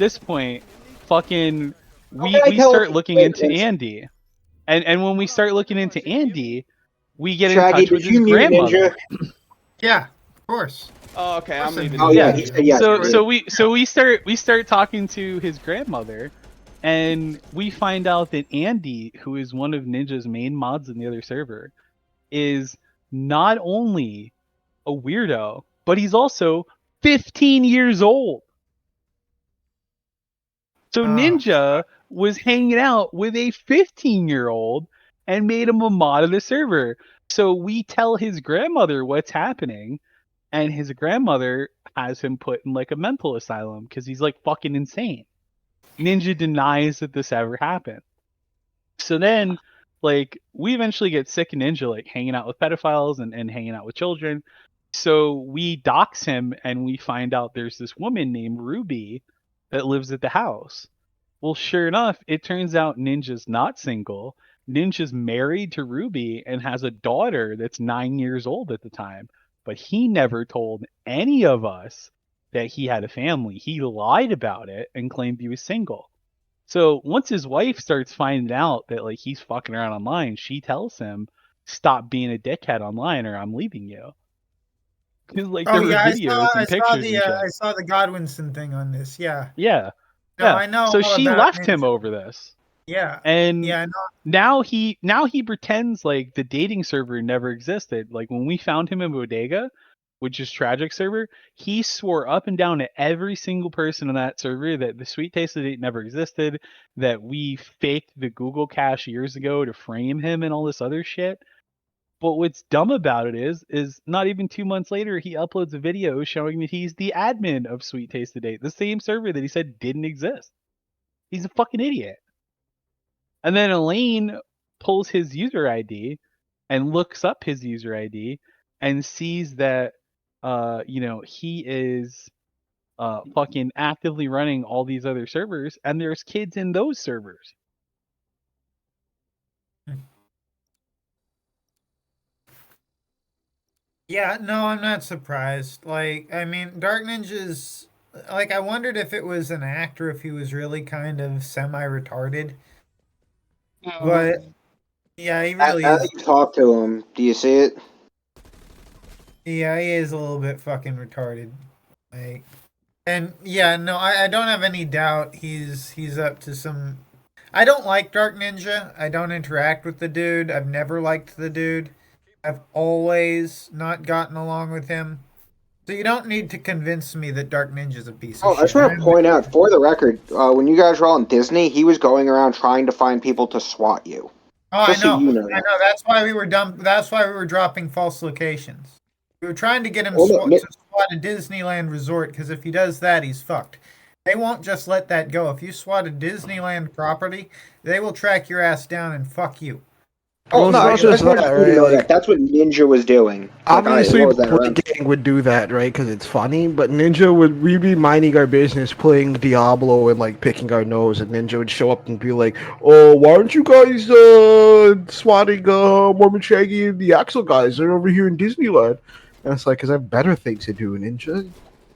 this point, fucking, How can I we tell start if looking wait, into listen. Andy, and when we start looking into Andy, we get in Shaggy, touch with did his you mute grandmother. Ninja? Yeah, of course. Oh, okay, Of I'm course I leaving. knew Oh yeah, Ninja. he said yes. So we start talking to his grandmother, and we find out that Andy, who is one of Ninja's main mods in the other server, is not only a weirdo, but he's also 15 years old. So Oh, Ninja was hanging out with a 15-year-old and made him a mod of the server. So we tell his grandmother what's happening, and his grandmother has him put in like a mental asylum because he's like fucking insane. Ninja denies that this ever happened. So then, like, we eventually get sick of Ninja like hanging out with pedophiles and hanging out with children. So we dox him and we find out there's this woman named Ruby that lives at the house. Well, sure enough, it turns out Ninja's not single. Ninja's married to Ruby and has a daughter that's 9 years old at the time. But he never told any of us that he had a family. He lied about it and claimed he was single. So once his wife starts finding out that like he's fucking around online, she tells him, "Stop being a dickhead online, or I'm leaving you." Because like Oh there were yeah, videos and pictures and shit. I saw the Godwinson thing on this. Yeah. Yeah, No, yeah. I know So all she about left him Ninja. over this, Yeah. and Yeah, I know. now he pretends like the dating server never existed. Like when we found him in Bodega, which is Tragic server, he swore up and down to every single person on that server that the Sweet Taste of Date never existed, that we faked the Google cache years ago to frame him and all this other shit. But what's dumb about it is not even 2 months later, he uploads a video showing that he's the admin of Sweet Taste of Date, the same server that he said didn't exist. He's a fucking idiot. And then Elaine pulls his user ID and looks up his user ID and sees that he is fucking actively running all these other servers, and there's kids in those servers. Yeah, no, I'm not surprised. Like, I mean, Dark Ninja's like I wondered if it was an actor, if he was really kind of semi-retarded. But yeah, he really Now is. that you talk to him, do you see it? Yeah, he is a little bit fucking retarded. Like, and yeah, no, I don't have any doubt he's up to some. I don't like Dark Ninja. I don't interact with the dude. I've never liked the dude. I've always not gotten along with him. So you don't need to convince me that Dark Ninja's a piece of Oh, shit. I just want to point out, for the record, when you guys were all in Disney, he was going around trying to find people to swat you. Oh, Just I know. so you know. I know. That's why we were dumb. That's why we were dropping false locations. We were trying to get him Well, no, to swat a Disneyland resort because if he does that, he's fucked. They won't just let that go. If you swat a Disneyland property, they will track your ass down and fuck you. Oh, Well, no, I it's just not wanted just you to that, know right? that. That's what Ninja was doing. Obviously, what was that Blade around? Gang would do that, right? Because it's funny. But Ninja would we be minding our business, playing Diablo and like picking our nose, and Ninja would show up and be like, "Oh, why aren't you guys swatting Mormon Shaggy and the Axel guys? They're over here in Disneyland." And it's like, "Cause I have better things to do, Ninja."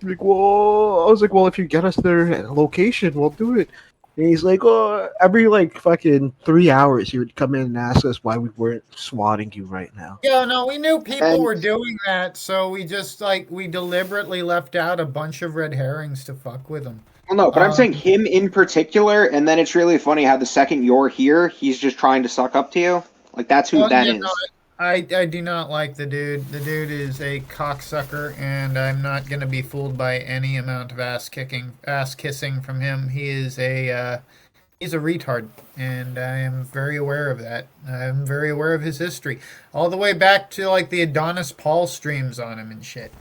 Like, well, I was like, "Well, if you get us their location, we'll do it." And he's like, "Oh, every like fucking 3 hours, he would come in and ask us why we weren't swatting you right now." Yeah, no, we knew people And were doing that, so we just we deliberately left out a bunch of red herrings to fuck with them. well, no, but I'm saying him in particular, and then it's really funny how the second you're here, he's just trying to suck up to you. Like that's who that is. I do not like the dude. The dude is a cocksucker, and I'm not gonna be fooled by any amount of ass kissing from him. He's a retard, and I am very aware of that. I'm very aware of his history, all the way back to like the Adonis Paul streams on him and shit.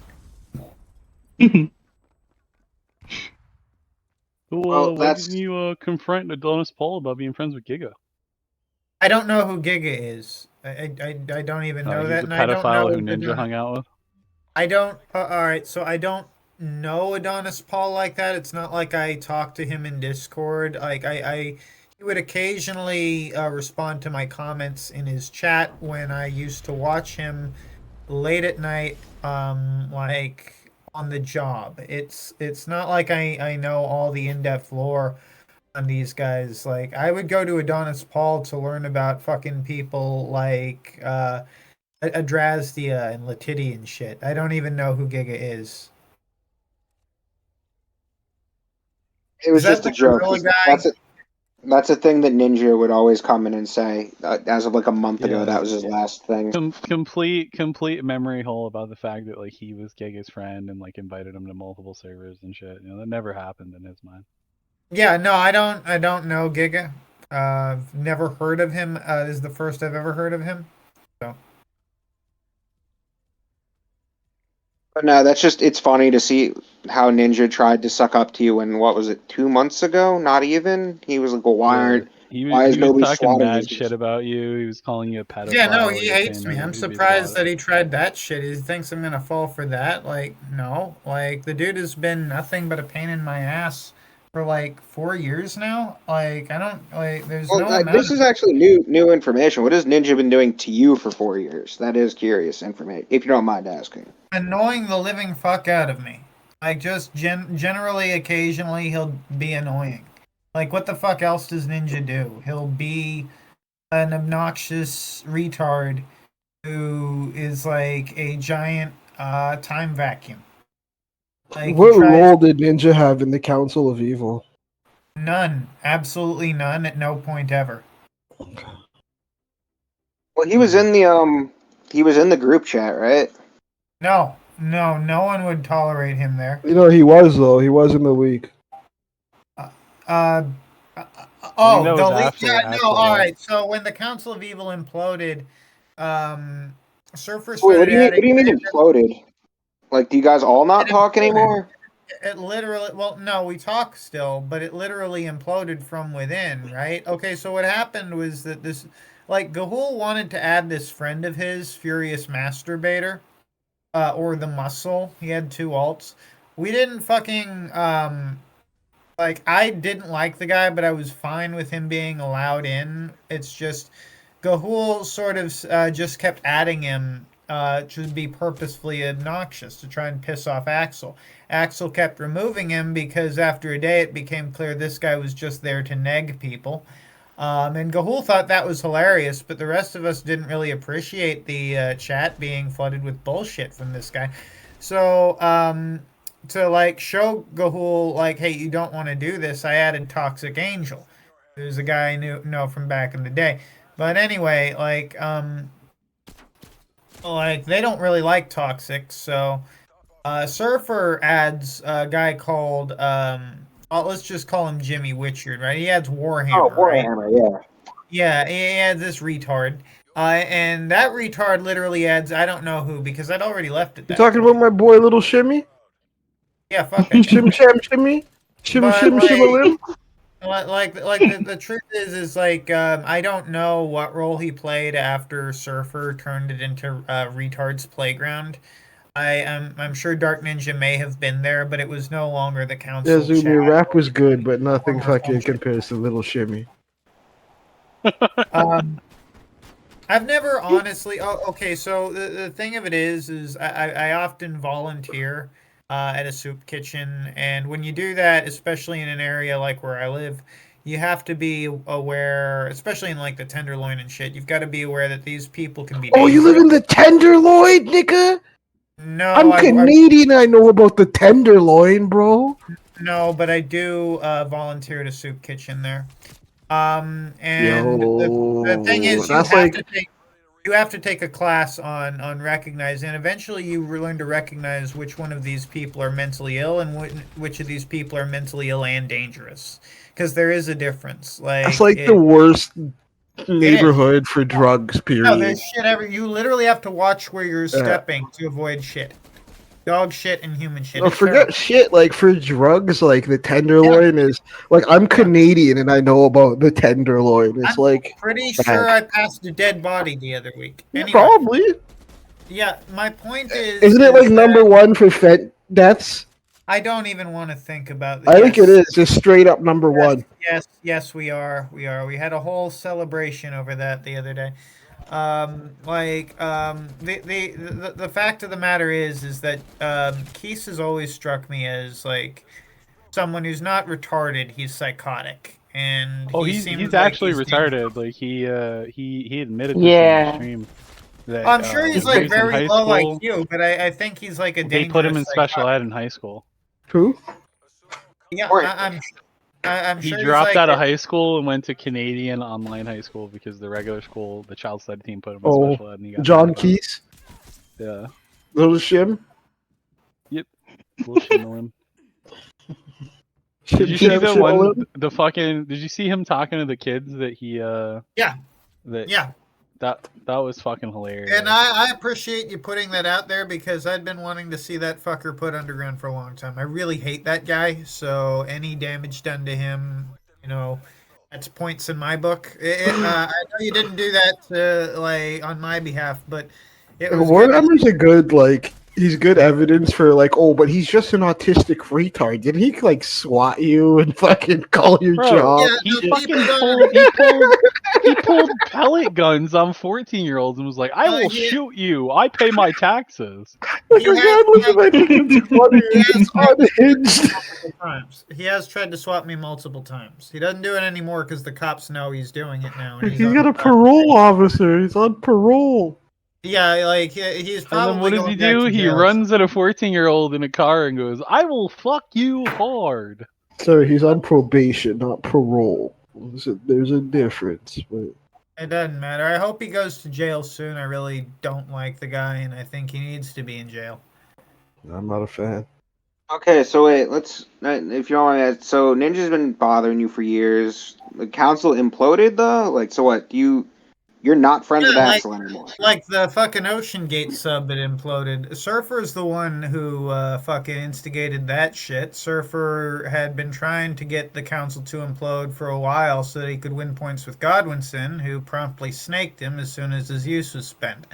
Well, Why that's didn't you confront Adonis Paul about being friends with Giga? I don't know who Giga is. I don't even know He's that, a and I don't pedophile know who Ninja hung out with. I don't. All right, so I don't know Adonis Paul like that. It's not like I talk to him in Discord. Like he would occasionally respond to my comments in his chat when I used to watch him late at night, like on the job. It's not like I know all the in-depth lore on these guys. Like I would go to Adonis Paul to learn about fucking people like Adrazdia and Latidi and shit. I don't even know who Giga is. it was Is that just a the joke. gorilla 'Cause guy? That's a thing that Ninja would always come in and say. As of like a month ago, Yeah. that was his last thing. Complete memory hole about the fact that like he was Giga's friend and like invited him to multiple servers and shit. That never happened in his mind. Yeah, no, I don't know Giga. Never heard of him. This is the first I've ever heard of him. So But no, it's funny to see how Ninja tried to suck up to you and what was it, 2 months ago? Not even. He was like, well, why is He was nobody talking swatting mad these shit guys? about you. He was calling you a pedophile. yeah, no, he He was hates saying me. nobody I'm should be surprised swatted. that he tried that shit. He thinks I'm gonna fall for that. Like, no, like the dude has been nothing but a pain in my ass for like 4 years now. Like, I don't like. There's Well, no amount. this is actually new information. What has Ninja been doing to you for 4 years? That is curious information, if you don't mind asking. Annoying the living fuck out of me. Like just generally, occasionally he'll be annoying. Like, what the fuck else does Ninja do? He'll be an obnoxious retard who is like a giant time vacuum. Like, he What tries role did Ninja have in the Council of Evil? none, absolutely none, at no point ever. Well, he was in the group chat, right? No, no one would tolerate him there. You know, he was though. He was in the league. Uh, uh, I think that was the leak. after- Yeah, after no. All that. right. So when the Council of Evil imploded, Surfer Wait, started what do you mean? adding. What do you mean imploded? Like, do you guys all not It talk imploded. anymore? It literally, well, no, we talk still, but it literally imploded from within, right? Okay, so what happened was that this, like, Gahul wanted to add this friend of his, Furious Masturbator, or the Muscle. He had two alts. We didn't fucking, like, I didn't like the guy, but I was fine with him being allowed in. It's just, Gahul sort of just kept adding him to be purposefully obnoxious to try and piss off Axel. Axel kept removing him because after a day it became clear this guy was just there to neg people. And Gahul thought that was hilarious, but the rest of us didn't really appreciate the chat being flooded with bullshit from this guy. So, to like show Gahul, like, hey, you don't want to do this, I added Toxic Angel, who's a guy I know from back in the day. But anyway, like they don't really like Toxic, so Surfer adds a guy called let's just call him Jimmy Witchard, right? He adds Warhammer, right? Warhammer, yeah. Yeah, he adds this retard. And that retard literally adds I don't know who because I'd already left it. You That talking point. about my boy Little Shimmy? Yeah, fuck that guy. Shim sham shimmy? Shim But, shim like- shimmalim? Like the truth is like I don't know what role he played after Surfer turned it into Retard's Playground. I'm sure Dark Ninja may have been there, but it was no longer the Yeah, council Zoom, chat. your rap was good, but nothing Former fucking function. compares to Little Shimmy. I've never honestly. Oh, okay. So the thing of it is I often volunteer at a soup kitchen, and when you do that, especially in an area like where I live, you have to be aware, especially in like the Tenderloin and shit. You've got to be aware that these people can be. Oh, you live in dangerous. the Tenderloin, nigga? No, I'm Canadian. I know about the Tenderloin, bro. No, but I do volunteer at a soup kitchen there. And the thing is, that's like you have to take a class on recognizing, and eventually you learn to recognize which one of these people are mentally ill and which of these people are mentally ill and dangerous, because there is a difference. that's like the worst neighborhood for drugs. No, Period. there's shit every. You literally have to watch where you're stepping to avoid shit. Dog shit and human shit. No, It's forget terrible. shit. Like for drugs, like the Tenderloin is like I'm Canadian and I know about the Tenderloin. It's I'm like pretty bad. sure I passed a dead body the other week. Anyway, Probably. yeah, my point is. Isn't it like that number one for fent deaths? I don't even want to think about. I think it is just straight up number one. Yes, we are. We had a whole celebration over that the other day. The fact of the matter is that Keese has always struck me as like someone who's not retarded. He's psychotic, and Oh, he he's seems like actually he's retarded. Like he admitted this in Yeah. the stream. That, I'm sure he's when he like was in very high low school, IQ, but I think he's like a they put him in dangerous special ed in high school. Who? Yeah, I'm He sure he's dropped like out of high school and went to Canadian online high school because the regular school, the child study team, put him in Oh, special ed. And he got John mad about it. Keys, Yeah. Little Shim. Yep. Little Shimmelim. Shim Did you see Sham the one? Shimmalim? The fucking. Did you see him talking to the kids that he? Yeah. That. Yeah. That was fucking hilarious. And I appreciate you putting that out there because I'd been wanting to see that fucker put underground for a long time. I really hate that guy, so any damage done to him, that's points in my book. I know you didn't do that like on my behalf, but it was good. Warhammer's a good like he's good evidence for like, oh, but he's just an autistic retard. Did he like swat you and fucking call your Bro, job? Yeah, he no, fucking people pulled pellet guns on 14-year-olds and was like, "I will he, shoot you. I pay my taxes." Like, he has regardless if I think it's funny, he has it's tried to unhinged. multiple times. He has tried to swat me multiple times. He doesn't do it anymore because the cops know he's doing it now. And He's on got a trial. parole officer. He's on parole. Yeah, like he's And then what probably does he going back do? to He jail. runs at a 14-year-old in a car and goes, "I will fuck you hard." Sir, he's on probation, not parole. There's a difference. But It doesn't matter. I hope he goes to jail soon. I really don't like the guy, and I think he needs to be in jail. I'm not a fan. Okay, so wait, let's. If you don't want to, so Ninja's been bothering you for years. The council imploded, though. Like, so what? You're not friends with Yeah, Axel anymore. Like the fucking Ocean Gate sub that imploded. Surfer's the one who fucking instigated that shit. Surfer had been trying to get the council to implode for a while so that he could win points with Godwinson, who promptly snaked him as soon as his use was spent.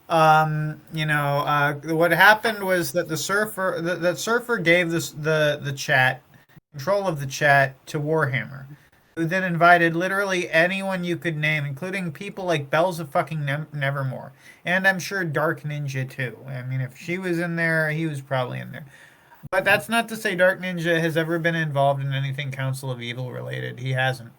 What happened was that the Surfer gave the chat control of the chat to Warhammer, who then invited literally anyone you could name, including people like Bells of fucking Nevermore, and I'm sure Dark Ninja too. I mean, if she was in there, he was probably in there. But that's not to say Dark Ninja has ever been involved in anything Council of Evil related. He hasn't.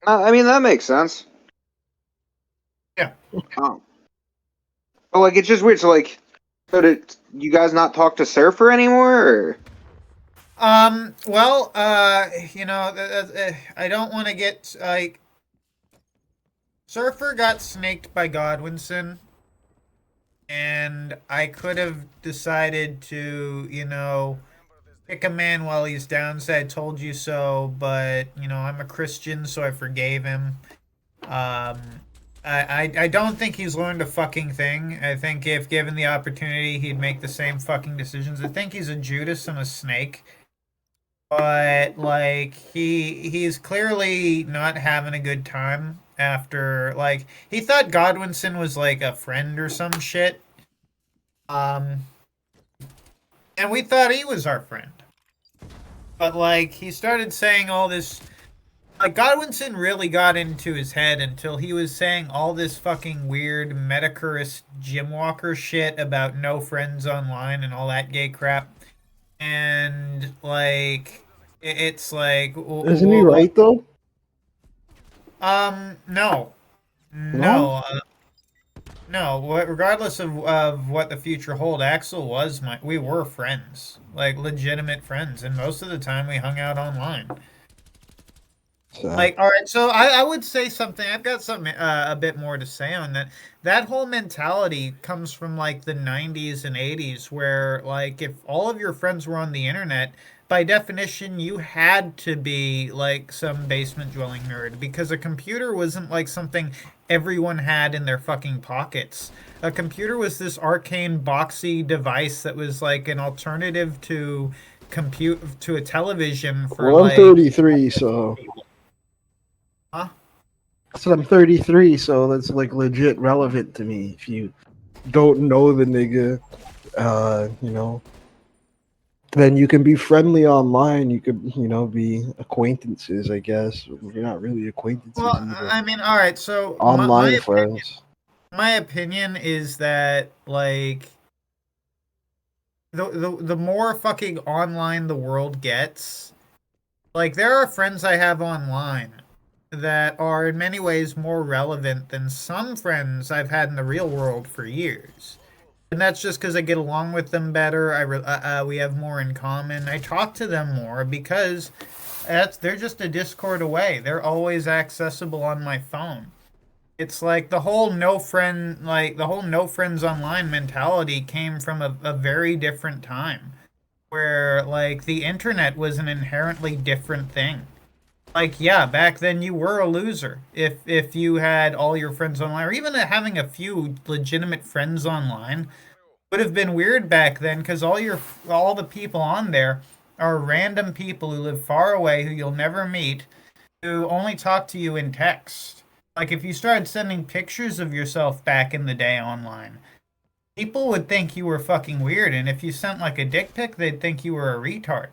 I mean, that makes sense. Yeah. But like, it's just weird. So like, so did you guys not talk to Surfer anymore? Or? Well, I don't want to get like Surfer got snaked by Godwinson, and I could have decided to, pick a man while he's down, say I told you so, but I'm a Christian, so I forgave him. Um, I don't think he's learned a fucking thing. I think if given the opportunity, he'd make the same fucking decisions. I think he's a Judas and a snake. But like he's clearly not having a good time after like he thought Godwinson was like a friend or some shit. Um and we thought he was our friend. But like he started saying all this like Godwinson really got into his head until he was saying all this fucking weird Metacurist Jim Walker shit about no friends online and all that gay crap. And like it's like Isn't he right though? No. No, regardless of what the future hold, Axel was we were friends, like legitimate friends, and most of the time we hung out online. Like, all right, so I would say something. I've got something a bit more to say on that. That whole mentality comes from like the 90s and 80s, where like if all of your friends were on the internet, by definition, you had to be like some basement dwelling nerd because a computer wasn't like something everyone had in their fucking pockets. A computer was this arcane, boxy device that was like an alternative to a television for Well, I'm like 33, so. Huh? So I'm 33, so that's like legit relevant to me. If you don't know the nigga, then you can be friendly online. You could, be acquaintances, I guess. You're not really acquaintances. Well, either. I mean, all right. So Online friends. My opinion is that like the more fucking online the world gets, like there are friends I have online that are in many ways more relevant than some friends I've had in the real world for years. And that's just because I get along with them better. We have more in common. I talk to them more because they're just a Discord away. They're always accessible on my phone. It's like the whole no friends online mentality came from a very different time where like the internet was an inherently different thing. Like yeah, back then you were a loser if you had all your friends online, or even having a few legitimate friends online would have been weird back then because all the people on there are random people who live far away who you'll never meet, who only talk to you in text. Like if you started sending pictures of yourself back in the day online, people would think you were fucking weird, and if you sent like a dick pic, they'd think you were a retard.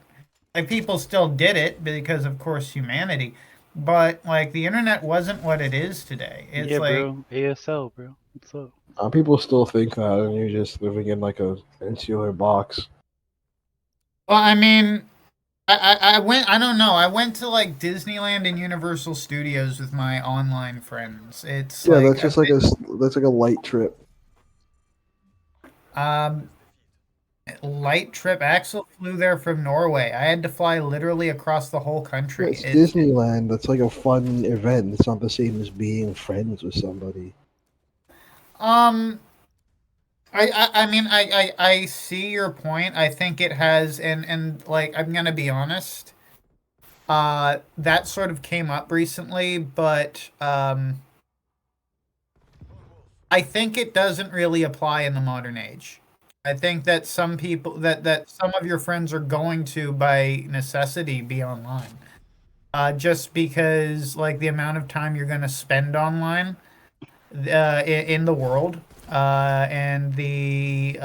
Like people still did it because of course humanity, but like the internet wasn't what it is today. It's Yeah, like bro. ASL, bro. What's up? People still think that, and you're just living in like a insular box. well, I mean, I went. I don't know. I went to like Disneyland and Universal Studios with my online friends. It's Yeah, like that's just like that's like a light trip. um light trip. Axel flew there from Norway. I had to fly literally across the whole Yeah, country. it's Disneyland. That's like a fun event. It's not the same as being friends with somebody. Um, I mean, I see your point. I think it has, and like, I'm gonna be honest. That sort of came up recently, but I think it doesn't really apply in the modern age. I think that some people that some of your friends are going to by necessity be online. Just because like the amount of time you're going to spend online in the world and the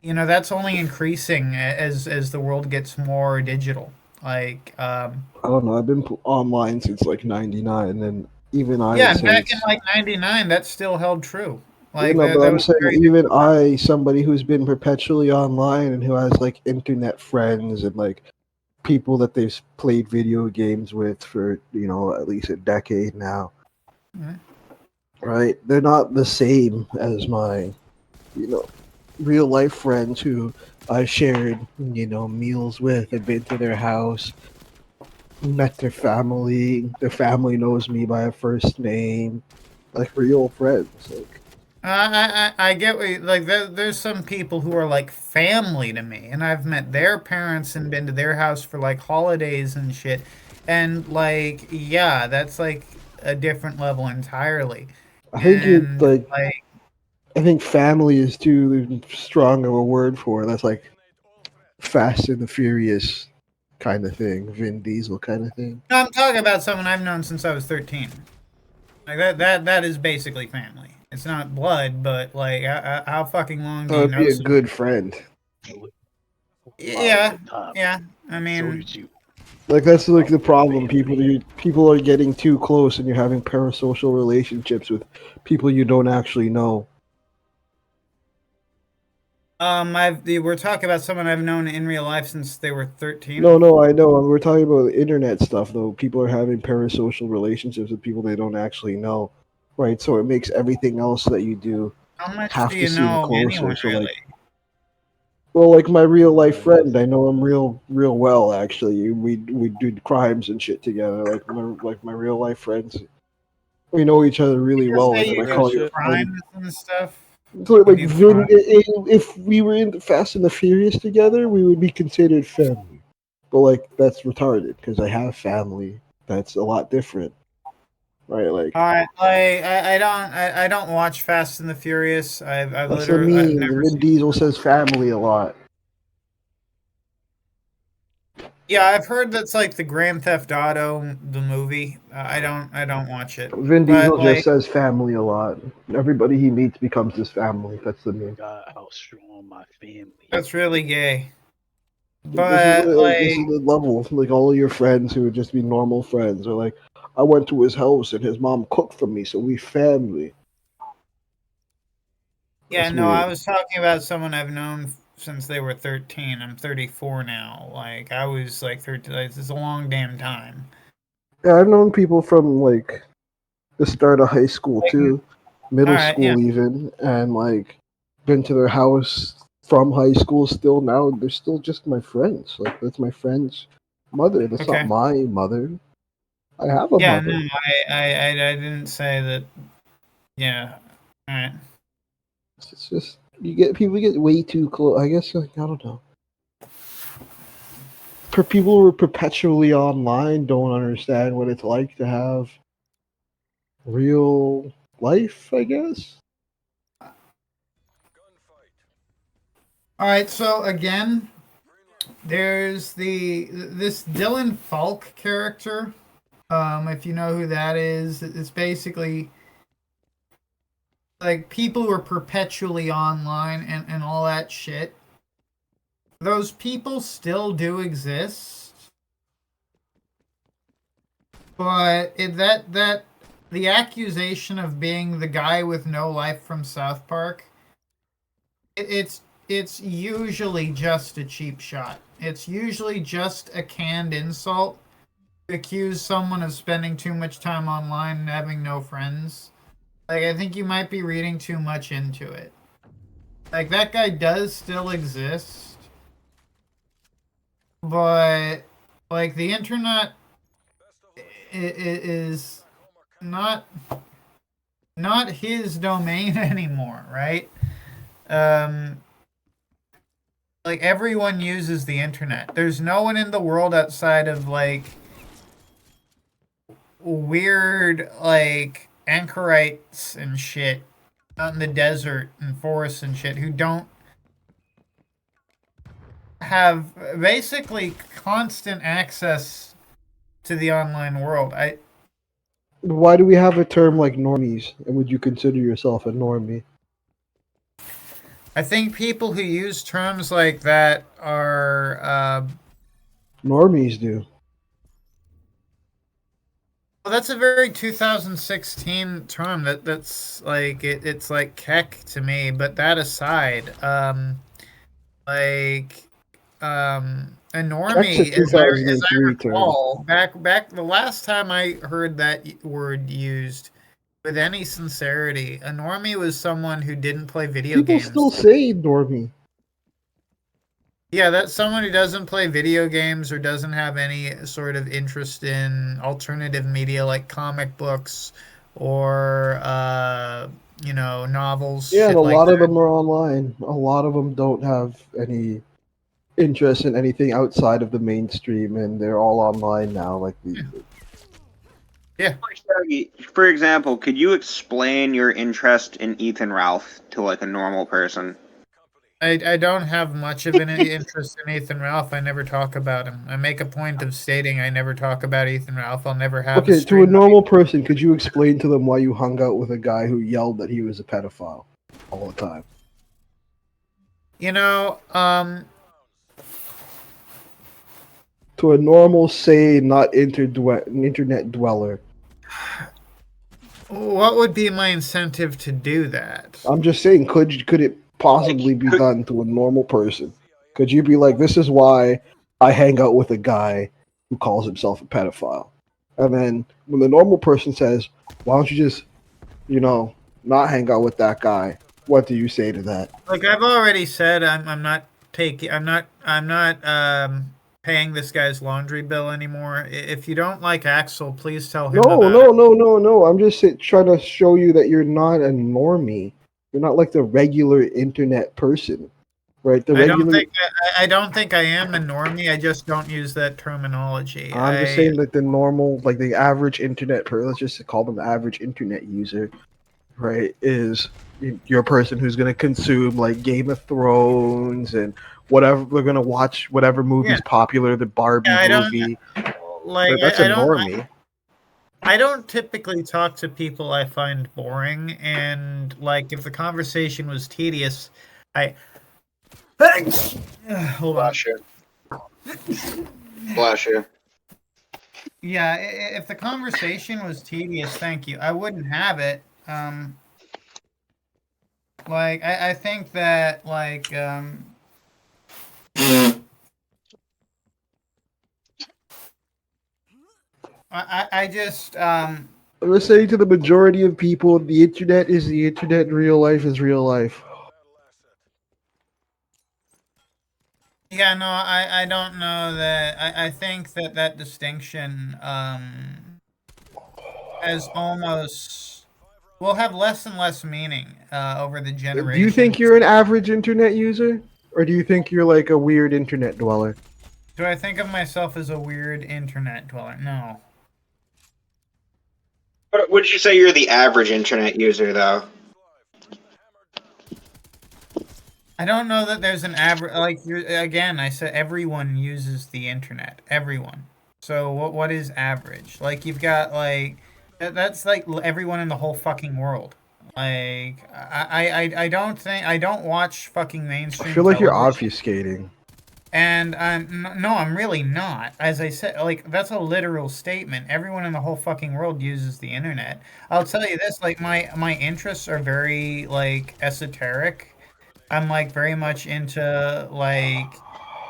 that's only increasing as the world gets more digital. Like I don't know. I've been online since like '99, and even I yeah, would and say back in it's. like '99, that still held true. You Like know, but that I'm was saying very even I, somebody who's been perpetually online and who has like internet friends and like people that they've played video games with for at least a decade now, Mhm. right? They're not the same as my you know real life friends who I shared meals with. I've been to their house, met their family. Their family knows me by a first name, like real friends. Like I get what you, like there's some people who are like family to me, and I've met their parents and been to their house for like holidays and shit, and like yeah, that's like a different level entirely, I think it and like like I think family is too strong of a word for it. That's like Fast and the Furious kind of thing, Vin Diesel kind of thing. no, I'm talking about someone I've known since I was 13. Like that is basically family. It's not blood, but like how fucking long do That you would know be a someone? good friend. Yeah, yeah. I mean, Like that's like the problem. People are getting too close, and you're having parasocial relationships with people you don't actually know. we're talking about someone I've known in real life since they were 13. No, no, I know. We're talking about internet stuff, though. People are having parasocial relationships with people they don't actually know, right? So it makes everything else that you do How much do have to you seem know closer. anyone So really? well, like my real life friend, I know him real well. Actually, we do crimes and shit together. Like my real life friends, we know each other You really just well. say Like you I do call you a friend. crimes and stuff. So, You like do crime. If we were in Fast and the Furious together, we would be considered family. But like that's retarded because I have family. That's a lot different, right? Like All right, like I don't watch Fast and the Furious. I've that's what I literally I've mean. never Vin seen. Diesel says family a lot. Yeah, I've heard that's like the Grand Theft Auto the movie. I don't watch it, Vin but Diesel just like says family a lot. Everybody he meets becomes his family. That's the meme. God, how strong my family. that's really gay. This is But like this like is the level. Like all of your friends who would just be normal friends are like, I went to his house and his mom cooked for me, so we family. yeah, That's no, I weird. was talking about someone I've known since they were 13. I'm 34 now. Like I was like 13. Like, this is a long damn time. Yeah, I've known people from like the start of high school Like, too, all middle right, yeah, school even, and like been to their house from high school. Still now, they're still just my friends. Like that's my friend's mother. That's not okay. my mother. I have a Yeah, no, mother. I didn't say that. Yeah, all right. It's just you get people get way too close. I guess like I don't know. For people who are perpetually online, don't understand what it's like to have real life. I guess. All right, so again, there's this Dylan Falk character. If you know who that is, it's basically like people who are perpetually online and all that shit. Those people still do exist, but that the accusation of being the guy with no life from South Park, it's usually just a cheap shot. It's usually just a canned insult to accuse someone of spending too much time online and having no friends. Like, I think you might be reading too much into it. Like, that guy does still exist, but like the internet is not his domain anymore, right? Um, like everyone uses the internet. There's no one in the world outside of like weird like anchorites and shit out in the desert and forests and shit who don't have basically constant access to the online world. Why do we have a term like normies? And would you consider yourself a normie? I think people who use terms like that are Normies do. well, that's a very 2016 term. That's like it's like keck to me. But that aside, like a That's a normie, as I 2003 term. recall, back the last time I heard that word used with any sincerity, a normie was someone who didn't play video People games. still say normie. Yeah, that's someone who doesn't play video games or doesn't have any sort of interest in alternative media like comic books or novels, Yeah, and shit a like lot of that. them are online. A lot of them don't have any interest in anything outside of the mainstream, and they're all online now. Like the Yeah. For example, could you explain your interest in Ethan Ralph to like a normal person? I don't have much of an interest in Ethan Ralph. I never talk about him. I make a point of stating I never talk about Ethan Ralph. I'll never have a okay, to a stream. normal person, could you explain to them why you hung out with a guy who yelled that he was a pedophile all the time? You know, To a normal, say, not internet dweller. what would be my incentive to do that? I'm just saying, could it possibly be done to a normal person? Could you be like, this is why I hang out with a guy who calls himself a pedophile? And then when the normal person says, why don't you just, not hang out with that guy? What do you say to that? Like I've already said, I'm not taking, I'm not paying this guy's laundry bill anymore. If you don't like Axel, please tell him No, about no, it. no, no, no. I'm just trying to show you that you're not a normie. You're not like the regular internet person, right? The regular. I don't think I am a normie. I just don't use that terminology. I'm just saying that the normal, like the average internet person, let's just call them the average internet user, right, is you're a person who's going to consume like Game of Thrones and whatever. They're going to watch whatever movie's popular, the Barbie I don't movie. like. That's I a don't. normie. I don't typically talk to people I find boring, and like if the conversation was tedious, I hold on. Bless you. Bless you. Yeah, if the conversation was tedious, thank you. I wouldn't have it. Like I think that like I just I'm just saying to the majority of people, the internet is the internet, and real life is real life. yeah, no, I don't know that I think that distinction has almost will have less and less meaning over the generations. Do you think you're an average internet user? Or do you think you're like a weird internet dweller? Do I think of myself as a weird internet dweller? No. But would you say you're the average internet user, though? I don't know that there's an average. Like again, I said everyone uses the internet. Everyone. So what is average? Like you've got like that's like everyone in the whole fucking world. Like I don't watch fucking I mainstream feel like you're television. obfuscating. And no, I'm really not. As I said, like that's a literal statement. Everyone in the whole fucking world uses the internet. I'll tell you this, like my interests are very like esoteric. I'm like very much into like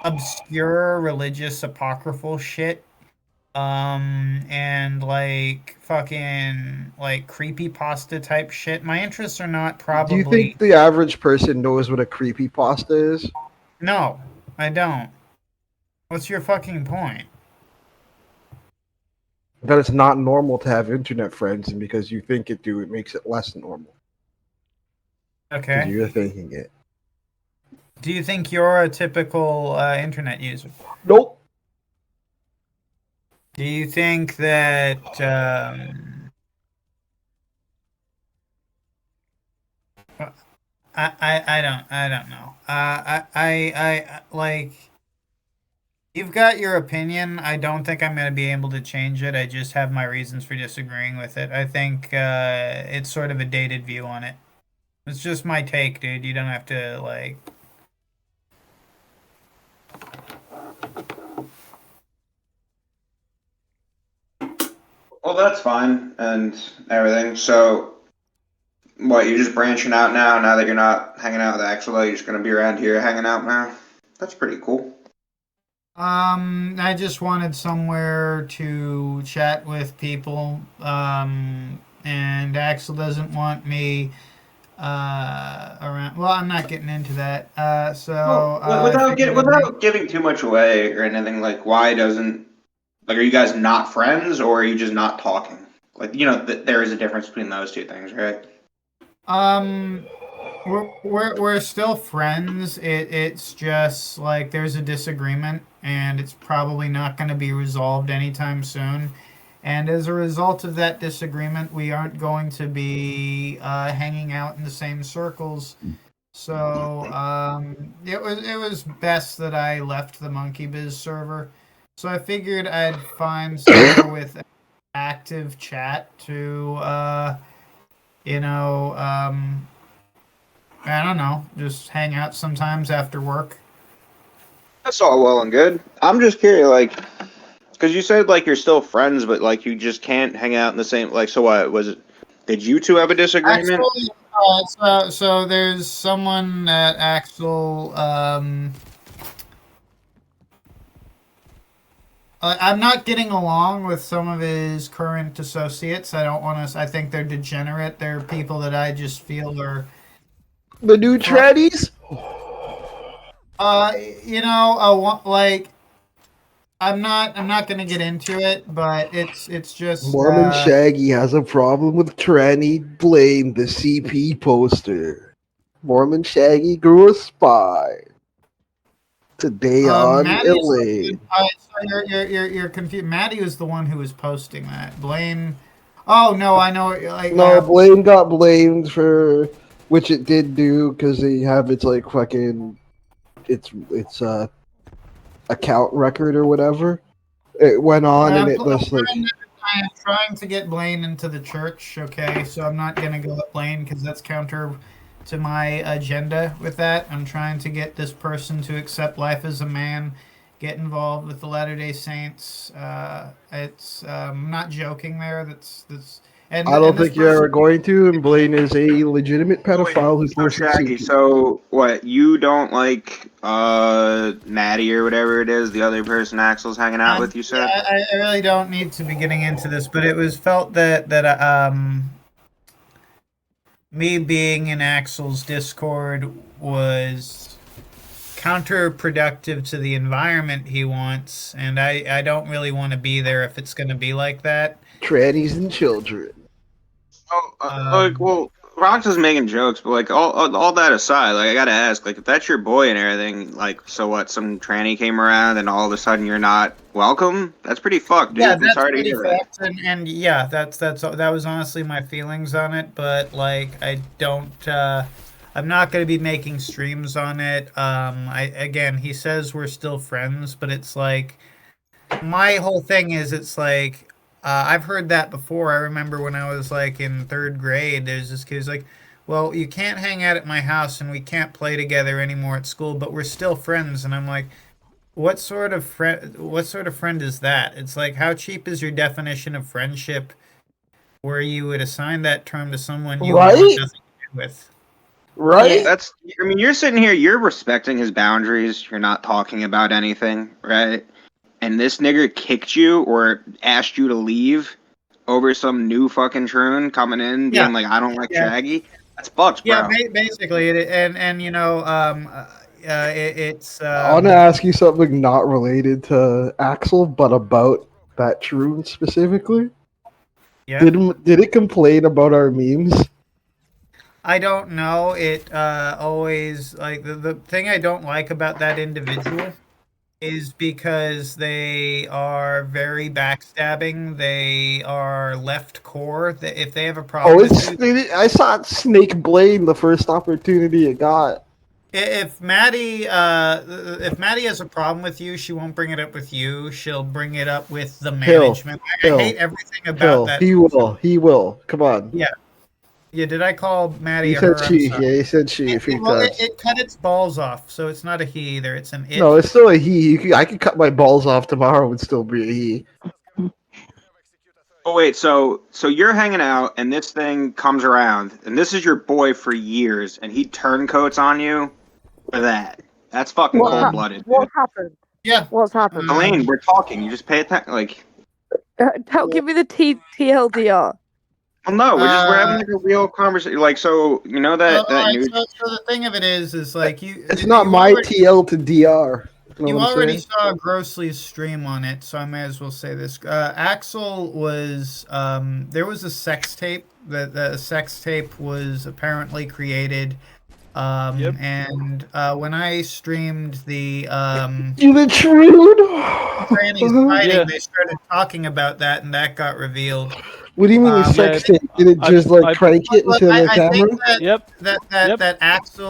obscure religious apocryphal shit. And like fucking like creepy pasta type shit. My interests are not Do you probably. think the average person knows what a creepypasta is? No, I don't. What's your fucking point? That it's not normal to have internet friends, and because you think it do, it makes it less normal. Because Okay. you're thinking it. Do you think you're a typical internet user? Nope. Do you think that I don't know. I like you've got your opinion. I don't think I'm going to be able to change it. I just have my reasons for disagreeing with it. I think it's sort of a dated view on it. It's just my take, dude. You don't have to like. Well, that's fine and everything. So, what, you're just branching out now? Now that you're not hanging out with Axel, you're just gonna be around here hanging out now? That's pretty cool. I just wanted somewhere to chat with people. And Axel doesn't want me around. Well, I'm not getting into that. Well, I figured I'd without giving too much away or anything, like, why doesn't, like, are you guys not friends or are you just not talking? Like, there is a difference between those two things, right? Um, we're still friends. It's just like there's a disagreement, and it's probably not going to be resolved anytime soon. And as a result of that disagreement, we aren't going to be hanging out in the same circles. So it was best that I left the Monkey Biz server. So I figured I'd find somewhere with active chat to you know I don't know, just hang out sometimes after work. That's all well and good. I'm just curious, like, because you said, like, you're still friends, but, like, you just can't hang out in the same, like, so what, was it, did you two have a disagreement? Actually, so there's someone that Axel. I'm not getting along with some of his current associates. I don't want to. I think they're degenerate. They're people that I just feel are. The new trannies? Like I'm not gonna get into it, but it's just Mormon Shaggy has a problem with tranny. Blame the CP poster. Mormon Shaggy grew a spine. Today on Elaine. So you're confused. Maddie was the one who was posting that. Blame. Oh no, I know. Like No, Blame got blamed for, which it did do, because they have its like fucking, it's account record or whatever. It went on and it was like. I am trying to get Blaine into the church. Okay, so I'm not gonna go with Blaine because that's counter to my agenda with that. I'm trying to get this person to accept life as a man, get involved with the Latter-day Saints. I'm not joking there. That's. I don't think you're ever going to, and Blaine is a legitimate pedophile who forces Shaggy, CP. so what, you don't like Maddie or whatever it is, the other person Axel's hanging out with, you said? I really don't need to be getting into this, but it was felt that me being in Axel's Discord was counterproductive to the environment he wants, and I don't really want to be there if it's going to be like that. Trannies and children. Well, Rox is making jokes, but like all that aside, like I gotta ask, like if that's your boy and everything, like so what? Some tranny came around and all of a sudden you're not welcome? That's pretty fucked, dude. Yeah, I'm that's sorry to pretty hear that. fucked, and yeah, that was honestly my feelings on it. But like, I don't. I'm not going to be making streams on it. He says we're still friends, but it's like my whole thing is it's like I've heard that before. I remember when I was like in third grade, there's this kid who's like, "Well, you can't hang out at my house and we can't play together anymore at school, but we're still friends." And I'm like, "What sort of friend? What sort of friend is that?" It's like, how cheap is your definition of friendship, where you would assign that term to someone you want Right? nothing to do with? Right? That's. I mean, you're sitting here. You're respecting his boundaries. You're not talking about anything, right? And this nigger kicked you or asked you to leave over some new fucking troon coming in, Yeah, being like, "I don't like yeah, Shaggy." That's fucked, yeah. bro. Basically, and you know, it's I want to ask you something not related to Axel, but about that Troon specifically. yeah. Did it complain about our memes? I don't know. It always like the thing I don't like about that individual is because they are very backstabbing. They are left core. If they have a problem Oh, with you, I saw it snake blade the first opportunity it got. if Maddie has a problem with you, she won't bring it up with you. She'll bring it up with the management. I hate everything about that. He will. He will. Come on. Yeah. Yeah, did I call Maddie He a said her? I'm she. sorry. Yeah, he said she a few Well, times. it cut its balls off, so it's not a he either. It's an it. No, it's still a he. I could cut my balls off tomorrow and still be a he. Oh wait, so you're hanging out, and this thing comes around, and this is your boy for years, and he turncoats on you for that. That's fucking What cold blooded. What's happened? Yeah. What's happened? Elaine, we're talking. You just pay attention. Like, Give me the TLDR. well, no, we're having like a real conversation. Like, so you know that Alright, news. so the thing of it is like It's not my TL to DR. You know You what I'm already saying? saw Grossly's stream on it, so I may as well say this. Axel was there was a sex tape. The sex tape was apparently created. And when I streamed the You the Troon? trannies fighting, they started talking about that, and that got revealed. What do you mean sex tape? Did it just crank it into the I camera? think that Axel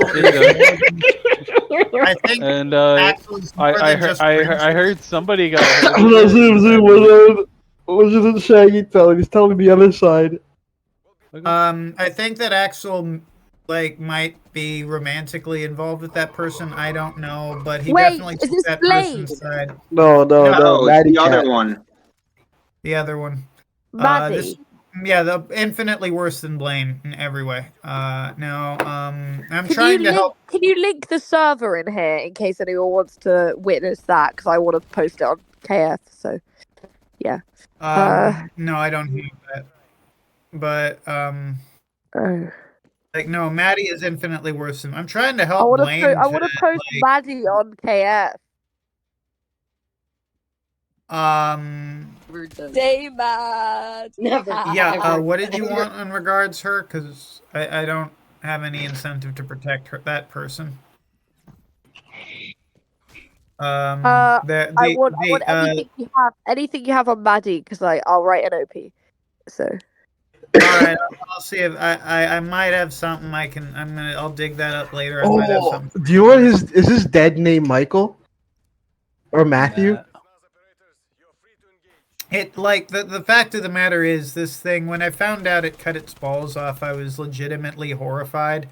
I think And Axel is more I than just I heard somebody got. What did Shaggy tell him? He's telling the other side. I think that Axel might be romantically involved with that person. I don't know, but he definitely is took this that Blade? person's side. No, it's Maddie the other Cat. one. The other one. Maddie. The infinitely worse than Blaine in every way. Now, I'm Can trying you to link, help. Can you link the server in here in case anyone wants to witness that? Because I want to post it on KF. So, yeah. No, I don't have that. But no, Maddie is infinitely worse than. I'm trying to help Blaine. I want to post Maddie on KF. Stay mad. Never. Yeah. What did you want in regards her? Because I don't have any incentive to protect that person. I want anything you have on Maddie because I'll write an OP. So. All right, I'll see if I might have something I'll dig that up later. I might have something. Do you know what is his dead name Michael? Or Matthew? It the fact of the matter is this thing, when I found out it cut its balls off, I was legitimately horrified.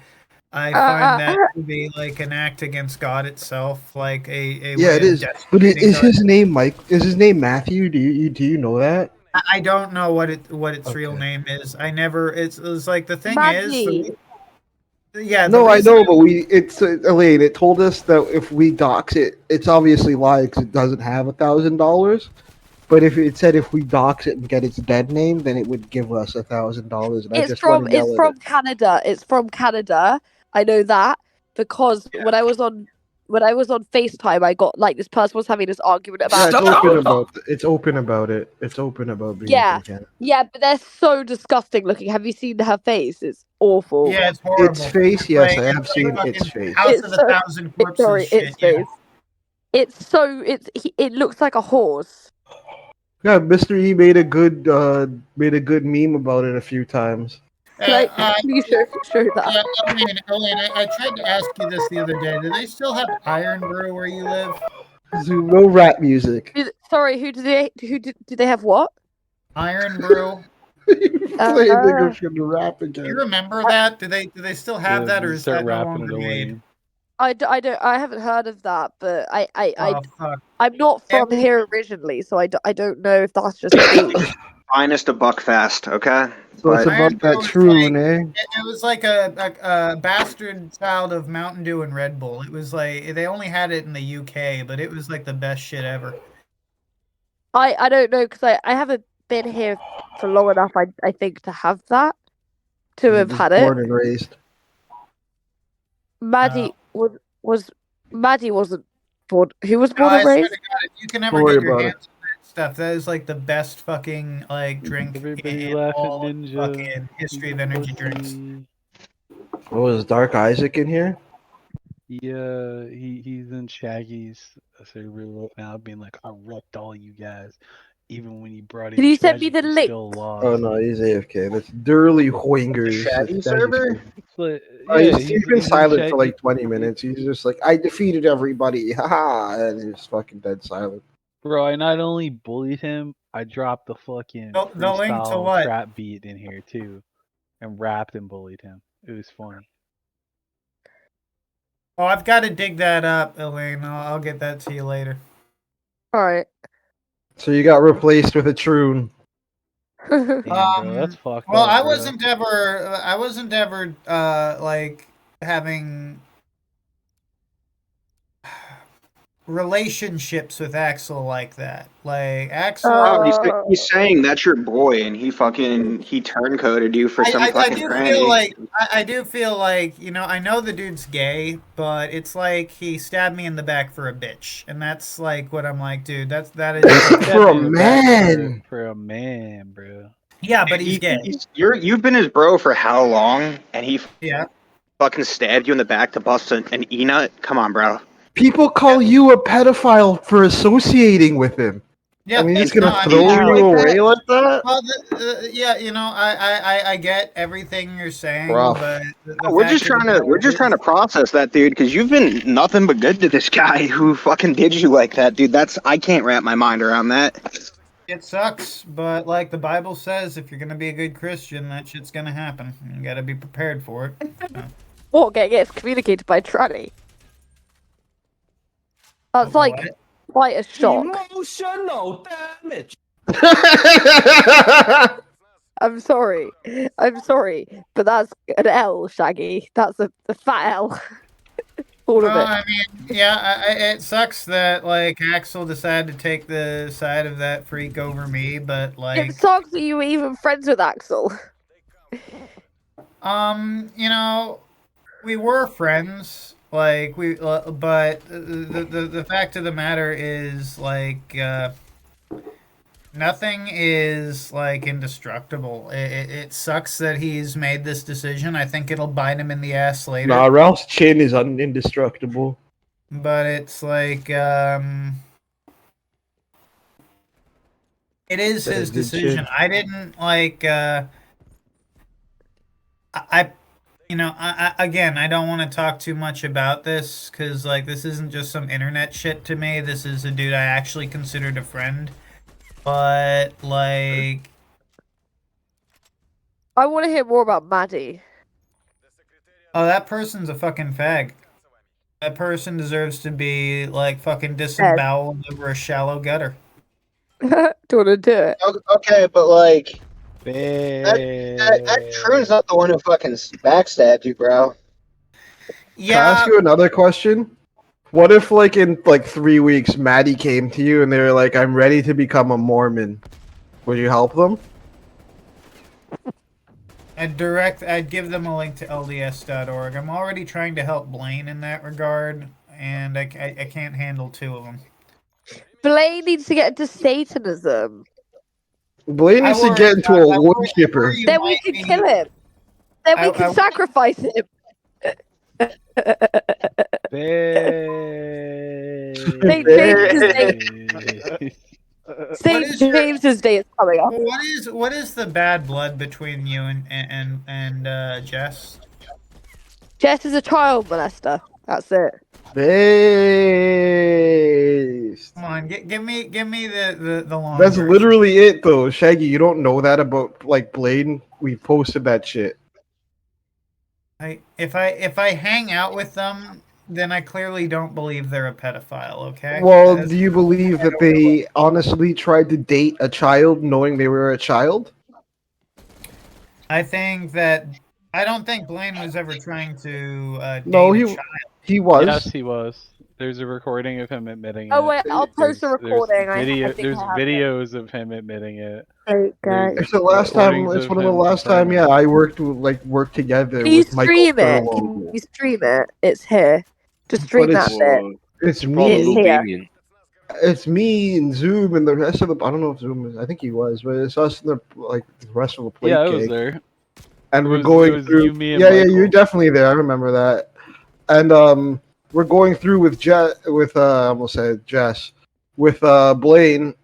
I find that to be like an act against God itself, like a Yeah, it is. But is his name Mike? Is his name Matthew? Do you know that? I don't know what its real name is. I never. It's like the thing is. Yeah. No, I know, but it's Elaine. It told us that if we dox it, it's obviously lying because it doesn't have $1,000. But if it said if we dox it and get its dead name, then it would give us $1,000. It's from Canada. It's from Canada. I know that because when I was on FaceTime, I got this person was having this argument about. It's open about it. It's open about being Yeah, from Canada. yeah, but they're so disgusting looking. Have you seen her face? It's awful. Yeah, it's horrible. Its face, yes, I have seen its face. House of 1,000 corpses. Sorry, its face. It looks like a horse. Yeah, Mr. E made a good meme about it a few times. Can you show that? Yeah, Elaine, I tried to ask you this the other day. Do they still have Iron Brew where you live? Zoom, no rap music. Sorry, who did they have what? Iron Brew. Playing nigga from the rap Do again. you remember that? Do they still have that, or is Start that no rapping longer it away. made? I haven't heard of that, but Oh fuck! I'm not from here originally, so I don't know if that's just me. Finest of Buckfast, okay? So it's But about that troon, eh? It was like a bastard child of Mountain Dew and Red Bull. It was like they only had it in the UK, but it was like the best shit ever. I don't know because I haven't been here for long enough. I think to have that, to have had it. Born and raised. Maddie was Maddie wasn't born. Who was born I and swear raised? to God, if you can ever Don't worry get your about hands on that stuff, that is like the best fucking like drink Everybody in laugh at all of Ninja. fucking history of energy drinks. Oh, is Dark Isaac in here? Yeah, he's in Shaggy's server right now, being like, I wrecked all you guys, even when you brought in. Can you send me the Strategy, you link? Still lost. Oh no, he's AFK. That's Durley Hoingers. Shaggy server? But, He's been in silent Shag- for like 20 minutes. He's just like, I defeated everybody, haha, and he's fucking dead silent. Bro, I not only bullied him, I dropped the fucking The link to freestyle what? trap beat in here too, and rapped and bullied him. It was funny. Oh, I've got to dig that up, Elaine. I'll get that to you later. All right. So you got replaced with a troon. Damn, bro, that's fucked Well, up, I bro. wasn't ever like having relationships with Axel like that. Like Axel, he's saying that's your boy, and he turncoated you for some I fucking do granny. feel like I do feel like I know the dude's gay, but it's like he stabbed me in the back for a bitch, and that's like what I'm like, dude. That is For a man. For a man, bro. Yeah, but he's gay. You've been his bro for how long? And he fucking stabbed you in the back to bust an e-nut? Come on, bro. People call you a pedophile for associating with him. Yeah, and he's no, gonna I throw mean, you away like that? Well, yeah, I get everything you're saying, Rough. but We're just trying to process that, dude, because you've been nothing but good to this guy who fucking did you like that, dude. I can't wrap my mind around that. It sucks, but like the Bible says, if you're gonna be a good Christian, that shit's gonna happen. You gotta be prepared for it. So. What gets communicated by tranny? That's like quite a shock. Emotional damage. I'm sorry, but that's an L, Shaggy. That's a fat L. All of it. I mean, yeah, it sucks that like Axel decided to take the side of that freak over me, but like It sucks that you were even friends with Axel. We were friends. Like but the fact of the matter is like nothing is like indestructible. It sucks that he's made this decision. I think it'll bite him in the ass later. Nah, Ralph's chin is indestructible. But it's like it is his decision. I didn't like again, I don't want to talk too much about this because, like, this isn't just some internet shit to me. This is a dude I actually considered a friend. But, like... I want to hear more about Maddie. Oh, that person's a fucking fag. That person deserves to be, like, fucking disemboweled over a shallow gutter. Do you want to do it? Okay, but, like... That Troon's not the one who fucking backstabbed you, bro. Yeah. Can I ask you another question? What if, like, in, 3 weeks, Maddie came to you and they were like, I'm ready to become a Mormon. Would you help them? I'd give them a link to LDS.org. I'm already trying to help Blaine in that regard, and I can't handle two of them. Blaine needs to get into Satanism. Blaine needs to get into a wood chipper. Then we can kill him. Then we can sacrifice him. They changed his name. St. is your- James's Day is coming up. Well, what is the bad blood between you and Jess? Jess is a child molester. That's it. Based. Come on, give me the long That's version. literally it, though. Shaggy, you don't know that about like Blaine? We posted that shit. If I hang out with them, then I clearly don't believe they're a pedophile. Okay. Well, That's- do you believe that they honestly tried to date a child knowing they were a child? I don't think Blaine was ever trying to No, date a he child. he was. Yes, he was. There's a recording of him admitting Oh it. wait, I'll post a recording. I Video, think there's I have it. videos of him admitting it. Great, guys. It's the last time. recordings It's of one of the him last time. confirming Yeah, it. I worked together Can you with Michael stream it? Furlong. Can you stream it? It's here. Just stream But that bit. it's Probably It's me. will here. Damien. It's me and Zoom and the rest of the. I don't know if Zoom is. I think he was, but it's us and the rest of the plate Yeah, I was gang. there. And It we're was- going it was through. you, me, and yeah, Michael. you're definitely there. I remember that. And we're going through with I almost said Jess, with Blaine.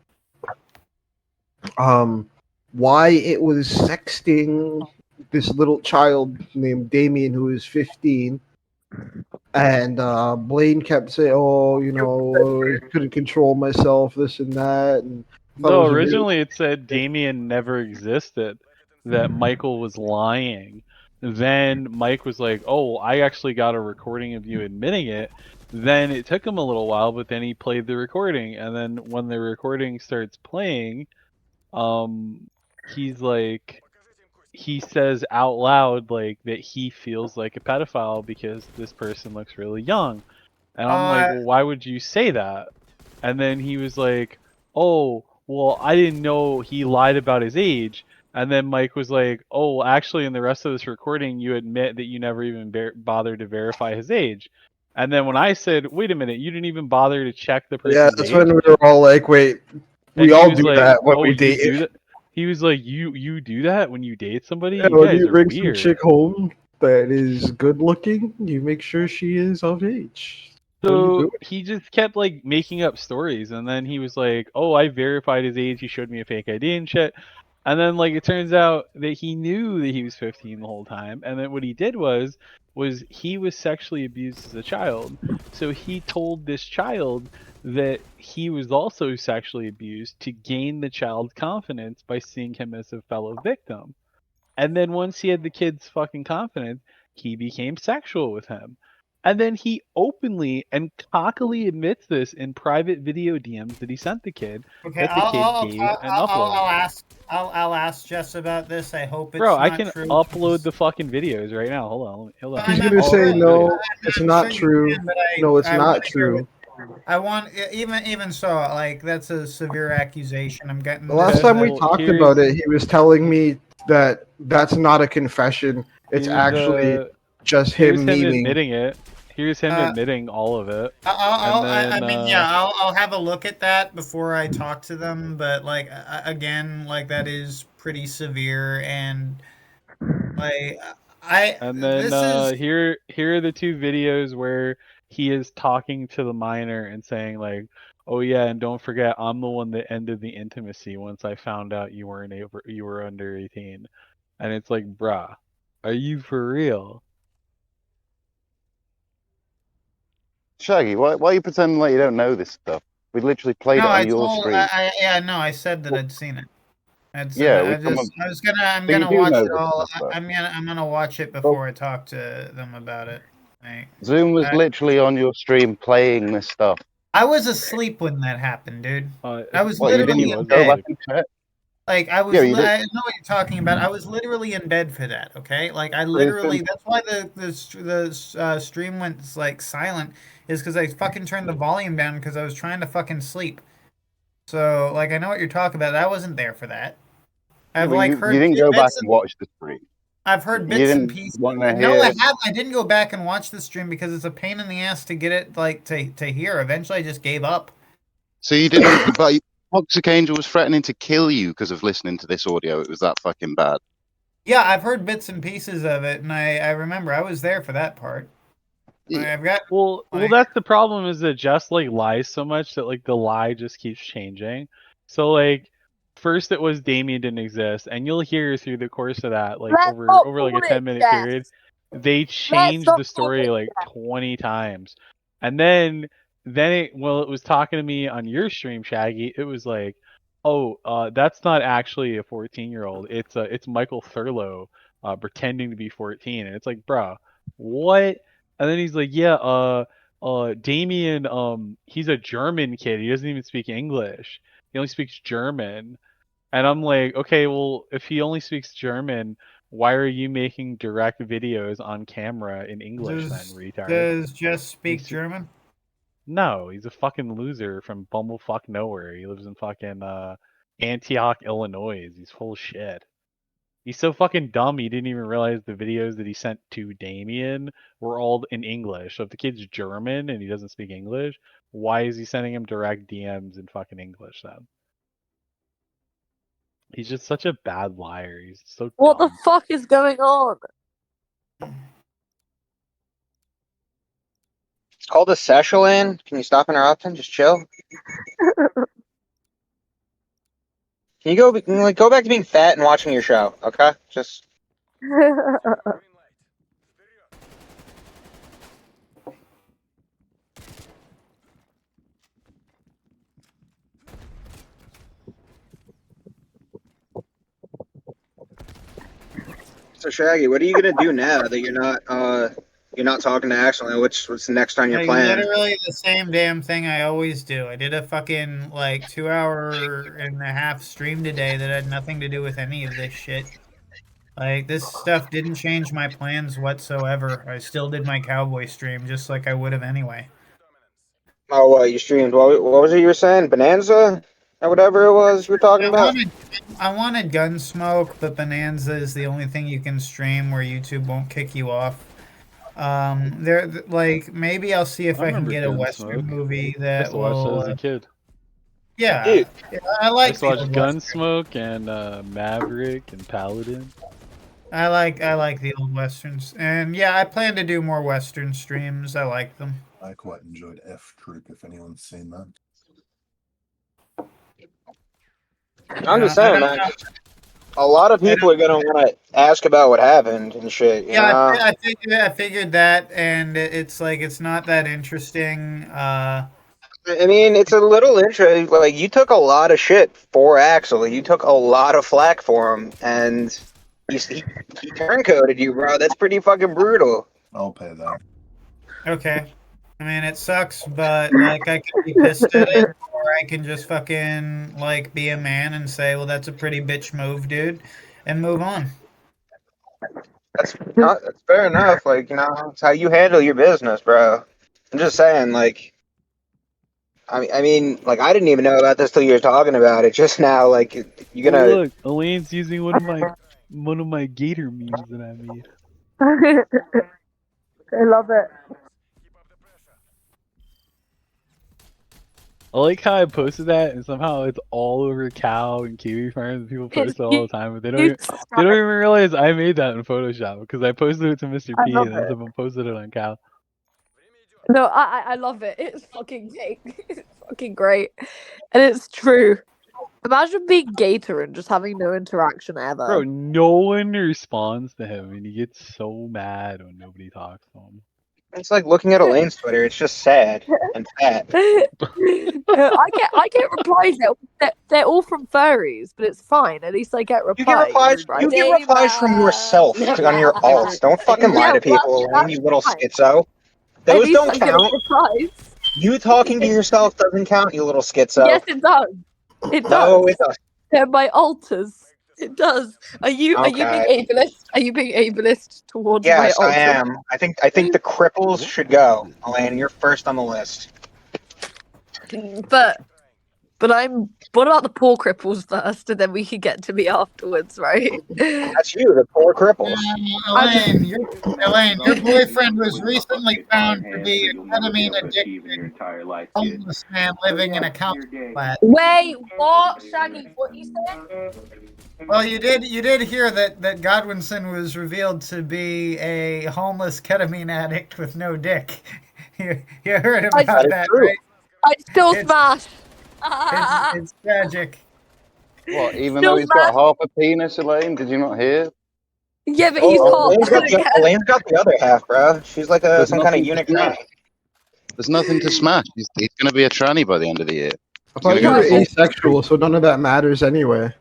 Why it was sexting this little child named Damien who is 15. And Blaine kept saying, "Oh, I couldn't control myself, this and that." And I thought it No, was a really- originally it said Damien never existed, that Michael was lying. Then Mike was like, "Oh, I actually got a recording of you admitting it." Then it took him a little while, but then he played the recording, and then when the recording starts playing, he's like, he says out loud like that he feels like a pedophile because this person looks really young. And I'm like, well, why would you say that? And then he was like, oh, well, I didn't know he lied about his age. And then Mike was like, oh, actually, in the rest of this recording, you admit that you never even bothered to verify his age. And then when I said, wait a minute, you didn't even bother to check the person's Yeah, age? that's when we were all like, "Wait, And we he all was do like, that when oh, we you date." do that? He was like, you do that when you date somebody? Yeah, You when guys you are bring some weird. chick home that is good looking, you make sure she is of age. What are you So doing? he just kept like making up stories, and then he was like, "Oh, I verified his age. He showed me a fake ID and shit." And then like it turns out that he knew that he was 15 the whole time, and then what he did was he was sexually abused as a child. So he told this child that he was also sexually abused to gain the child's confidence by seeing him as a fellow victim. And then once he had the kid's fucking confidence, he became sexual with him. And then he openly and cockily admits this in private video DMs that he sent the kid, Okay, that the kid gave and uploaded. I'll ask Jess about this. I hope it's Bro, I not can true. upload the fucking videos right now. Hold on. Hold on. He's I'm gonna sure- say I'm no. not It's sure not you true. can, but No, it's I not wanna hear true. I want even so, like that's a severe accusation. I'm getting The last this, time we Well, talked here's- about it, he was telling me that that's not a confession. It's here's, actually just here's him him memeing. admitting it. Here's him admitting all of it. I mean, yeah, I'll have a look at that before I talk to them. But like again, like that is pretty severe, and like And then this is here are the two videos where he is talking to the minor and saying like, "Oh yeah, and don't forget, I'm the one that ended the intimacy once I found out you were under 18." And it's like, bruh, are you for real? Shaggy, why are you pretending like you don't know this stuff? We literally played no. it on I your told stream. I said that I'd seen it. Yeah, I'm So you gonna do watch know it this all. stuff, though. I'm gonna watch it before I talk to them about it. Like, Zoom was literally on your stream playing this stuff. I was asleep when that happened, dude. I was What, you literally didn't in go bed. back and check? Like I was, Yeah, you did. I know what you're talking about. I was literally in bed for that. Okay, like I literally. That's why the stream went like silent. Is because I fucking turned the volume down because I was trying to fucking sleep. So like I know what you're talking about. I wasn't there for that. I've Yeah, like you heard. didn't go back bits and watch the stream. I've heard You bits and didn't pieces. wanna No, hear- I have. I didn't go back and watch the stream because it's a pain in the ass to get it like to hear. Eventually, I just gave up. So you didn't. But Toxic Angel was threatening to kill you because of listening to this audio. It was that fucking bad. Yeah, I've heard bits and pieces of it, and I remember I was there for that part. Like, I've got Well, that's the problem is that Jess like lies so much that like the lie just keeps changing. So like, first it was Damien didn't exist, and you'll hear through the course of that, like Let's over not like a call it 10-minute death. period, they Let's changed not the call story it like death. 20 times, and then it was talking to me on your stream, Shaggy. It was like, oh, that's not actually a 14-year-old. It's Michael Thurlow pretending to be 14, and it's like, bruh, what? And then he's like, yeah, Damien, he's a German kid. He doesn't even speak English. He only speaks German. And I'm like, okay, well, if he only speaks German, why are you making direct videos on camera in English then, retard? Does Jess speak He's- German? No, he's a fucking loser from bumblefuck nowhere. He lives in fucking Antioch, Illinois. He's full of shit. He's so fucking dumb he didn't even realize the videos that he sent to Damien were all in English. So if the kid's German and he doesn't speak English, why is he sending him direct DMs in fucking English then? He's just such a bad liar. He's so What dumb. the fuck is going on? It's called a Session. Can you stop interrupting? Just chill. Can you go back to being fat and watching your show? Okay, just. So Shaggy, what are you gonna do now that you're not talking to Axel? What's the next on your Like, plan? literally the same damn thing I always do. I did a fucking like 2 hour and a half stream today that had nothing to do with any of this shit. Like, this stuff didn't change my plans whatsoever. I still did my cowboy stream just like I would have anyway. Oh, what you streamed? What was it you were saying? Bonanza, or whatever it was you were talking about? I wanted Gunsmoke, but Bonanza is the only thing you can stream where YouTube won't kick you off. There, like, maybe I'll see if I can remember get a Western Gunsmoke. movie I that used to watch that will. as a kid. Yeah, Dude. I I like used to the watch old Western. Gunsmoke and Maverick and Paladin. I like the old westerns, and yeah, I plan to do more western streams. I like them. I quite enjoyed F Troop. If anyone's seen that. I'm just I saying, don't man. know. A lot of people are gonna want to ask about what happened and shit. You Yeah, know? I figured that, and it's like it's not that interesting. I mean, it's a little interesting. Like, you took a lot of shit for Axel. You took a lot of flack for him, and he turncoated you, bro. That's pretty fucking brutal. I'll pay that. Okay, I mean it sucks, but like I can be pissed at it, or I can just fucking like be a man and say, well, that's a pretty bitch move, dude, and move on. That's fair enough. Like, you know, it's how you handle your business, bro. I'm just saying, like, I mean, like, I didn't even know about this till you were talking about it just now. Like, you're gonna. Oh, look, Elaine's using one of my gator memes that I made. I love it. I like how I posted that, and somehow it's all over Cow and Kiwi Farms, and people post it all the time, but they don't even realize I made that in Photoshop because I posted it to Mr. I P, love and then it. someone posted it on Cow. No, I love it. It's fucking great. It's fucking great. And it's true. Imagine being Gator and just having no interaction ever. Bro, no one responds to him, and he gets so mad when nobody talks to him. It's like looking at Elaine's Twitter. It's just sad and fat. I get replies. They're all from furries, but it's fine. At least I get replies. You get replies from yourself on your alts. Don't fucking lie to people, Elaine, you little schizo. At Those least don't I get count. replies. You talking to yourself doesn't count, you little schizo. Yes, it does. It does. No, it does. They're my alters. It does. Are you being Okay. ableist? Are you being ableist towards my Yes, alters? I am. I think the cripples should go. Elaine, you're first on the list. But what about the poor cripples first, and then we can get to me afterwards, right? That's you, the poor cripples. Elaine, your boyfriend was recently found to be a ketamine addicted homeless man living in a council flat. Wait, what, Shaggy? What you said? Well, you did hear that Godwinson was revealed to be a homeless ketamine addict with no dick. You heard about that, right? I still smash. It's tragic. What? Even Still though he's got mad. half a penis, Elaine? Did you not hear? Yeah, but he's Oh, half dead again. Elaine's got the other half, bro. She's like There's some kind of nothing to eunuch smash. tranny. There's nothing to smash. He's going to be a tranny by the end of the year. I thought you were asexual, so none of that matters anyway.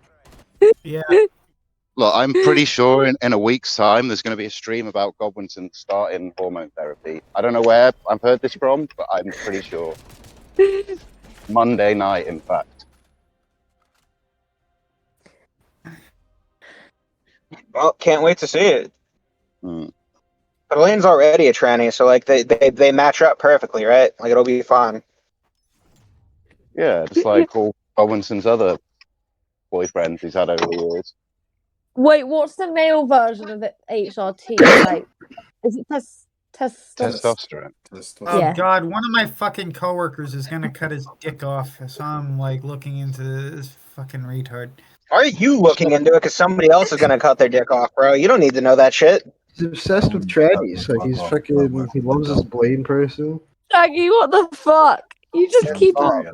Yeah. Look, I'm pretty sure in a week's time there's going to be a stream about Godwinson starting hormone therapy. I don't know where I've heard this from, but I'm pretty sure. Monday night, in fact. Well, can't wait to see it. Hmm. But Elaine's already a tranny, so like they match up perfectly, right? Like it'll be fun. Yeah, just like all Godwinson's other boyfriends he's had over the years. Wait, what's the male version of the HRT? Like, is it testosterone? Oh Yeah. God, one of my fucking coworkers is gonna cut his dick off, so I'm like looking into this fucking retard. Why are you looking into it? Because somebody else is gonna cut their dick off, bro. You don't need to know that shit. He's obsessed with trannies. Like he's fucking. He loves this Blaine person. Shaggy, what the fuck? You just keep sorry,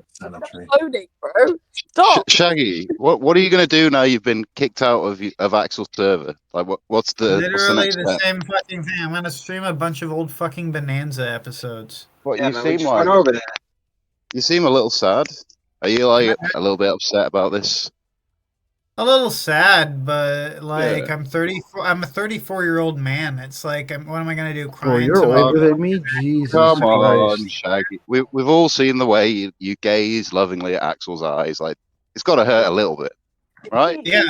loading, bro. Stop. Shaggy, what are you going to do now you've been kicked out of Axel's server? Like, what's the Literally next the step? same fucking thing. I'm gonna stream a bunch of old fucking Bonanza episodes. What Yeah, you man, we seem just like? went over that. You seem a little sad. Are you like a little bit upset about this? A little sad, but like Yeah. I'm 34. I'm a 34-year-old man. It's like, what am I gonna do? Cry Bro, you're into my older than me. Jesus Come on, Christ. Shaggy. We've all seen the way you gaze lovingly at Axel's eyes. Like, it's got to hurt a little bit, right? Yeah,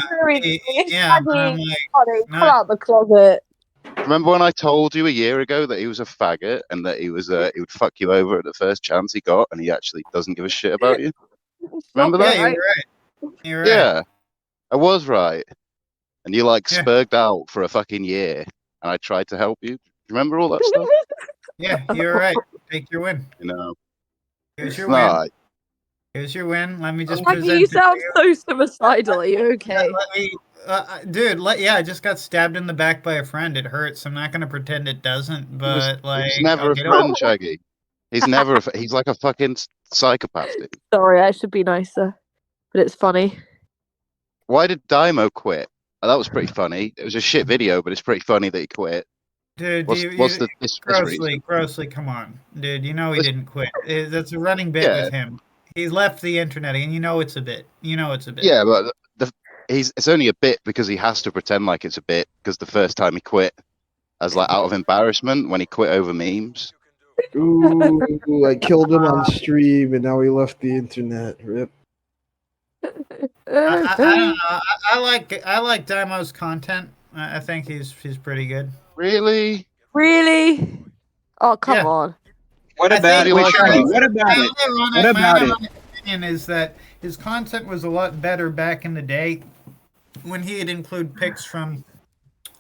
yeah. But I'm Shaggy, like, honey, no. come out the closet. Remember when I told you a year ago that he was a faggot and that he would fuck you over at the first chance he got, and he actually doesn't give a shit about you? Remember Yeah, that? you're right. You're right. Yeah, I was right. And you like Yeah. spurged out for a fucking year, and I tried to help you. Remember all that stuff? Yeah, you're right. Take your win. You know. Here's your No, win. Here's your win. Let me just Shaggy, present you it to sound you. so suicidal. Are you okay? Let me, dude. Yeah, I just got stabbed in the back by a friend. It hurts. I'm not gonna pretend it doesn't, but like, he's never I'll a get friend, over it. Shaggy. He's never. He's like a fucking psychopath, dude. Sorry, I should be nicer, but it's funny. Why did Daimo quit? That was pretty funny. It was a shit video, but it's pretty funny that he quit. Dude, What's the this reason? grossly, come on, dude. You know he didn't quit. That's a running bit Yeah. with him. He's left the internet, and you know it's a bit. You know it's a bit. Yeah, but it's only a bit because he has to pretend like it's a bit because the first time he quit as like out of embarrassment when he quit over memes. Ooh, I killed him on stream, and now he left the internet. Rip. I don't know. I like Daimo's content. I think he's pretty good. Really? Really? Oh, come Yeah. on. What I about think it? my Shaggy, only- what about my it? only What about it? honest opinion is that his content was a lot better back in the day when he would include pics from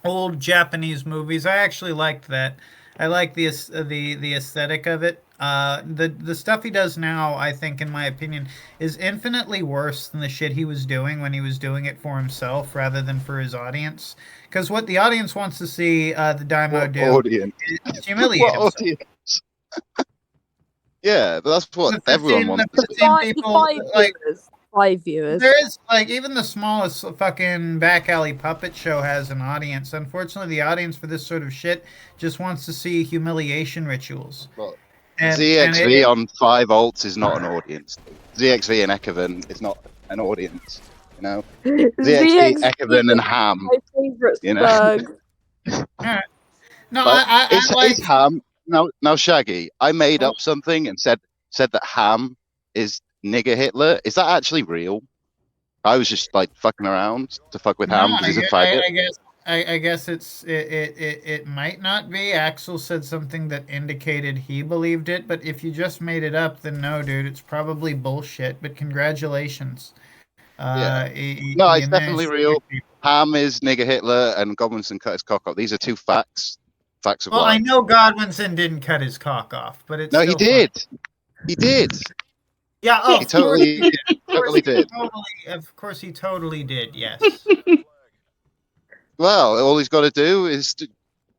old Japanese movies. I actually liked that. I like the aesthetic of it. The stuff he does now, I think, in my opinion, is infinitely worse than the shit he was doing when he was doing it for himself rather than for his audience. Because what the audience wants to see the Daimo What do audience? is humiliate What himself. audience? Yeah, but that's what The everyone 15 wants to see. Five people, like, viewers. 5 viewers. there is, like, even the smallest fucking back alley puppet show has an audience. Unfortunately, the audience for this sort of shit just wants to see humiliation rituals. Well, And ZXV it- on 5 alts is not an audience. ZXV and Ekevan is not an audience. You know, ZXV, Ekevan, and Ham. My favourite You know? spug. No, But I like. is Ham now Shaggy? I made up something and said that Ham is nigger Hitler. Is that actually real? I was just like fucking around to fuck with Ham No, because he's a faggot. I guess it might not be. Axel said something that indicated he believed it, but if you just made it up, then no, dude, it's probably bullshit. But congratulations. Yeah. You No, it's managed definitely to real. get people. Ham is nigger Hitler and Godwinson cut his cock off. These are two facts. Facts of Well, I life. know Godwinson didn't cut his cock off, but it's No, he still funny. did. He did. Yeah, oh, He totally, totally did. Of course, he totally did. Yes. Well, all he's got to do is to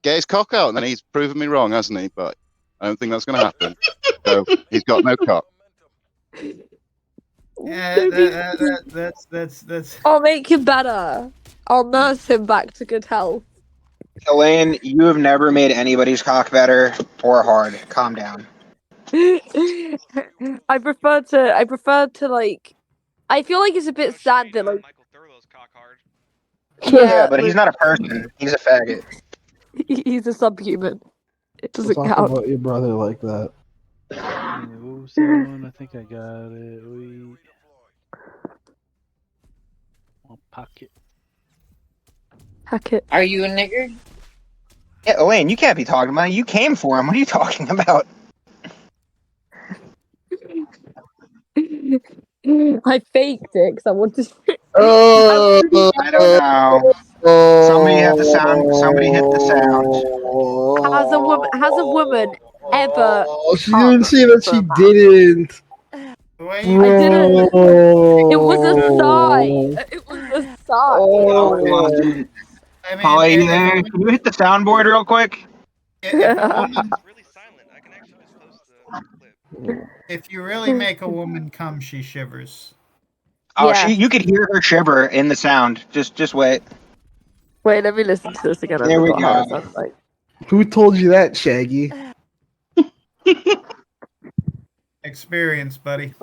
get his cock out, and then he's proven me wrong, hasn't he? But I don't think that's going to happen. So he's got no cock. Yeah, that's. I'll make him better. I'll nurse him back to good health. Elaine, you have never made anybody's cock better or hard. Calm down. I prefer to like. I feel like it's a bit sad that like. Yeah, but he's not a person. He's a faggot. He's a subhuman. It doesn't Talk count. about your brother like that. Yeah, what was that one? I think I got it. Wait. One pocket. Hackett. Are you a nigger? Yeah, Elaine, you can't be talking about it. You came for him. What are you talking about? I faked it because I wanted to. Oh, I don't know. Somebody hit the sound. Somebody hit the sound. Has a woman ever? Oh, she didn't say that she didn't. I didn't. It was a sigh. It was a sigh. No, it wasn't. I mean, Polly, you there? Can you hit the soundboard real quick? If you really make a woman come, she shivers. Oh, Yeah. you could hear her shiver in the sound. Just wait. Wait, let me listen to this again. I There we forgot how go. it sounds like. Who told you that, Shaggy? Experience, buddy.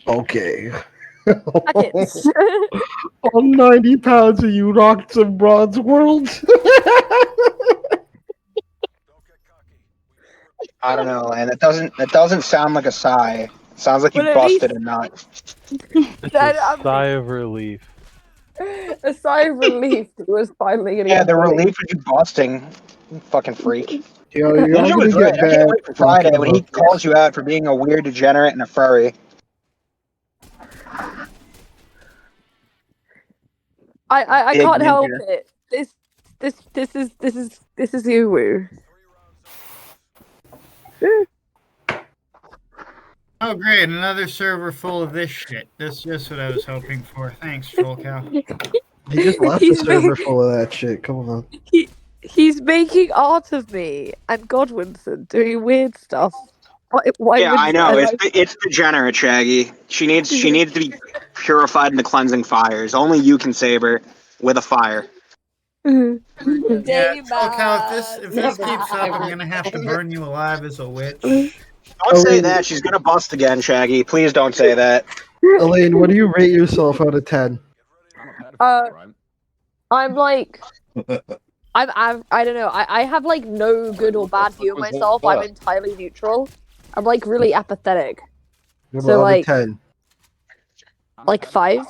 Okay. Hackett. On 90 pounds of you rocked some bronze worlds. I don't know, and it doesn't sound like a sigh. It sounds like you But at busted least- a nut. It's a sigh of relief. A sigh of relief that it was finally gonna Yeah, get the bullied. relief of you busting, you fucking freak. Yo, you're all Ninja gonna was get right. I bad. can't wait for Friday talking when he about calls you out for being a weird degenerate and a furry. I Big can't help ninja. it. This is Uwu. Oh, great! Another server full of this shit. That's just what I was hoping for. Thanks, Trollcow. He just left the server full of that shit. Come on. He's making art of me and Godwinson doing weird stuff. Why Yeah, would I know. I It's degenerate, Shaggy. She needs to be purified in the cleansing fires. Only you can save her with a fire. Yeah, Trollcow, if this keeps up, I'm gonna have to burn you alive as a witch. Don't say that. She's gonna bust again, Shaggy. Please don't say that. Elaine, what do you rate yourself out of 10? I'm like I don't know. I have like no good or bad view of myself. I'm entirely neutral. I'm like really apathetic. What So about like 10? like 5.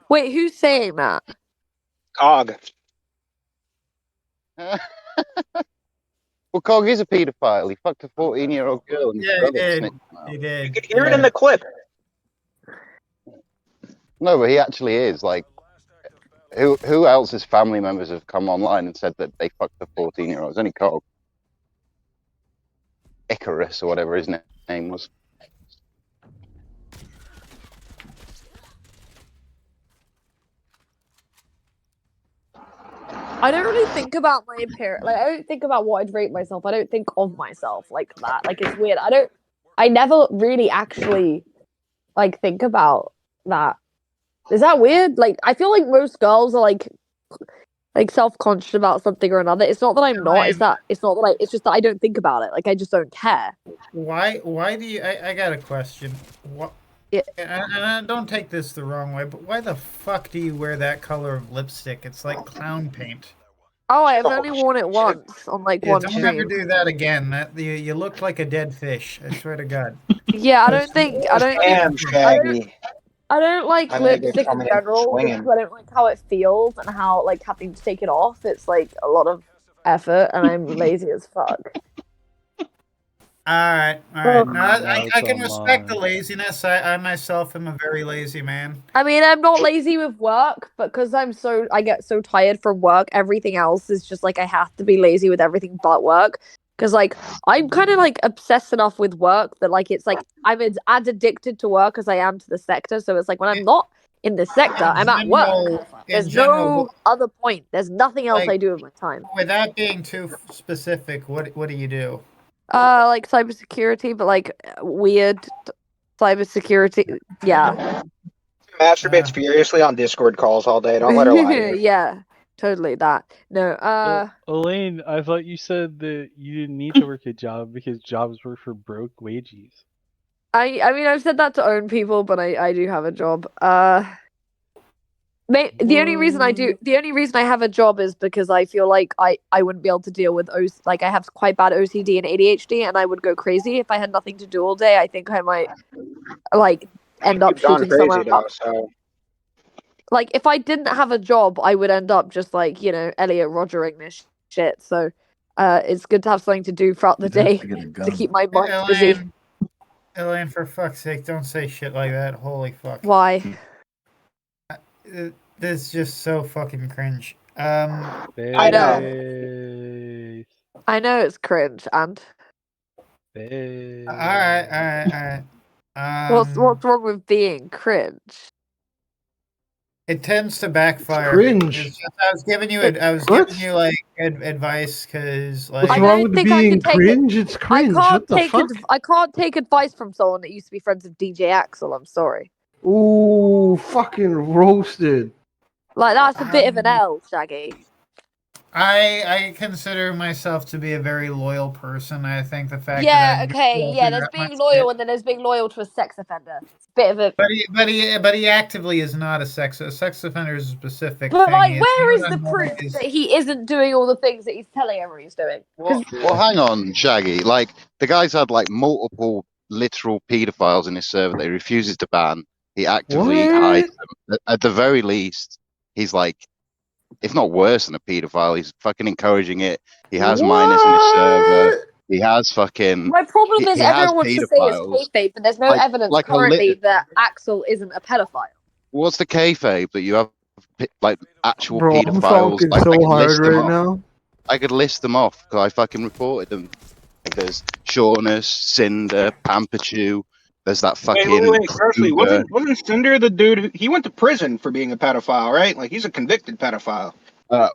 Wait, who's saying that? Cog. Well, Cog is a paedophile. He fucked a 14-year-old girl. And his Yeah, he brother did. snitched him out. He did. You could hear it in the clip. No, but he actually is. Like, who else's family members have come online and said that they fucked a 14-year-old? It's only Cog. Icarus or whatever his name was. I don't really think about my appearance. Like I don't think about what I'd rate myself. I don't think of myself like that. Like it's weird. I never really actually like think about that. Is that weird? Like I feel like most girls are like self-conscious about something or another. It's not that I'm not. It's not that it's just that I don't think about it. Like I just don't care. Why do you? I got a question. What? Yeah. And don't take this the wrong way, but why the fuck do you wear that color of lipstick? It's like clown paint. Oh, I've only worn it once on like one Don't ever stream. do that again. You look like a dead fish. I swear to God. Yeah, I don't think. Damn, Shaggy. I don't like I think lipstick they're in coming in general swinging. because I don't like how it feels and how like having to take it off. It's like a lot of effort, and I'm lazy as fuck. All right. No, that's I can on respect the mine. laziness. I myself am a very lazy man. I mean, I'm not lazy with work, but because I get so tired from work, everything else is just like I have to be lazy with everything but work. Because like I'm kind of like obsessed enough with work that like it's like I'm as addicted to work as I am to the sector. So it's like when I'm not in the sector, I'm at work. There's no other point. There's nothing else I do with my time. Without being too specific, what do you do? Like cybersecurity, but like weird cybersecurity. Yeah. Masturbates furiously on Discord calls all day. Don't let her lie to you. Yeah, totally that. No, Elaine, I thought you said that you didn't need to work a job because jobs were for broke wages. I mean I've said that to own people, but I do have a job. The only reason I have a job is because I feel like I wouldn't be able to deal with like I have quite bad OCD and ADHD, and I would go crazy if I had nothing to do all day. I think I might like end up You've gone shooting someone crazy up. though, so Like if I didn't have a job, I would end up just like Elliot Rogering this shit. So, it's good to have something to do throughout the You'd have day to get a to gun. keep my mind busy. Elaine, for fuck's sake, don't say shit like that. Holy fuck. Why? This is just so fucking cringe. I know. I know it's cringe, and Alright. what's wrong with being cringe? It tends to backfire. Cringe. It's just, I was giving you like advice because like What's wrong with being cringe? It's cringe. What the fuck? I can't take advice from someone that used to be friends with DJ Axel. I'm sorry. Ooh, fucking roasted. Like that's a bit of an L, Shaggy. I consider myself to be a very loyal person. I think the fact Yeah, that okay, yeah. There's being loyal, and then there's being loyal to a sex offender. It's a bit of a. But he actively is not a sex offender is a specific But thing. like, It's where is not the a proof normal- that he isn't doing all the things that he's telling everyone he's doing? Well, hang on, Shaggy. Like the guy's had like multiple literal paedophiles in his server that he refuses to ban. He actively hides them. At the very least, he's like, if not worse than a paedophile, he's fucking encouraging it. He has minors in his server. He has fucking. My problem is he has everyone wants to say it's paedophiles. kayfabe, but there's no Like- evidence like a currently lit- that Axel isn't a pedophile. What's the kayfabe that you have like actual Bro, I'm paedophiles? fucking Like, I so could list hard them right off. now. I could list them off because I fucking reported them. Like there's Shaunus, Cinder, Pampachu. There's that fucking. wait. Firstly, Kruger. wasn't Cinder the dude? He went to prison for being a pedophile, right? Like he's a convicted pedophile.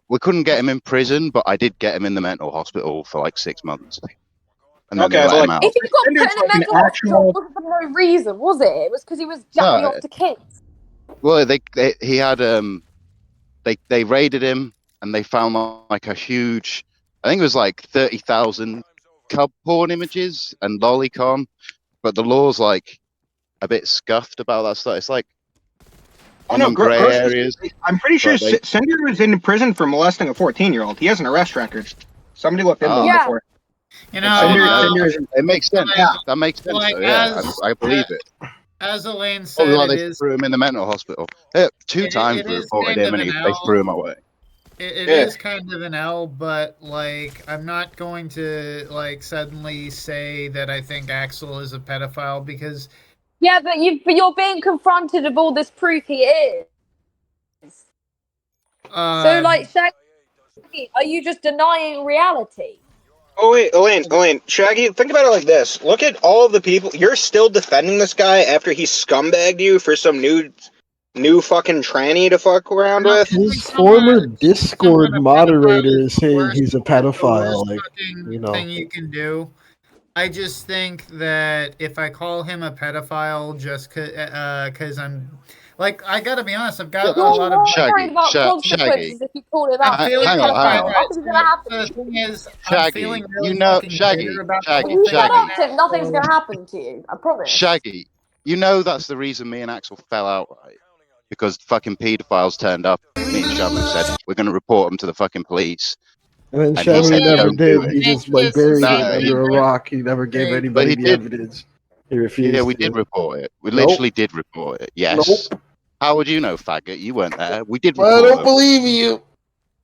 We couldn't get him in prison, but I did get him in the mental hospital for like 6 months. And then they let him out. If he got put in Cinder's a like an mental hospital, actual- it wasn't for no reason, was it? It was because he was jacking No. off to kids. Well, he had they raided him and they found like a huge, I think it was like 30,000 cub porn images and lolicon, but the law's like a bit scuffed about that stuff. It's like on them grey areas. I'm pretty sure but they- Cinder was in prison for molesting a 14-year-old. He has an arrest record. Somebody looked into him Yeah. before. You know, Cinder is it makes sense. Yeah. That makes sense. Like, though, yeah, as- I believe it. as Elaine Oh, said, well, it they is threw him in the mental hospital. Yeah, two times it we is reported kind him, of and an they L. threw him away. It Yeah. is kind of an L, but like I'm not going to like suddenly say that I think Axel is a pedophile because Yeah, but you're being confronted with all this proof he is. So like, Shaggy, are you just denying reality? Oh wait, Elaine, Shaggy, think about it like this. Look at all of the people. You're still defending this guy after he scumbagged you for some new fucking tranny to fuck around with. His former Discord moderator is saying he's a pedophile. Like, you know. thing you can do. I just think that if I call him a pedophile just because I'm like I gotta be honest, I've got You're a lot of worried about consequences if you call him out. I'm feeling hang on, hang on. Nothing's gonna happen. The thing is, I'm Shaggy, feeling really you know, fucking Shaggy, bitter about the Shaggy, whole You thing shut right up, now. Tim. Nothing's gonna happen to you. I promise. Shaggy, you know that's the reason me and Axel fell out, right? Because fucking paedophiles turned up. Me and Shamu said we're going to report them to the fucking police. And then he Shamu said, never "Don't do did. it." He just like buried No, it under a rock. He never gave But anybody he the did. evidence. He refused. Yeah, we to. did report it. We Nope. literally did report it. Yes. Nope. How would you know, faggot? You weren't there. We did I report don't them. believe you.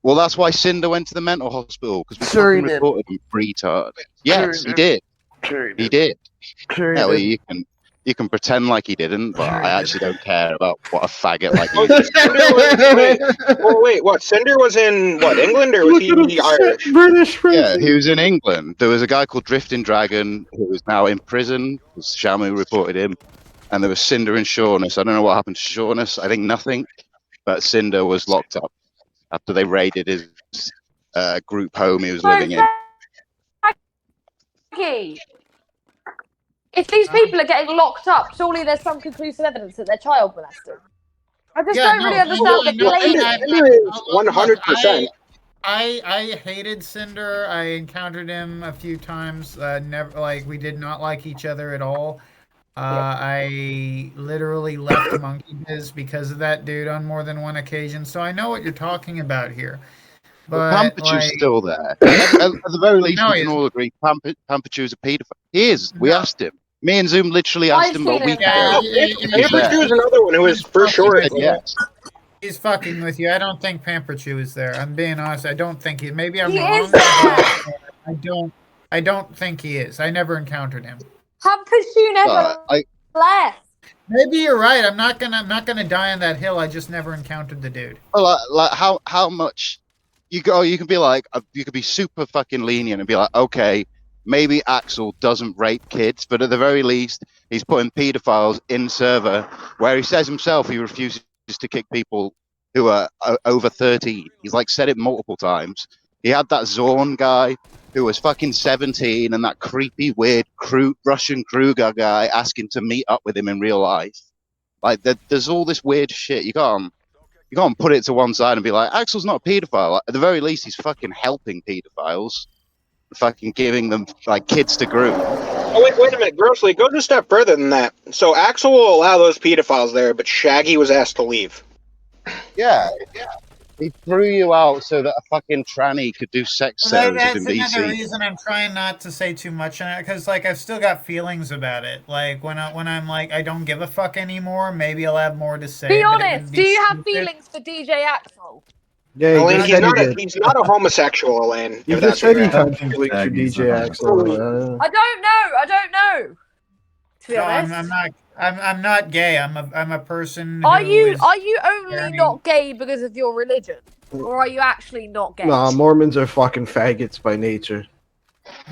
Well, that's why Cinder went to the mental hospital because we Sure he fucking did. reported him, retard. Yes, he he did. Sure He did. Sure Hell, he did. you can pretend like he didn't, but Sure he I did. actually don't care about what a faggot like Oh, you did. wait, what? Cinder was in what, England, or was he Irish? British Yeah, he was in England. There was a guy called Drifting Dragon who is now in prison. Shamu reported him. And there was Cinder and Shaunus. I don't know what happened to Shaunus. I think nothing. But Cinder was locked up after they raided his group home he was living in. Shaggy, if these people are getting locked up, surely there's some conclusive evidence that they're child molested. I just don't really understand the Cinder is 100%. I hated Cinder. I encountered him a few times. Never like we did not like each other at all. I literally left Monkey Biz because of that dude on more than one occasion. So I know what you're talking about here. But Pampachew's still there. At the very least, we can all agree Pampachew's a paedophile. He is. We asked him. Me and Zoom literally asked him a week ago. Pampachew's another one who is for sure. He said yes. He's fucking with you. I don't think Pamperchew is there. I'm being honest. I don't think he. Maybe I'm He wrong. is there. But I don't think he is. I never encountered him. Pampershoe never left. Maybe you're right. I'm not gonna die on that hill. I just never encountered the dude. Well, like how much you go? You can be like, you could be super fucking lenient and be like, okay, maybe Axel doesn't rape kids, but at the very least, he's putting pedophiles in server where he says himself he refuses to kick people who are over 13. He's like said it multiple times. He had that Zorn guy who was fucking 17 and that creepy, weird Russian Kruger guy asking to meet up with him in real life. Like, there's all this weird shit. You can't put it to one side and be like, Axel's not a pedophile. At the very least, he's fucking helping pedophiles. Fucking giving them, like, kids to groom. Oh, wait a minute. Grossly, it goes a step further than that. So Axel will allow those pedophiles there, but Shaggy was asked to leave. Yeah. He threw you out so that a fucking tranny could do sex scenes That's in another BC. reason I'm trying not to say too much on it, because like I've still got feelings about it. Like when I'm like I don't give a fuck anymore. Maybe I'll have more to say. Be but it honest. wouldn't Do be you have stupid. feelings for DJ Axel? Yeah, Elaine, he just said he did. he's not a homosexual, Elaine. He if just that's what said he you're had asking. feelings for DJ Axel. I don't know. To be No, honest. I'm not gay. I'm a person. Are who you is only very- not gay because of your religion, or are you actually not gay? Nah, Mormons are fucking faggots by nature.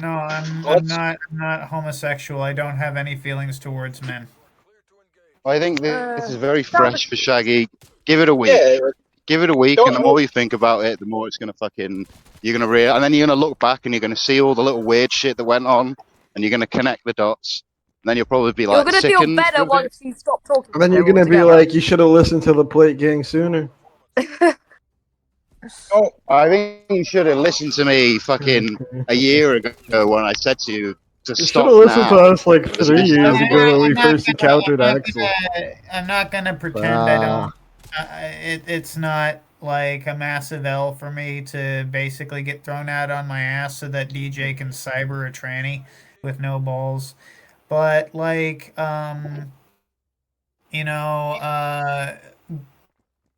No, I'm not homosexual. I don't have any feelings towards men. I think this is very fresh for Shaggy. Give it a week. Yeah. Give it a week, Don't- and the more you think about it, the more it's gonna fucking. You're gonna and then you're gonna look back and you're gonna see all the little weird shit that went on, and you're gonna connect the dots. And then you'll probably be like, You're gonna feel sickened better with it. once you stop talking. And then to you're them gonna be altogether. like, you should have listened to the Plate Gang sooner. Oh, I think you should have listened to me fucking a year ago when I said to you to You should stop have listened to now. us like 3 years ago when we first encountered Axel. I'm not gonna pretend I don't. It's not like a massive L for me to basically get thrown out on my ass so that DJ can cyber a tranny with no balls. But like,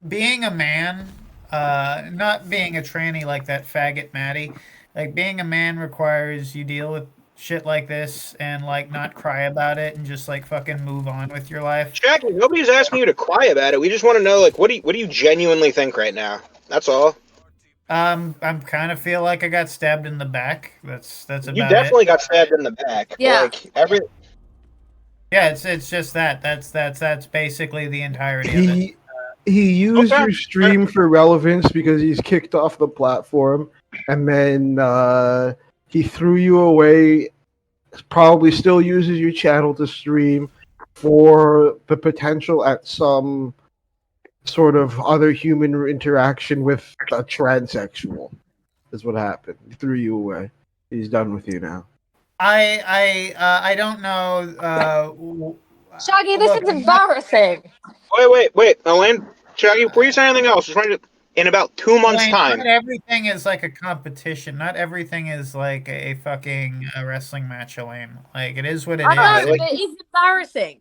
being a man, not being a tranny like that faggot Maddie, like being a man requires you deal with shit like this and like not cry about it and just like fucking move on with your life. Shaggy, nobody's asking you to cry about it. We just want to know, like, what do you genuinely think right now? That's all. I'm kind of feel like I got stabbed in the back. That's about You definitely it. got stabbed in the back. Yeah. Like, Yeah, it's just that. That's basically the entirety of it. He used Okay. your stream for relevance because he's kicked off the platform, and then he threw you away. Probably still uses your channel to stream for the potential at some sort of other human interaction with a transsexual. Is what happened. He threw you away. He's done with you now. I don't know. Shaggy, this is embarrassing. Wait, Elaine, Shaggy, before you say anything else, just wanted to, in about 2 months' Like, time. not everything is like a competition. Not everything is like a fucking wrestling match, Elaine. Like it is what it is. I know, but it is embarrassing.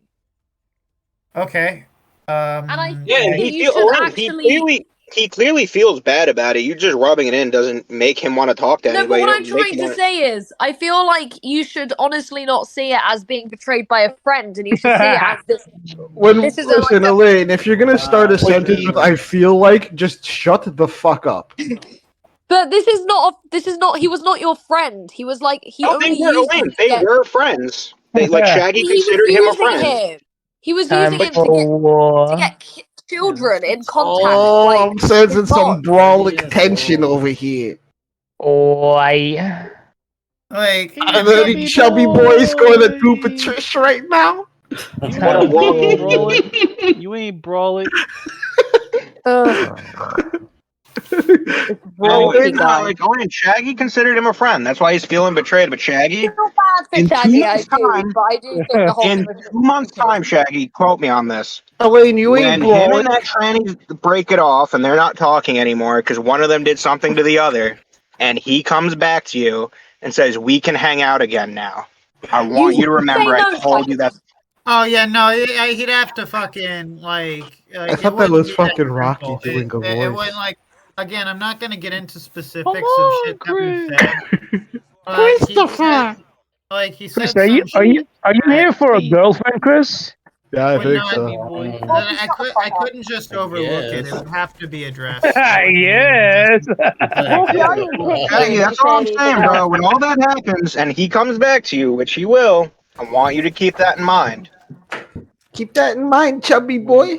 Okay. And I Yeah, and think you he, should Elaine, actually. he clearly feels bad about it. You just rubbing it in doesn't make him want to talk to No, anybody. but what I'm It doesn't make trying him to wanna- say is, I feel like you should honestly not see it as being betrayed by a friend, and you should see it as this. This is Listen, Elaine, if you're gonna start a sentence with "I feel like," just shut the fuck up. But this is not. He was not your friend. He was like he No, only they were, used Elaine, him to they get- were friends. They, like, Shaggy He was considered him a using friend. him. He was Time using him for war. to get children in contact. Oh, like, I'm sensing some God. brawling tension over here. Oi. Like, And then Chubby Boy's going to do Patricia right now. You What a ain't world. Brolic. You ain't Brolic. It's Elaine, Brolic, guys. like, Elaine, Shaggy considered him a friend. That's why he's feeling betrayed. But Shaggy, Feel bad for in 2 Shaggy, I months' do, time, but I do think the whole in thing was 2 months' time, Shaggy, quote me on this. Elaine, you When ain't him blowing. and that tranny break it off and they're not talking anymore because one of them did something to the other, and he comes back to you and says, "We can hang out again now." I want you to say remember I no, told you Shaggy. that. oh yeah, no, he'd have to fucking like. I It thought that wouldn't was be fucking that Rocky simple. doing a It voice. wouldn't like. Again, I'm not gonna get into Come specifics of on, shit that was Chris. said, but he said, like, he Chris, said some shit are you that here for a Hey, girlfriend, Chris? Yeah, I would think not. Chubby so. boy. That I couldn't just I overlook it. It guess. would have to be addressed. Yes. Wolfie, I didn't pick him, Shaggy, to be that's all fair I'm to you, saying, bro. When all that happens and he comes back to you, which he will, I want you to keep that in mind. Keep that in mind, Chubby Boy.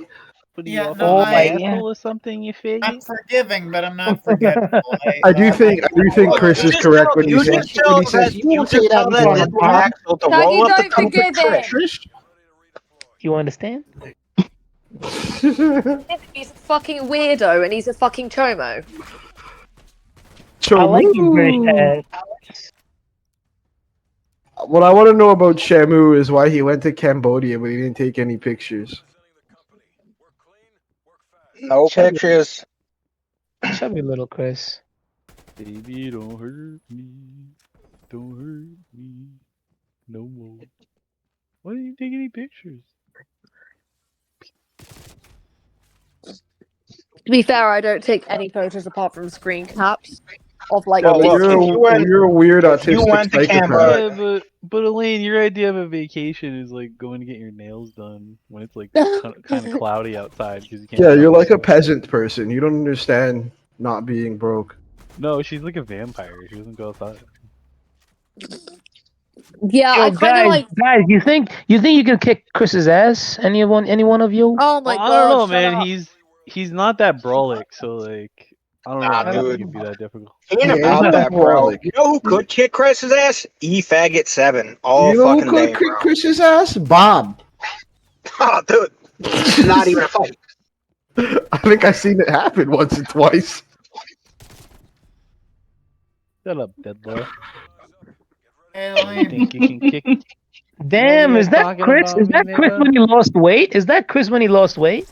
What are you Yeah, up no, on Oh an my asshole or something, you I'm faggot? forgiving, but I'm not forgetful. I do think Chris is correct when he says you You won't say just that tell in that front of diddly Bob. Axel to Shaggy, roll up the don't tape with forgive him. Trish. You understand? He's a fucking weirdo and he's a fucking chomo. I like you, British Chomu. ass. What I want to know about Shamu is why he went to Cambodia but he didn't take any pictures. No Chubby, pictures. chubby little Chris. Baby, don't hurt me. Don't hurt me. No more. Why didn't you take any pictures? To be fair, I don't take any photos apart from screen caps of like. Yeah, Well, but look, you're a weird if you autistic went to psychopath. Yeah, but Elaine, your idea of a vacation is like going to get your nails done when it's like kind of cloudy outside because you can't. Yeah, stop you're the like a sun. peasant person. You don't understand not being broke. No, she's like a vampire. She doesn't go outside. Yeah, I Yo, kind of like. guys, you think you can kick Chris's ass? Any one of you? Oh my Well, I don't god, know, shut man. up. He's not that brolic, so like I don't know. Nah, I don't think dude. it'd be that difficult. He ain't Yeah, he's about not that, bro. brolic. You know who could kick Chris's ass? E-Faggot7 all You know who fucking could day, kick bro. Chris's ass? Bob. Oh, dude. Not even a fight. I think I've seen it happen once or twice. Shut up, dead boy. Hey, You Elaine. think you can kick? Damn, What are is you that talking Chris? about Is me, that Chris nigga? when he lost weight? Is that Chris when he lost weight?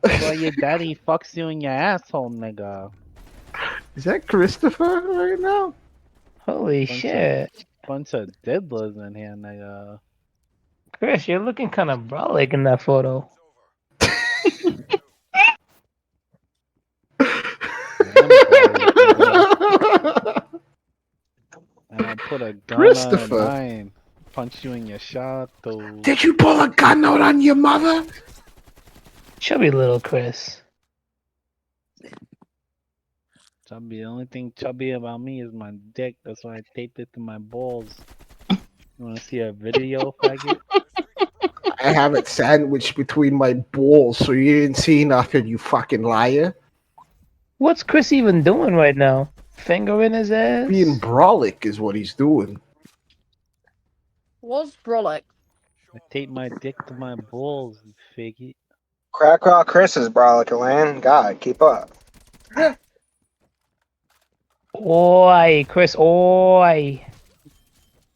Well, your daddy fucks you in your asshole, nigga. Is that Christopher right now? Holy Bunch shit. Bunch of deadlers in here, nigga. Chris, you're looking kind of brolic in that photo. And I'll put a gun Christopher. on mine. Punch you in your shot, though. Did you pull a gun out on your mother? Chubby little Chris. Chubby, the only thing chubby about me is my dick. That's why I taped it to my balls. You wanna see a video, faggot? I have it sandwiched between my balls, so you didn't see nothing, you fucking liar. What's Chris even doing right now? Finger in his ass? Being brolic is what he's doing. Was Brolic. I taped my dick to my balls, you faggot. Crack Rock Chris is brolic, Elaine. God, keep up. Oi, Chris, oi.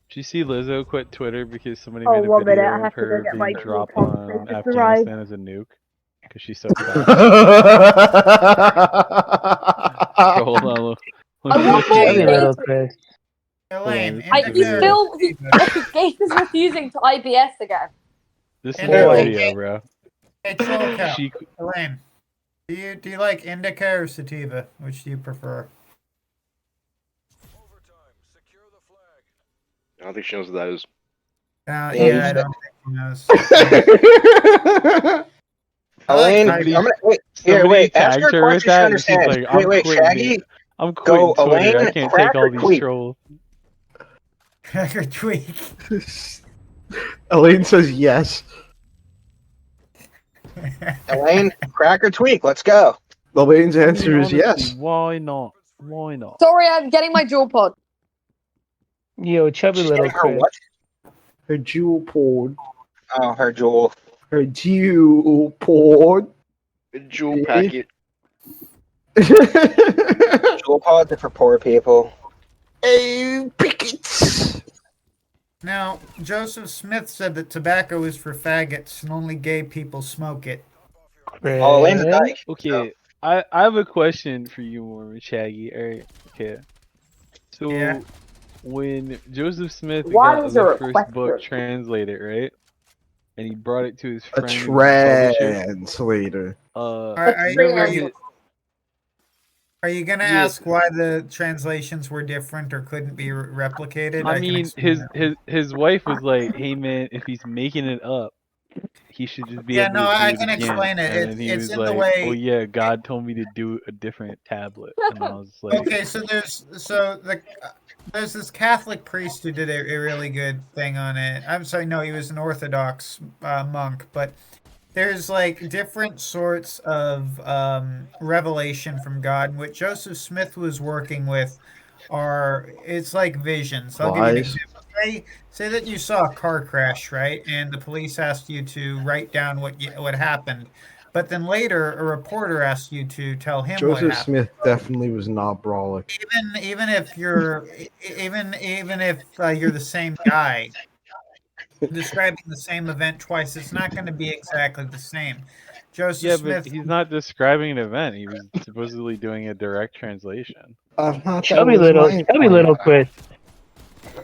Did you see Lizzo quit Twitter because somebody Oh, made a 1 minute, video I of have to go her get my being dropped tea. on Just arrived. Afghanistan as a nuke? Because she's so fat. So hold on, let I me want look more at Chubby it. little data. Chris. Elaine, Hold on, I, this is he's a video. still. Gabe is refusing to IBS again. This is Indica. a video, bro. Hey, Trollcow. She Elaine, do you like indica or sativa? Which do you prefer? I don't think she knows what that is. Yeah, I don't think he knows. Elaine, Somebody- I'm gonna wait. Here, somebody wait. Ask tagged her a her with question she that, and she's understands. like, Wait, "I'm wait, quitting Shaggy. it. I'm quitting Go, Twitter. I Elaine, can't crack take all or these tweak? trolls." Cracker tweak. Elaine says yes. Elaine, crack or tweak? Let's go. Elaine's I mean, answer is honestly, yes. Why not? Why not? Sorry, I'm getting my jewel pod. Yo, chubby little Her Chris. what? Her jewel pod. Oh, her jewel. Her jewel pod. Jewel Eh? packet. Jewel pods are for poor people. Hey, pickets. Now, Joseph Smith said that tobacco is for faggots and only gay people smoke it. Oh, Elaine's a Chris? dyke. Okay, I have a question for you, Mormon Shaggy. Alright, okay. So, Yeah. when Joseph Smith Why got is there the a first book question? translated, right? And he brought it to his A friend who was the publisher. translator. Are you gonna Yeah. ask why the translations were different or couldn't be replicated? I can mean, explain that. his wife was like, "Hey man, if he's making it up, he should just be Yeah, able no, to do I it can again." explain it. And then he It's was in the like, "Oh way. yeah, God told me to do a different tablet," and I was like, Okay, so there's this Catholic priest who did a really good thing on it. I'm sorry, no, he was an Orthodox monk, but there's like different sorts of revelation from God. And what Joseph Smith was working with it's like visions. I'll give you an Lies. example. Say that you saw a car crash, right? And the police asked you to write down what happened. But then later, a reporter asked you to tell him what Joseph happened. Smith definitely was not brolic. Even if you're you're the same guy describing the same event twice, it's not going to be exactly the same. Joseph "Yeah, but Smith. he's not describing an event. He was supposedly doing a direct translation." Chubby little Chris.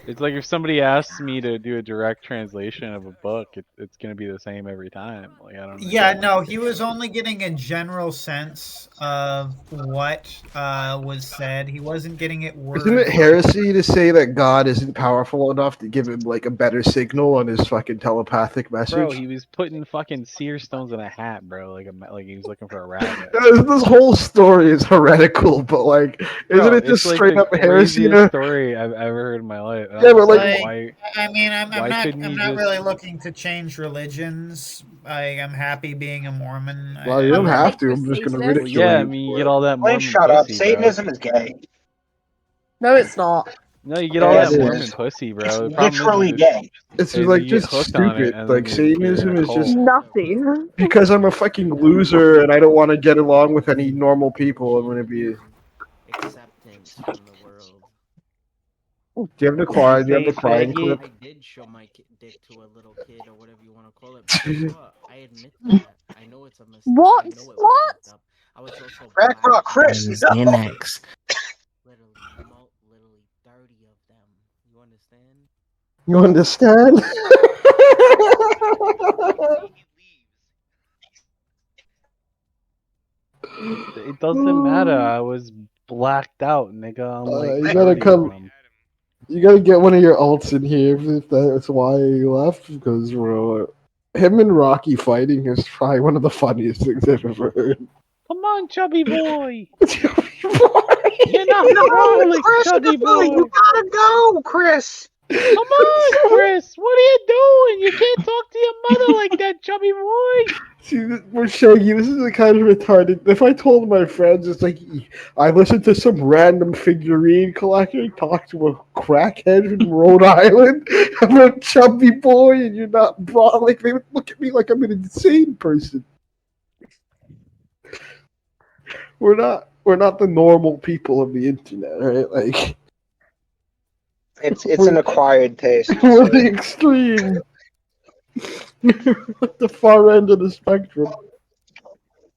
It's like if somebody asks me to do a direct translation of a book, it's gonna be the same every time. Like I don't. Yeah, no, he was only getting a general sense of what was said. He wasn't getting it word. Isn't it heresy to say that God isn't powerful enough to give him like a better signal on his fucking telepathic message? Bro, he was putting fucking seer stones in a hat, bro. Like he was looking for a rabbit. This whole story is heretical, but like, isn't it just it's straight like up the heresy? craziest story I've ever heard in my life. And Yeah, I'm but just like- why? I mean, I'm why not couldn't I'm he not just- really looking to change religions. I'm happy being a Mormon. Well, you don't have to. I'm just gonna Well, ridicule yeah, I you. mean, you get all that Blaine, Mormon shut up. pussy, bro. Satanism is gay. No, it's not. No, you get all Yes, that it Mormon is. pussy, bro. It's The problem literally is gay. It's is like you get just hooked on it, stupid. and Like then you're in Satanism a is just cult. Nothing. because I'm a fucking loser and I don't want to get along with any normal people. I'm gonna be. Acceptance from the world. Do you have the crying? Do you have the Saying crying faggot? clip? I did show my dick to a little kid or whatever you want to call it. But guess what? I admit that. I know it's a mistake. What? I know it was What? fucked up. I was also Crack black. rock, Chris. That is No. Xanax. Literally 30 of them. You understand? You understand? It doesn't matter. I was blacked out, nigga. I'm like you 30 gotta of come. them. You gotta get one of your alts in here if that's why you left. Because bro, him and Rocky fighting is probably one of the funniest things I've ever heard. Come on, chubby boy. You're not frolic, Chris, chubby no, you boy. gotta go, Chris. Come on, Chris. What are you doing? You can't talk to your mother like that, chubby boy. See, we're Shaggy. This is the kind of retarded. If I told my friends, it's like I listened to some random figurine collector talk to a crackhead from Rhode Island about chubby boy, and you're not brought. Like they would look at me like I'm an insane person. We're not the normal people of the internet, right? Like It's an acquired taste. we're the extreme. At the far end of the spectrum.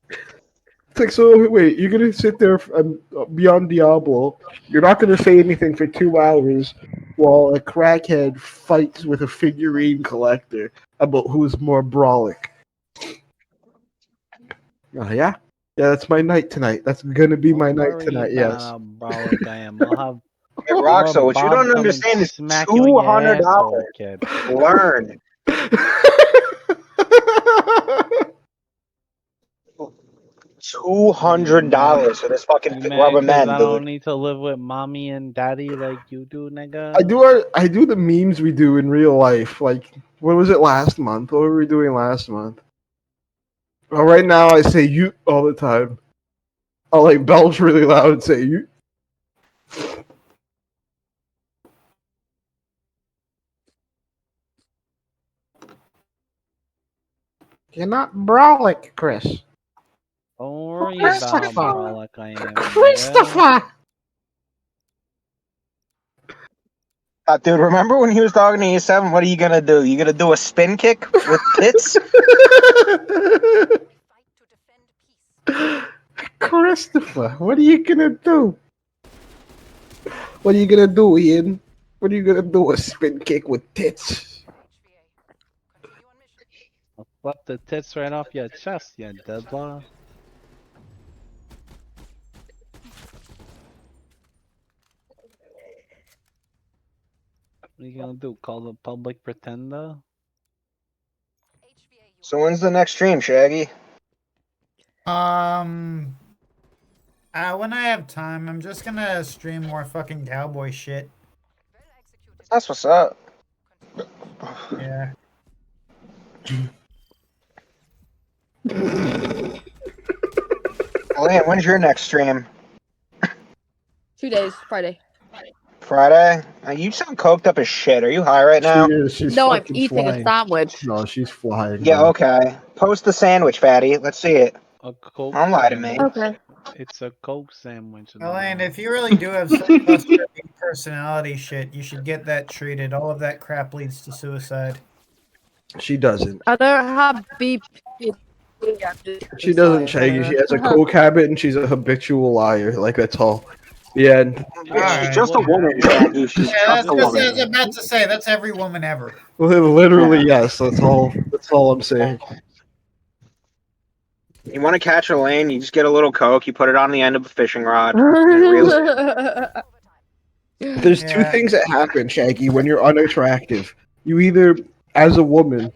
It's like, so wait, you're gonna sit there and beyond Diablo. You're not gonna say anything for 2 hours while a crackhead fights with a figurine collector about who's more brolic. Yeah, that's my night tonight. That's gonna be my night tonight. Yes. I'll have Hey, Roxo, what you Bob don't come and understand is smack you in your $200. asshole, kid. Learn. $200 for this fucking You rubber mad 'cause man, I dude. don't need to live with mommy and daddy like you do, nigga? I do the memes we do in real life. Like, what was it last month? What were we doing last month? Well, right now I say you all the time. I'll like belch really loud and say you. You're not brolic, Chris. Don't worry about how Christopher. brolic I am. Christopher. Dude, remember when he was talking to E7? What are you gonna do? You gonna do a spin kick with tits? Christopher, what are you gonna do? What are you gonna do, Ian? What are you gonna do? A spin kick with tits? I'll flip the tits right off your chest, you deadlaw. What are you gonna do? Call the public pretender? So when's the next stream, Shaggy? When I have time, I'm just gonna stream more fucking cowboy shit. That's what's up. Yeah. Elaine, when's your next stream? 2 days, Friday. Friday? You sound coked up as shit. Are you high right now? She is. She's No, I'm fucking eating a flying. sandwich. No, she's flying. Yeah, bro. okay. Post the sandwich, fatty. Let's see it. A Coke Don't lie to me. sandwich. Okay. It's a Coke sandwich. Elaine, if you really do have some cluster B personality shit, you should get that treated. All of that crap leads to suicide. She doesn't. I don't have BP. She doesn't, Shaggy. She has a coke habit and she's a habitual liar. Like, that's all. Yeah. And She's just a woman, Shaggy. She's Yeah, that's just a what I woman. was about to say. That's every woman ever. literally, yes. That's all. That's all I'm saying. You want to catch Elaine, you just get a little coke, you put it on the end of a fishing rod. And it reels it. There's two things that happen, Shaggy, when you're unattractive. You either, as a woman,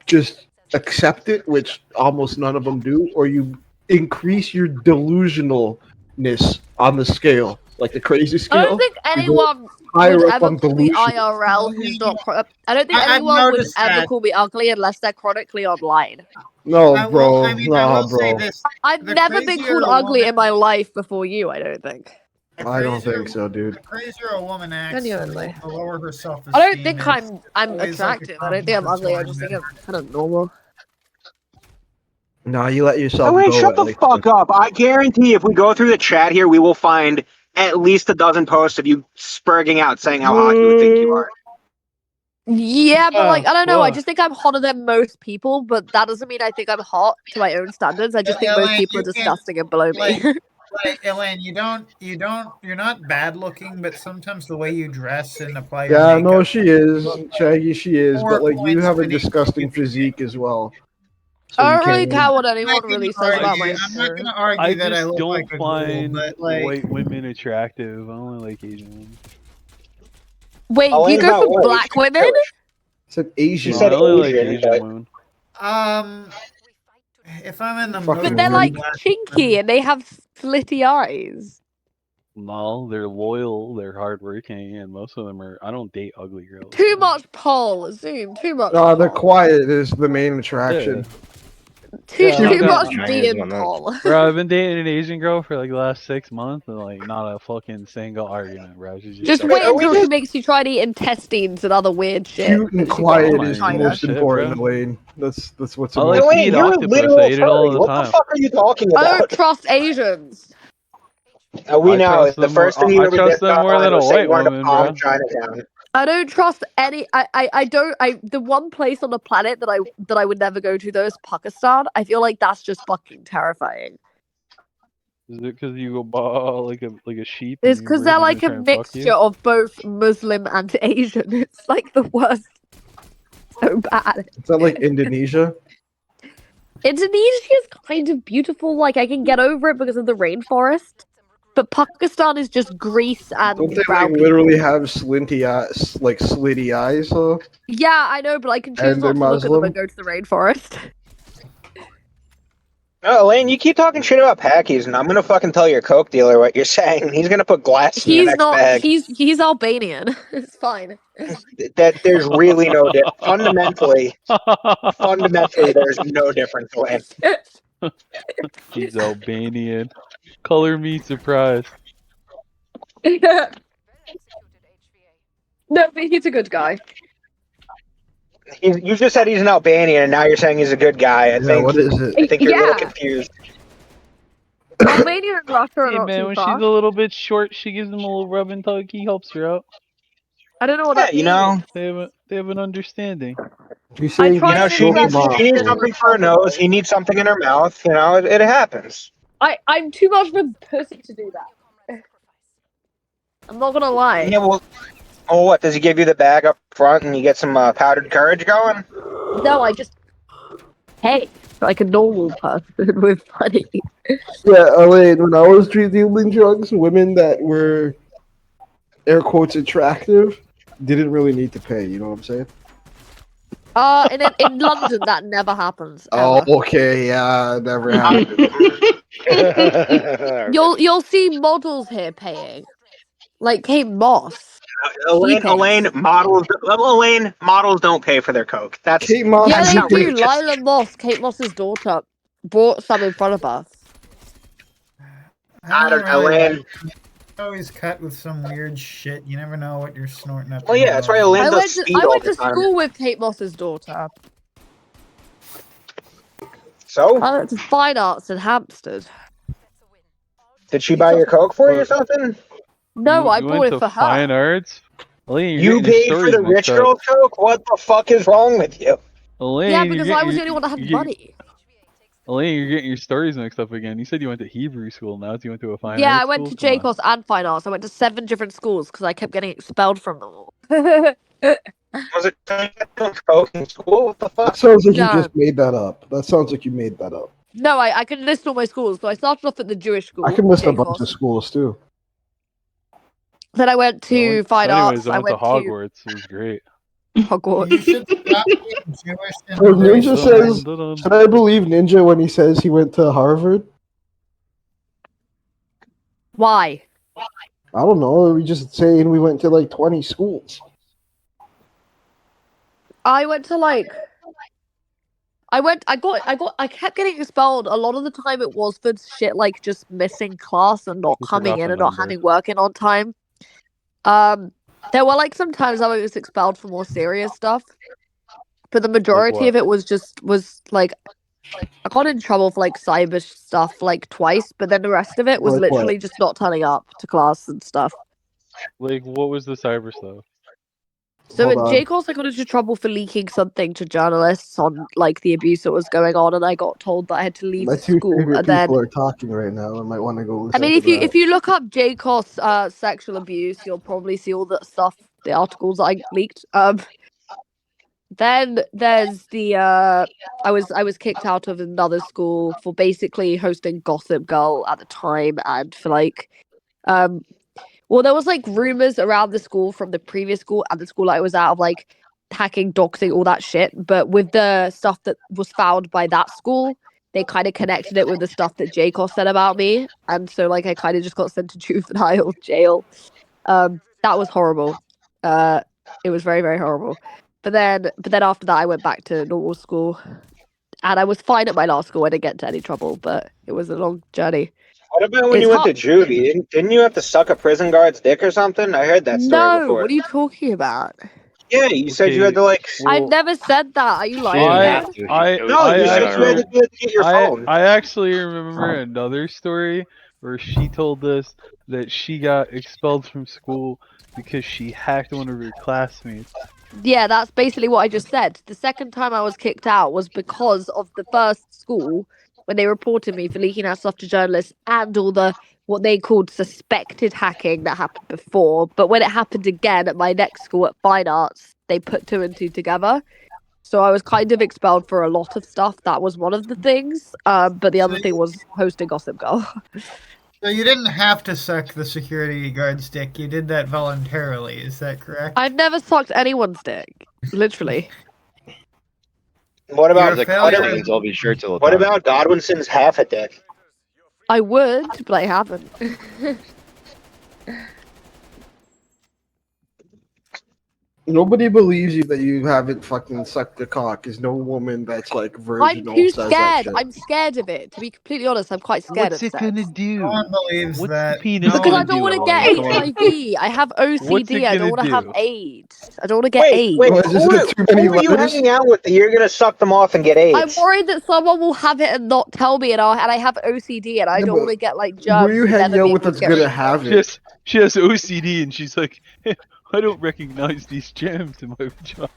just accept it, which almost none of them do, or you increase your delusionalness on the scale, like the crazy scale. I don't think you go anyone higher would up ever on call me delusion. IRL who's not. I don't think I've anyone would noticed ever that. call me ugly unless they're chronically online. No, I bro. will Nah, say bro. this. I've The never been crazier called a ugly woman- in my life before you. I don't think. I don't think so, dude. The crazier a woman acts, Genuinely. the lower her self-esteem I don't think is. I'm Always like a attractive. I don't think I'm ugly. I just think I'm kind of normal. Nah, you let yourself Elaine, go. shut at, the like, fuck up. I guarantee if we go through the chat here, we will find at least a dozen posts of you spurging out saying how hot you think you are. Yeah, but like I don't know. I fuck. just think I'm hotter than most people, but that doesn't mean I think I'm hot to my own standards. I just think most Elaine, people are you can- disgusting and below me. Elaine, you're not bad looking, but sometimes the way you dress and apply your Yeah, makeup. no, she is. Shaggy, she is. But, like, you points have a beneath disgusting physique as well. So I you don't really can't. care what I'm anyone not gonna really says about my argue- I'm not appearance. gonna argue I that I just look don't like a ghoul, find but like white women attractive. I only like Asian women. Wait, Elaine's you go not for white, black she's women? Jewish. It's an Asian. She said I only like Asian, Asian but- women. if I'm in the Fucking mood, But they're women. like black chinky women- and they have slitty eyes. No, they're loyal, they're hardworking, and most of them are. I don't date ugly girls. Too much Paul, Zoom. Too much. No, the Paul. quiet is the main attraction. Too Yeah, I too got- much being Paul. Bro, I've been dating an Asian girl for like the last 6 months, and like not a fucking single argument, bro. She's Just shut wait up. until she makes you try to eat intestines and other weird shit. Cute and that she got quiet from is the China. most Shit, important, bro. Elaine. That's what's I like important. to eat Elaine, you're a octopus. I literal eat it all furry. the What time. the fuck are you talking I don't about? trust Asians. We I know trust it. The them first more- thing you I ever trust did them more online than a was say white you wanted woman, to bomb bro. Chinatown. I don't trust any. The one place on the planet that I would never go to though is Pakistan. I feel like that's just fucking terrifying. Is it because you go bah like a sheep? It's and because birds they're are gonna like a try and fuck mixture you? of both Muslim and Asian. It's like the worst. So bad. Is that like Indonesia? Indonesia is kind of beautiful. Like I can get over it because of the rainforest. But Pakistan is just Greece and Don't they brown like literally people. have slitty eyes though? Yeah, I know, but I can choose And they're not to look at them Muslim? and go to the rainforest. Oh, Elaine, you keep talking shit about Packies, and I'm gonna fucking tell your coke dealer what you're saying. He's gonna put glass in your He's next not. bag. He's Albanian. It's fine. That there's really no difference. Fundamentally, there's no difference, Elaine. He's Albanian. Color me surprised. No, but he's a good guy. You just said he's an Albanian, and now you're saying he's a good guy. I think. what is it? I think you're a little Yeah. confused. Albania and Russia are Hey not man, too when far. she's a little bit short, she gives him a little rub and tug. He helps her out. I don't know what Yeah, that you means. know, They have an understanding. She's I saying tried an she needs investigation she needs and something for her nose. He needs something in her mouth. You know, it happens. I'm too much of a pussy to do that. I'm not gonna lie. Yeah, well, what does he give you the bag up front, and you get some powdered courage going? No, I just hey, like a normal person with money. Yeah, Elaine, when I was dealing drugs, women that were air quotes attractive didn't really need to pay, you know what I'm saying? And in London that never happens. Oh, Ever. okay, yeah, never happened. You'll see models here paying. Like Kate Moss. Elaine, models don't pay for their coke. That's Kate Moss Yeah, is they do. outrageous. Lila Moss, Kate Moss's daughter, brought some in front of us. I don't know, really Elaine. like- Always cut with some weird shit. You never know what you're snorting up. Well, your yeah, that's why nose. Elaine I does went speed I all went the to time. school with Kate Moss's daughter. So, I went to fine arts in Hampstead. did she buy your coke for you or something? No, I You bought went it to for her. fine arts. Elaine, you're You getting your paid for stories the mixed rich up. girl coke? What the fuck is wrong with you? Elaine, Yeah, you're because getting I was the your- only one that had you're getting- money. Elaine, you're getting your stories mixed up again. You said you went to Hebrew school. Now you went to a fine Yeah, arts I went school? to Come on. JCOS and fine arts. I went to 7 different schools because I kept getting expelled from them all. Was it coke in school? What the That fuck? sounds like you No. just made that up. That sounds like you made that up. No, I can list all my schools. So I started off at the Jewish school. I can list a bunch JCOS. of schools too. Then I went to fine Anyways, arts. I went to to Hogwarts. It was great. Hogwarts. You should stop being Jewish and So embrace Ninja the says, Dun-dun. should I believe Ninja when he says he went to Harvard? Why? I don't know. We just saying we went to like 20 schools. I went to like. I kept getting expelled. A lot of the time it was for shit like just missing class and not You coming forgot in the and not number. having work in on time. There were like some times I was expelled for more serious stuff. But the majority of what? it was like I got in trouble for like cyber stuff like twice, but then the rest of it was Like what? literally just not turning up to class and stuff. Like, what was the cyber stuff? So Hold at on. JCOS, I got into trouble for leaking something to journalists on like the abuse that was going on, and I got told that I had to leave My two school. favorite And then, people are talking right now. I might want to go I listen mean, to if you that. if you look up JCOS sexual abuse, you'll probably see all the stuff, the articles I leaked. Then there's the I was kicked out of another school for basically hosting Gossip Girl at the time, and for like well, there was like rumors around the school from the previous school and the school I was out of like hacking, doxing, all that shit. But with the stuff that was found by that school, they kind of connected it with the stuff that Jacos said about me, and so like I kind of just got sent to juvenile jail. That was horrible. It was very, very horrible. But then after that, I went back to normal school, and I was fine at my last school. I didn't get into any trouble, but it was a long journey. What about when It's you went to hard. juvie? Didn't you have to suck a prison guard's dick or something? I heard that story No, before. what are you talking about? Yeah, you said you had to like. I've never said that. Are you lying I again? You said you had to get your phone. I actually remember another story where she told us that she got expelled from school because she hacked one of her classmates. Yeah, that's basically what I just said. The second time I was kicked out was because of the first school when they reported me for leaking out stuff to journalists and all the what they called suspected hacking that happened before. But when it happened again at my next school at Fine Arts, they put 2 and 2 together. So I was kind of expelled for a lot of stuff. That was one of the things. But the other thing was hosting Gossip Girl. So you didn't have to suck the security guard's dick. You did that voluntarily. Is that correct? I've never sucked anyone's dick. Literally. What about You're a failure. I'll be sure to. What about Godwinson's half a dick? I would, but I haven't. Nobody believes you that you haven't fucking sucked a cock. Is no woman that's like I'm virginal too says that scared. shit. I'm scared of it. To be completely honest, I'm quite scared What's of it gonna sex. do? No one believes What's that. the penis No Because I gonna don't do, want to Elaine? get Come on. HIV. I have What's it OCD. I don't gonna want to have do? AIDS. I don't want to get Wait, AIDS. wait. What, is Who, it too many who are you letters? hanging out with that you're gonna suck them off and get I'm AIDS? worried that someone will have it and not tell me, and I have OCD, and I Yeah, don't want to but get like who are germs you and never hanging out be with able to that's get gonna rid of have them. it? She has OCD and she's like, I don't recognize these germs in my vagina.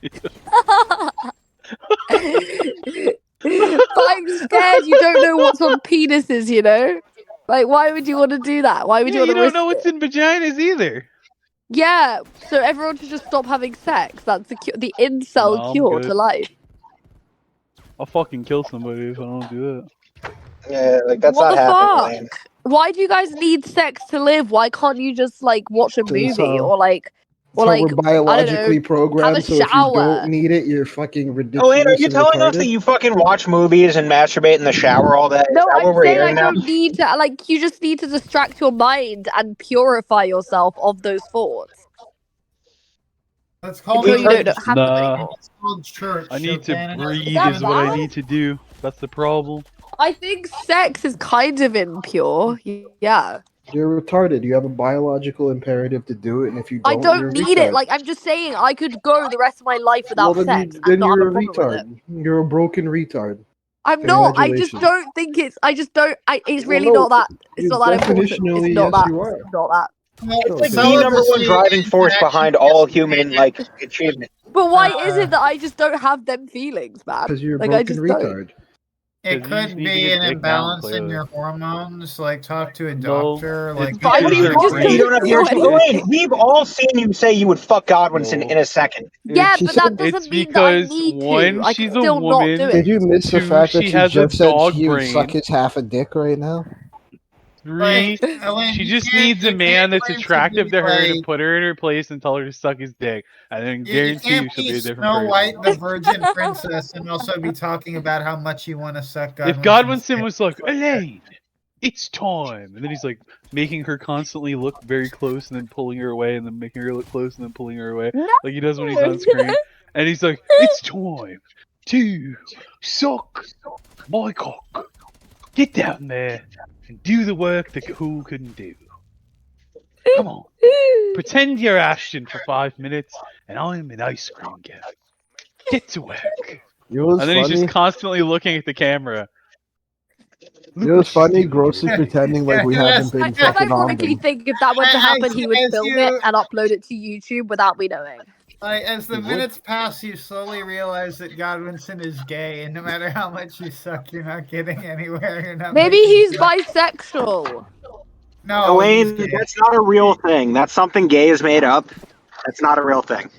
But I'm scared. You don't know what's on penises, you know. Like, why would you want to do that? Why would Yeah, you want you to don't risk know what's it? in vaginas either. Yeah. So everyone should just stop having sex. That's the No, incel I'm cure good. to life. I'll fucking kill somebody if I don't do that. Yeah, like that's What not the happening, fuck? Elaine. Why do you guys need sex to live? Why can't you just like watch a That's movie how. or like That's how we're I don't know, biologically have a programmed. So if you don't shower? need it, you're fucking Elaine, are ridiculous you and telling us that retarded. you fucking watch movies and masturbate in the shower all day? Is No, that what I'm we're saying I hearing now? don't need to. Like, you just need to distract your mind and purify yourself of those thoughts That's called until you don't religion. have them Nah, anymore. It's called church. I need to Okay, and it has Is breathe that is what I bad? need to do. That's the problem. I think sex is kind of impure. Yeah. You're retarded. You have a biological imperative to do it, and if you I don't, don't you're a need it. retard. Like, I'm just saying I could go the rest of my life Well, without then sex you and then not have a you're a problem with it. retard. You're a broken retard. I'm not. I just Congratulations. don't think it's. I just don't. It's Well, really no, not that. It's not that important. It's definitionally, not yes, that. you It's are. not that. Well, It's like the Because number one celibacy driving is force actually behind all human like achievement. But why is uh, it that I just don't have them feelings, man? you're a Like, I broken just don't. retard. it Because you just could need to be get an dick now, imbalance in clearly. your hormones. Like, talk to a No, doctor. it's Like, But I What do because you, they're just what, you green. don't have don't feel yours? any. Elaine, we've all seen you say you would fuck Godwinson No. in a second. Yeah, She but that said, It's doesn't mean that I because need to. one, I can she's a still not do woman. did it. you miss the 2, fact she that she has a just said dog she would suck brain. his half a dick right now? 3, Elaine, she just needs a you man can't that's claim to attractive be to her to like put her in her place and tell her to suck his dick. And then you guarantee can't you she'll be be a different Snow person. White, the Virgin Princess, and also be talking about how much you want to suck If Godwinson's Godwinson dick. was like, Elaine, it's time. And then he's like making her constantly look very close and then pulling her away and then making her look close and then pulling her away. No. Like he does when he's on screen. And he's like, it's time to suck my cock. Get down there and do the work that Who couldn't do. Come on. Pretend you're Ashton for 5 minutes and I'm an ice cream guy. Get to work. You know what's And then he's just funny? constantly looking at the camera. You know what's funny? Gross is pretending like we haven't Yes, been And fucking on ironically, them. think if that were to happen, he would as film you it and upload it to YouTube without me knowing. like as the He would. minutes pass, you slowly realize that Godwinson is gay, and no matter how much you suck, you're not getting anywhere. You're not Maybe making he's progress. bisexual. No, he's Elaine, gay. that's not a real thing. That's something gay is made up. That's not a real thing.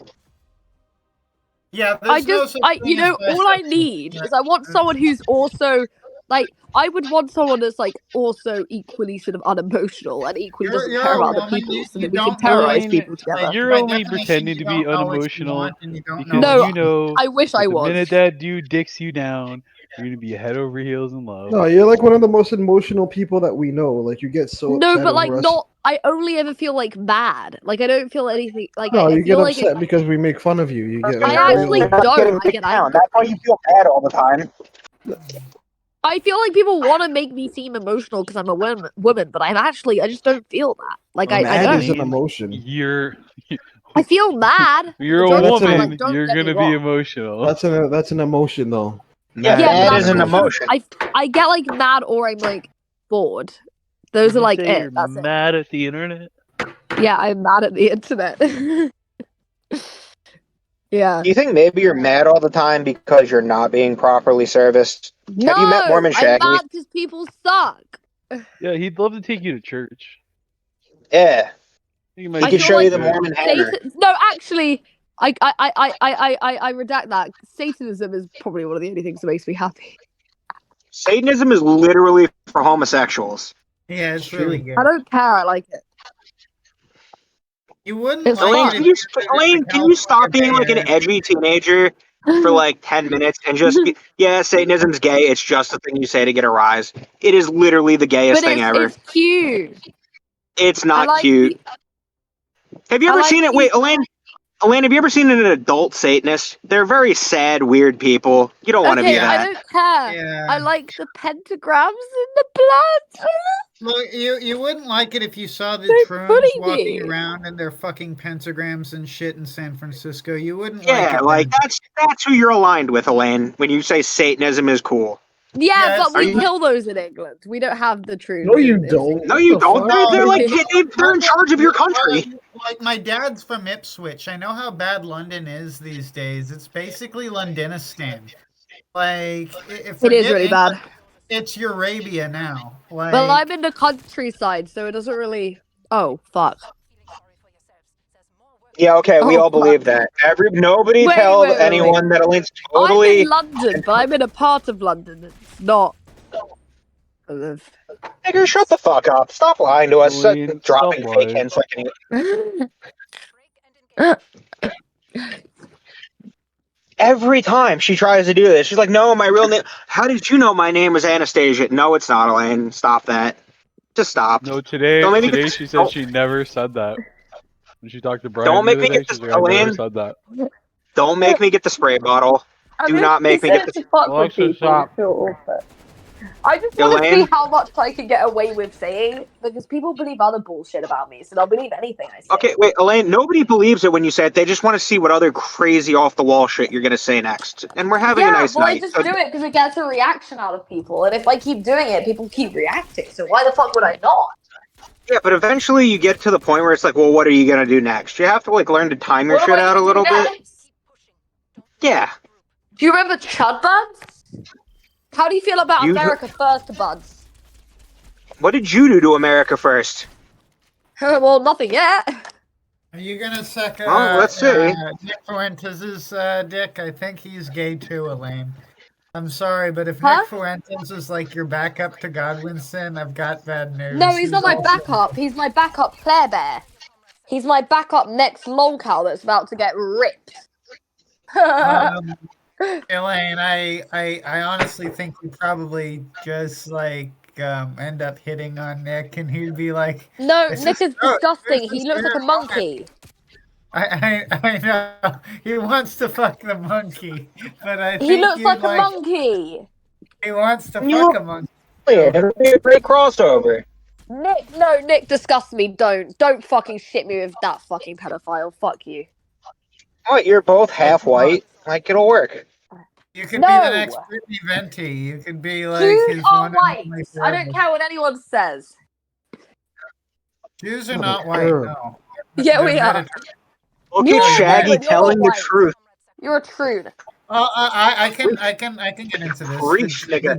Yeah, I there's no just, such I, thing as all I bisexual. need Yeah. is I want someone who's also like, I would want someone that's like also equally sort of unemotional and equally doesn't You're care a about other woman. people, so You that we can don't know terrorize what Elaine, people together. like you're by only definition. pretending You to be don't know what you unemotional want, and you don't know because No, what you know I wish that I the was. minute that dude dicks you down, you're gonna be head over heels in love. No, you're like one of the most emotional people that we know. Like you get so No, upset but like over us. not. I only ever feel like mad. Like I don't feel anything. Like No, I you get feel like upset because we make fun of you. You get I like actually real. don't. I get Down. angry. That's why you feel bad all the time. I feel like people want to make me seem emotional because I'm a woman, but I just don't feel that. Like I Mad don't. is an emotion. You're I feel mad. you're a Majority of the time, woman. like, don't You're get me gonna be wrong. emotional. That's an emotion though. Yeah, Yeah, mad but is an that's emotion. I get like mad or I'm like bored. Those Did are you like say it. you're That's it. mad at the internet? Yeah, I'm mad at the internet. Yeah. Do you think maybe you're mad all the time because you're not being properly serviced? No, Have you met Mormon I'm Shaggy? mad because people suck. Yeah, he'd love to take you to church. Yeah. He He could show you the Mormon hammer. No, actually, I redact that. Satanism is probably one of the only things that makes me happy. Satanism is literally for homosexuals. Yeah, it's really good. I don't care. I like it. You wouldn't It's like Elaine, it can if you, you were in Elaine, the can you stop being like California an Bay edgy teenager for like 10 minutes and just be, yeah, Satanism's gay. It's just a thing you say to get a rise. It is literally the gayest But thing ever. it's cute. It's I not like cute. Have you I ever like seen it? Wait, people- Elaine, Elaine, have you ever seen an adult Satanist? They're very sad, weird people. You don't want to be Okay, I that. don't care. Yeah. I like the pentagrams and the blood. Look, you wouldn't like it if you saw the They're Troons funny walking me. around in their fucking pentagrams and shit in San Francisco. You wouldn't Yeah, like it. that's who you're aligned with, Elaine. When you say Satanism is cool. Yeah, Yes. but we Are you- kill those in England. We don't have the truth. No, you don't. No, you What the don't. fuck? They're like they're in charge of your country. Like my dad's from Ipswich. I know how bad London is these days. It's basically Londonistan. Like It is really bad. It's Eurabia now. Like, Well, I'm in the countryside, so it doesn't really. Oh fuck. Yeah, okay, we Oh, all believe that. Nobody Wait, tell wait, wait, anyone that Elaine's I'm totally. in London, but I'm in a part of London that's not. I live. Nigger, shut the fuck up! Stop lying to us. Elaine, Dropping stop fake lying. hints like an Every time she tries to do this, she's like, "No, my real name. How did you know my name was Anastasia?" No, it's not, Elaine. Stop that. Just stop. No, today Don't make me today get she this- said don't- she never said that. When she talked to Brian Don't the make other me day, get she's this, like, I never Elaine. said that. Don't make me get the spray bottle. I Do mean, not make he me get said the. to fuck with Alexa, people, stop. sure, but I just want to see Elaine? how much I can get away with saying, because people believe other bullshit about me, so they'll believe anything I say. Okay, wait, Elaine. Nobody believes it when you say it. They just want to see what other crazy off the wall shit you're gonna say next. And we're having Yeah, a nice well, I night. just so- do it because it gets a reaction out of people, and if I keep doing it, people keep reacting. So why the fuck would I not? Yeah, but eventually you get to the point where it's like, well, what are you gonna do next? You have to like learn to time your What am shit I out a gonna do little bit. next? Yeah. Do you remember Chud Buds? How do you feel about You- America First Buds? What did you do to America first? Well, nothing yet. are you gonna suck? Well, let's see. Nick Fuentes' dick. I think he's gay too, Elaine. I'm sorry, but if Huh? Nick Fuentes is like your backup to Godwinson, I've got bad news. No, he's not my also- backup. He's my backup Claire Bear. He's my backup next lolcow that's about to get ripped. Elaine, I honestly think you probably just like end up hitting on Nick, and he'd be like, No, "This Nick is oh, disgusting. this He is looks like a very monkey. I know he wants to fuck the monkey, but I think He looks you'd like a monkey. He wants to You- fuck a monkey. It'll be a great crossover. Nick disgusts me. Don't fucking shit me with that fucking pedophile. Fuck you. What? You're both half white. Like it'll work. You could be No. the next Brittany Venti. You could be like Jews his are one and white. only I don't forever. care what anyone says. Jews are What a not white. herb. No. Yeah, They're we are. Mediterranean. Look You're at Shaggy white, you're telling the white. truth. You're a troon. I can get into this. Preach, nigga.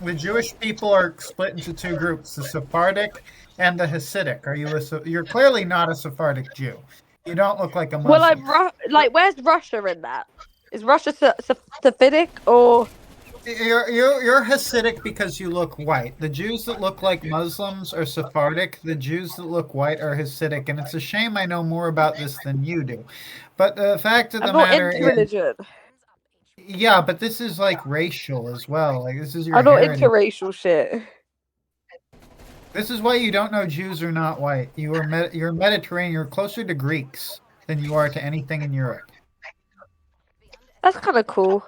The Jewish people are split into two groups: the Sephardic and the Hasidic. You're clearly not a Sephardic Jew. You don't look like a Muslim. Well, like, where's Russia in that? Is Russia Sephardic or? You're Hasidic because you look white. The Jews that look like Muslims are Sephardic. The Jews that look white are Hasidic, and it's a shame I know more about this than you do. But the fact of the I'm not matter into is, religion. yeah, but this is like racial as well. Like this is your I'm not heritage. into racial shit. This is why you don't know Jews are not white. You're Mediterranean. You're closer to Greeks than you are to anything in Europe. That's kind of cool.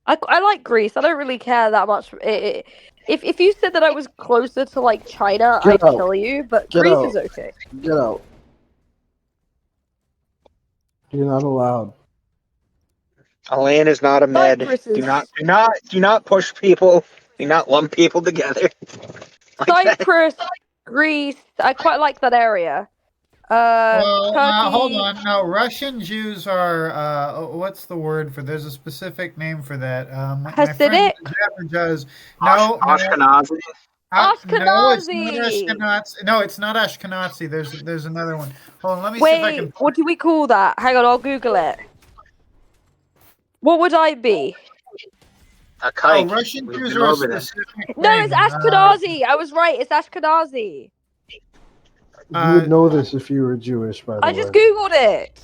I like Greece. I don't really care that much. If you said that I was closer to like China, Get I'd out. kill you. But Get Greece out. is okay. Get out. You're not allowed. Elaine is not a med. Cyprus is- Do not push people. Do not lump people together. Like that. Cyprus, Greece. I quite like that area. Well, Turkey. hold on. No, Russian Jews are what's the word for? There's a specific name for that. My friend Hasidic? Jabber does. No, Ashkenazi. No, it's not Ashkenazi. Ashkenazi. No, it's not Ashkenazi. There's another one. Hold on, let me see if I Wait, can. what do we call that? Hang on, I'll Google it. What would I be? A Oh, kike. Russian We've Jews been are a over this. specific No, thing. it's Ashkenazi. I was right. It's Ashkenazi. You would know this if you were Jewish, by the way. I just Googled it.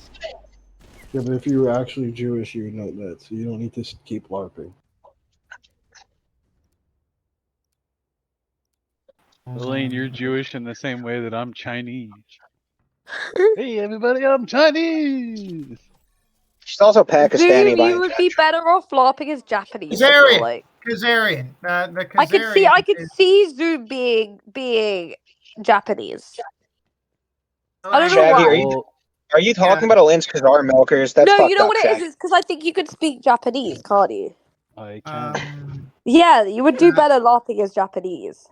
Yeah, but if you were actually Jewish, you would know that. So you don't need to keep LARPing. Elaine, you're Jewish in the same way that I'm Chinese. Hey everybody, I'm Chinese. She's also Pakistani Zoom, by you would be better off LARPing as Japanese. I feel Kazarian. like. Kazarian. The I could Kazarian. see Zoom being Japanese. I don't know Shaggy, why. are you talking about Elaine's Kazar milkers? That's No, you fucked know up, what it is? Shaggy. It's because I think you could speak Japanese, can't you? I can. Yeah, you would do better LARPing as Japanese.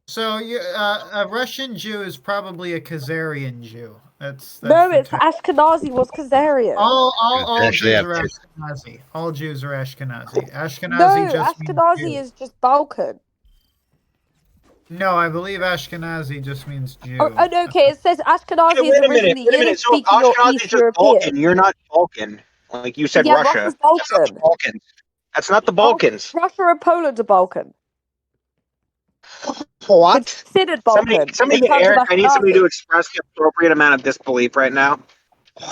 So you, a Russian Jew is probably a Khazarian Jew. That's No, the it's term. Ashkenazi was Khazarian. All actually Jews have are two. Ashkenazi. All Jews are Ashkenazi. Ashkenazi No, just means Ashkenazi Jew. is just Balkan. No, I believe Ashkenazi just means Jew. Oh, and okay, it says Ashkenazi Hey, is wait a minute. originally Wait a minute. So if English-speaking or Ashkenazi is East just European. Balkan, you're not Balkan. Like you said, Yeah, Russia. Russia's That's not Balkan. the Balkans. That's not the Balkans. Russia and Poland are Balkan. What? Considered Balkan. Somebody in get terms of Eric. I need somebody to Ashkenazi. express the appropriate amount of disbelief right now.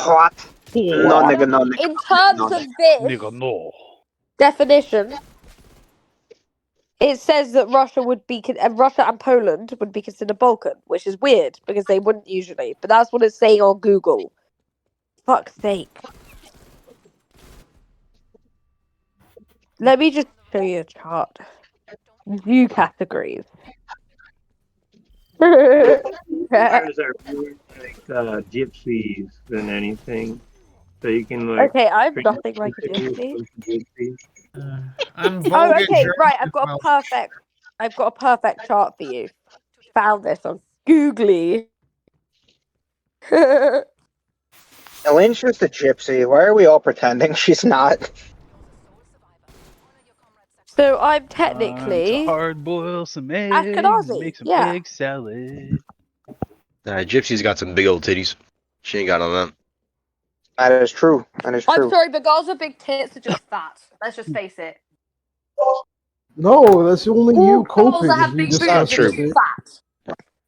What? No, nigga, no, nigga. In terms of this no. definition, it says that Russia Russia and Poland would be considered Balkan, which is weird because they wouldn't usually. But that's what it's saying on Google. Fuck's sake. Let me just show you a chart. View categories. Ours are more like gypsies than anything. So you can like. Okay, I have treat nothing like a people gypsy. as gypsies. I'm Oh, Volga okay, German right. as well. I've got a perfect chart for you. Found this on Googly. Elaine's just a gypsy. Why are we all pretending she's not? So I'm Time to technically hard boil some eggs and Ashkenazi. make some Yeah. egg salad. Gypsy's got some big old titties. She ain't got none of them. That is true. That is I'm true. sorry, but girls with big tits are just fat. Let's just face it. No, that's only All you girls coping. that have You big just boobs got are just it. fat.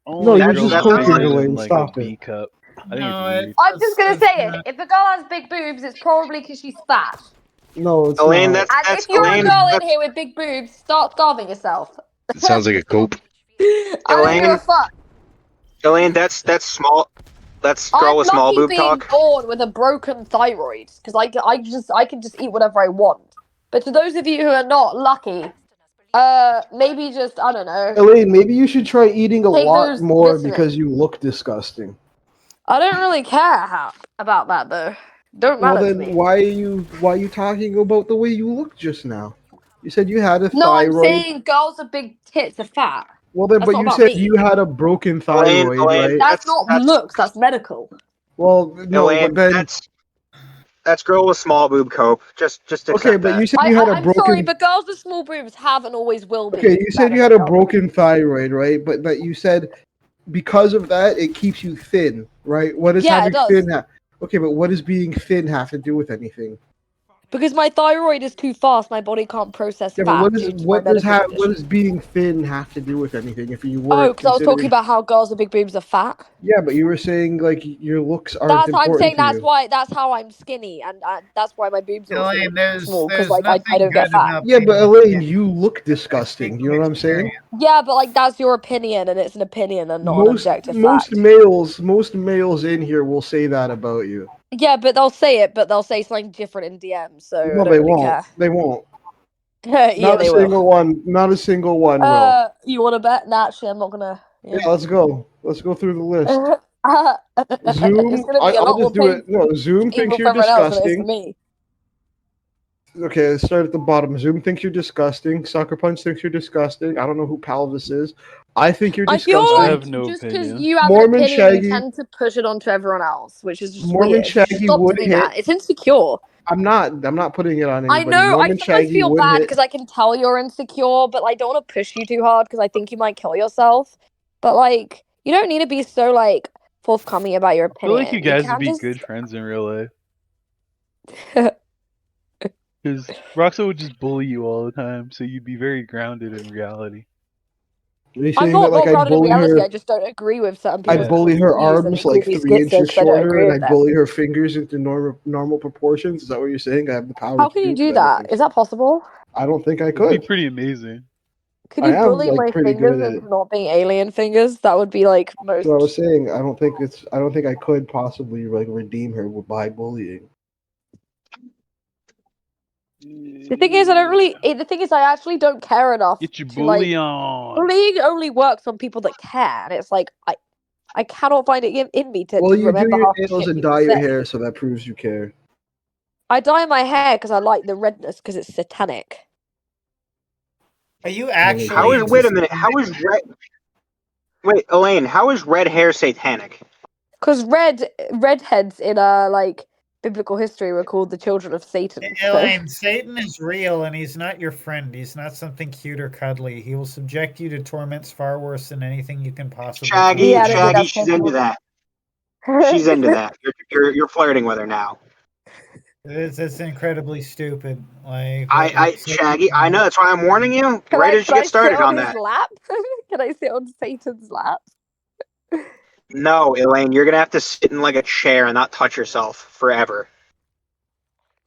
No, Only you're girls just with coping, bigger than Elaine. like Stop a it. B cup. I think No, it's weird. I'm just gonna say it. If a girl has big boobs, it's probably because she's fat. No, it's Elaine, not. And if you're a Elaine. girl in here with big boobs, start starving yourself. It sounds like a cope. I don't give a Elaine, fuck. Elaine, that's small. That's girl I'm with small lucky boob being talk. born with a broken thyroid because I can just eat whatever I want. But to those of you who are not lucky, maybe just I don't know. Elaine, maybe you should try eating a Take lot those more listening. because you look disgusting. I don't really care about that though. Don't Well, matter to then me. why are you talking about the way you look just now? You said you had a No, I'm thyroid. saying girls with big tits are fat. Well, then, That's but not you about said me. you had a broken thyroid, right? That's not looks. That's medical. Well, no, Elaine, but then that's girl with small boob cope. Just accept okay, but that. you said you had a I'm sorry, broken. but girls with small boobs have and always will be. Okay, you said better you had than a girls. broken thyroid, right? But that you said because of that it keeps you thin, right? What does Yeah, having it does. thin have? Okay, but what does being thin have to do with anything? Because my thyroid is too fast, my body can't process Yeah, but fat what due to my medical what condition. does being thin have to do with anything? If you Oh, were because I was talking considering, about how girls with big boobs are fat. yeah, but you were saying like your looks aren't That's I'm important saying. to That's you. why. That's how I'm skinny, and that's why my boobs are also Elaine, there's small. Because there's like I nothing don't get good fat. about Yeah, being but Elaine, you look disgusting. You know what I'm saying? Yeah, but like that's your opinion, and it's an opinion and not an objective fact. Most males in here will say that about you. Yeah, but they'll say it, but they'll say something different in DMs, so I No, don't they really won't. care. They won't. Yeah, Not a they single will. one. Not a single one will. You want to bet? Nah, actually, I'm not gonna. Yeah, let's go. Let's go through the list. It's Zoom. gonna be a I'll lot more just do it. No, Zoom thinks painful you're for everyone else than it is for disgusting. me. Okay, let's start at the bottom. Zoom thinks you're disgusting. Sucker Punch thinks you're disgusting. I don't know who Palvis is. I think you're I disgusting. feel like just because you have Mormon an opinion, you Shaggy. tend to push it onto everyone else, which is just Mormon weird. Shaggy Stop would doing hit. that. It's insecure. I'm not putting it on I anybody. know. I Mormon sometimes Shaggy feel would bad hit. because I can tell you're insecure, but I don't want to push you too hard because I think you might kill yourself. But like, you don't need to be so like forthcoming about your I feel opinion. like you guys would can be just... good friends in real life. Because Roxo would just bully you all the time, so you'd be very grounded in reality. Are you I'm saying not that like I grounded in bully reality. her? I just don't agree with certain I people's bully her views, and arms they call like me 3 schizo inches because I don't shorter, agree and I with them. bully her fingers into normal proportions. Is that what you're saying? I have the power How to can you do do that. I that? think Is so. that possible? I don't think I It'd be could. pretty amazing. Could I you am bully like my pretty fingers good at into it. not being alien fingers? That would be like most. So I was saying, I don't think I could possibly like redeem her by bullying. The thing is, I don't really. The thing is, I actually don't care enough Get your to like. bully on. Bullying only works on people that care, and it's like I cannot find it in me to Well, you do remember your half the nails shit and people dye your say. hair, so that proves you care. I dye my hair because I like the redness because it's satanic. Are you How actually is into wait a minute? How satanic is red? Wait, Elaine, how is red hair satanic? Because redheads in like biblical history were called the children of Satan. So Elaine, Satan is real and he's not your friend. He's not something cute or cuddly. He will subject you to torments far worse than anything you can possibly Shaggy, yeah, I don't think Shaggy, that's she's into possible. that. She's into that. You're flirting with her now. It's incredibly stupid. Like Shaggy, I know. That's why I'm warning you. Can Right I as you get sit started on on his that. lap? Can I sit on Satan's lap? No, Elaine, you're gonna have to sit in like a chair and not touch yourself forever.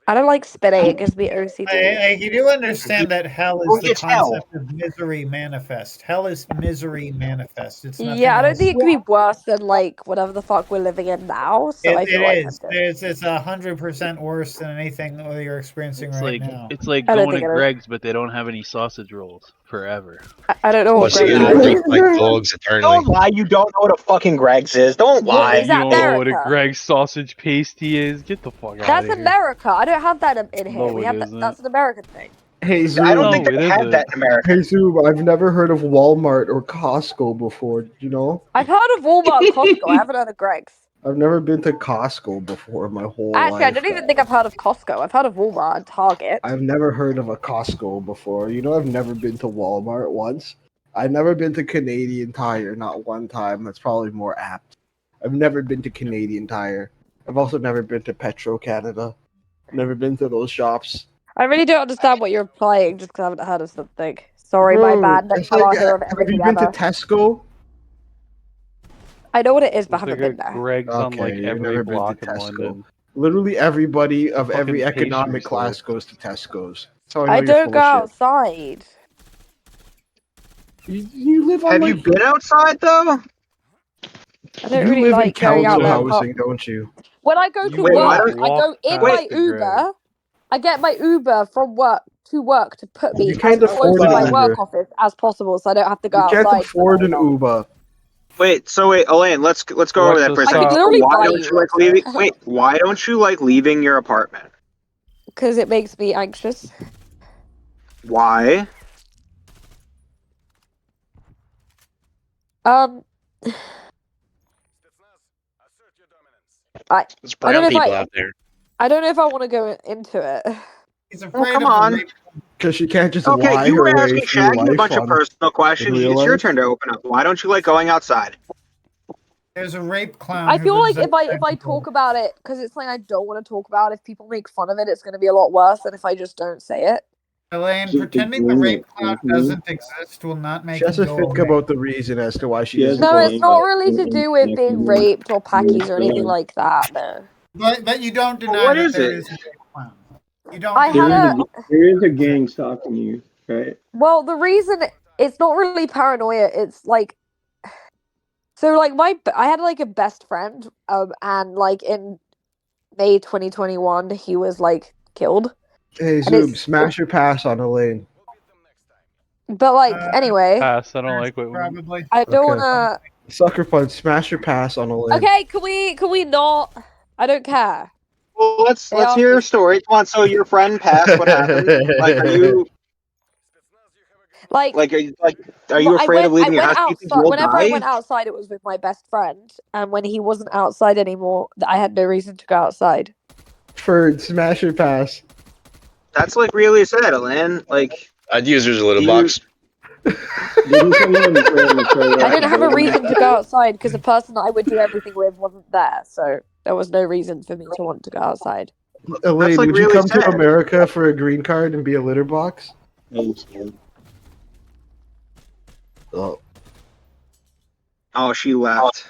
I don't like spinning. It gives me OCD. You do understand that hell is the It's hell. concept of misery manifest. Hell is misery manifest. It's nothing Yeah, I don't else. think it could be worse than like whatever the fuck we're living in now. So I feel It like is. It's 100% worse than anything that you're experiencing right now. It's like I don't going to think it is. Greg's, but they don't have any sausage rolls forever. I don't know what Plus, you Greg gotta is. eat like dogs eternally. Don't lie. You don't know what a fucking Greg's is. Don't lie. Is that You don't know what a America? Greg's sausage pasty is? Get the fuck out That's of here. America. I don't have that in here. No, we it have that. isn't. That's an American thing. Hey Zoom. I don't think No, they it have isn't. that in America. Hey Zoom, I've never heard of Walmart or Costco before. You know, I've heard of Walmart and Costco. I haven't heard of Greg's. I've never been to Costco before in my whole Actually, I life. don't even think I've heard of Costco. I've heard of Walmart and Target. I've never heard of a Costco before. You know, I've never been to Walmart once. I've never been to Canadian Tire, not one time. That's probably more apt. I've never been to Canadian Tire. I've also never been to Petro Canada. Never been to those shops. I really don't understand what you're implying just because I haven't heard of something. Sorry, Bro, my bad. Next it's time like, I'll hear of have everything you been to ever. Tesco? I know what it is, but I There's haven't like a been there. Greg's on like you've every never been to block in Tesco. London. Literally everybody of Fucking every pastry economic store. class goes to Tesco's. That's how I know I you're don't full go of shit. outside. You live on Have like you been outside though? I don't you really live in like going out council there. housing, don't you? When I go to Wait, why work, don't I go in Wait. my Uber. I get my Uber from work to put me You as can't close afford to an my Uber. work office as possible, so I don't have to go You can't outside for afford very an long. Uber. Wait, Elaine, let's go over that for a I second. could literally Why buy don't you you like one, leaving? so- Wait, why don't you like leaving your apartment? because it makes me anxious. Why? I There's I don't brown know if people I out there. I don't know if I want to go into it. He's Well, afraid come of the on. rape. Because she can't just Okay, lie you her were way asking through Shaggy a life bunch of on personal in questions. real It's your life. turn to open up. Why don't you like going outside? There's a rape clown. I who feel like lives if I talk about it, because it's something I don't want to talk about, if people make fun of it, it's going to be a lot worse than if I just don't say it. Elaine, pretending the rape clown doesn't exist will not make She has him to go think away. about the reason as to why she isn't No, going it's not out. really to do with being raped or packies or anything like that. No. But you don't deny what that is there it? is a rape clown. You don't I deny had that. There is a gang stalking you, right? Well, the reason it's not really paranoia. It's like so like I had like a best friend and like in May 2021 he was like killed. Hey And Zoom, it's smash your pass on Elaine. but like anyway, Pass. I don't like what. Probably. I don't Okay. wanna. Sucker punch, smash your pass on Elaine. Okay, can we not? I don't care. Well, let's They hear asked your me. story. Come on. So your friend passed. What happened? Like, are you Like are you afraid of I leaving your went house? Do you think outside. you'll Whenever I die? went outside, it was with my best friend, and when he wasn't outside anymore, I had no reason to go outside. Ferd, smash your pass. That's like really sad, Elaine. Like I'd use her as a little you- box. Didn't someone I didn't have a reason to go outside because the person that I would do everything with wasn't there, so there was no reason for me to want to go outside. Elaine, like, would you really come to sad. America for a green card and be a litter box? Oh. Oh, she left.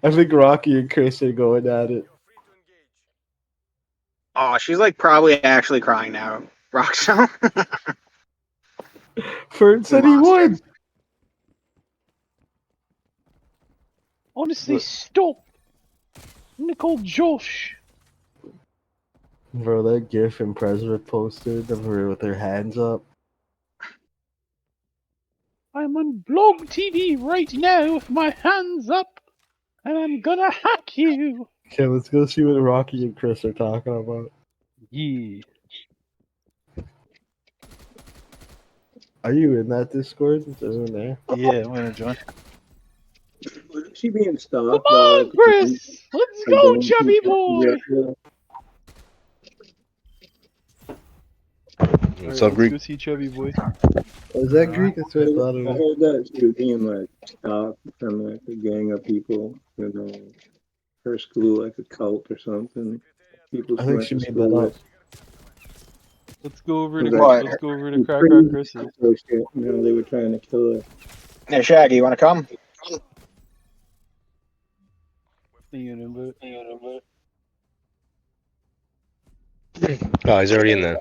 I think Rocky and Chris are going at it. Oh, she's like probably actually crying now. Roxo. Ferd said he would. Honestly, stop. Nicole Josh. Bro, that GIF and President posted of her with her hands up. I'm on Blog TV right now with my hands up, and I'm gonna hack you. Okay, let's go see what Rocky and Chris are talking about. Yeah. Are you in that Discord? Is everyone there? Yeah, I'm gonna join. Wasn't she being Come stalked on, Chris. Let's go, chubby boy. What's up, Let's Greek? go see chubby boy. Is that Greek? That's what I thought I it was. heard that she was being like stalked from like a gang of people, you know, her school, like a cult or something. People I she think went she to made school that up. with. Let's go over It to was What? let's go over to like Crack crazy Chris's. shit. You know, they were trying to kill her. Hey, Shaggy, you want to come? Oh, he's already in there.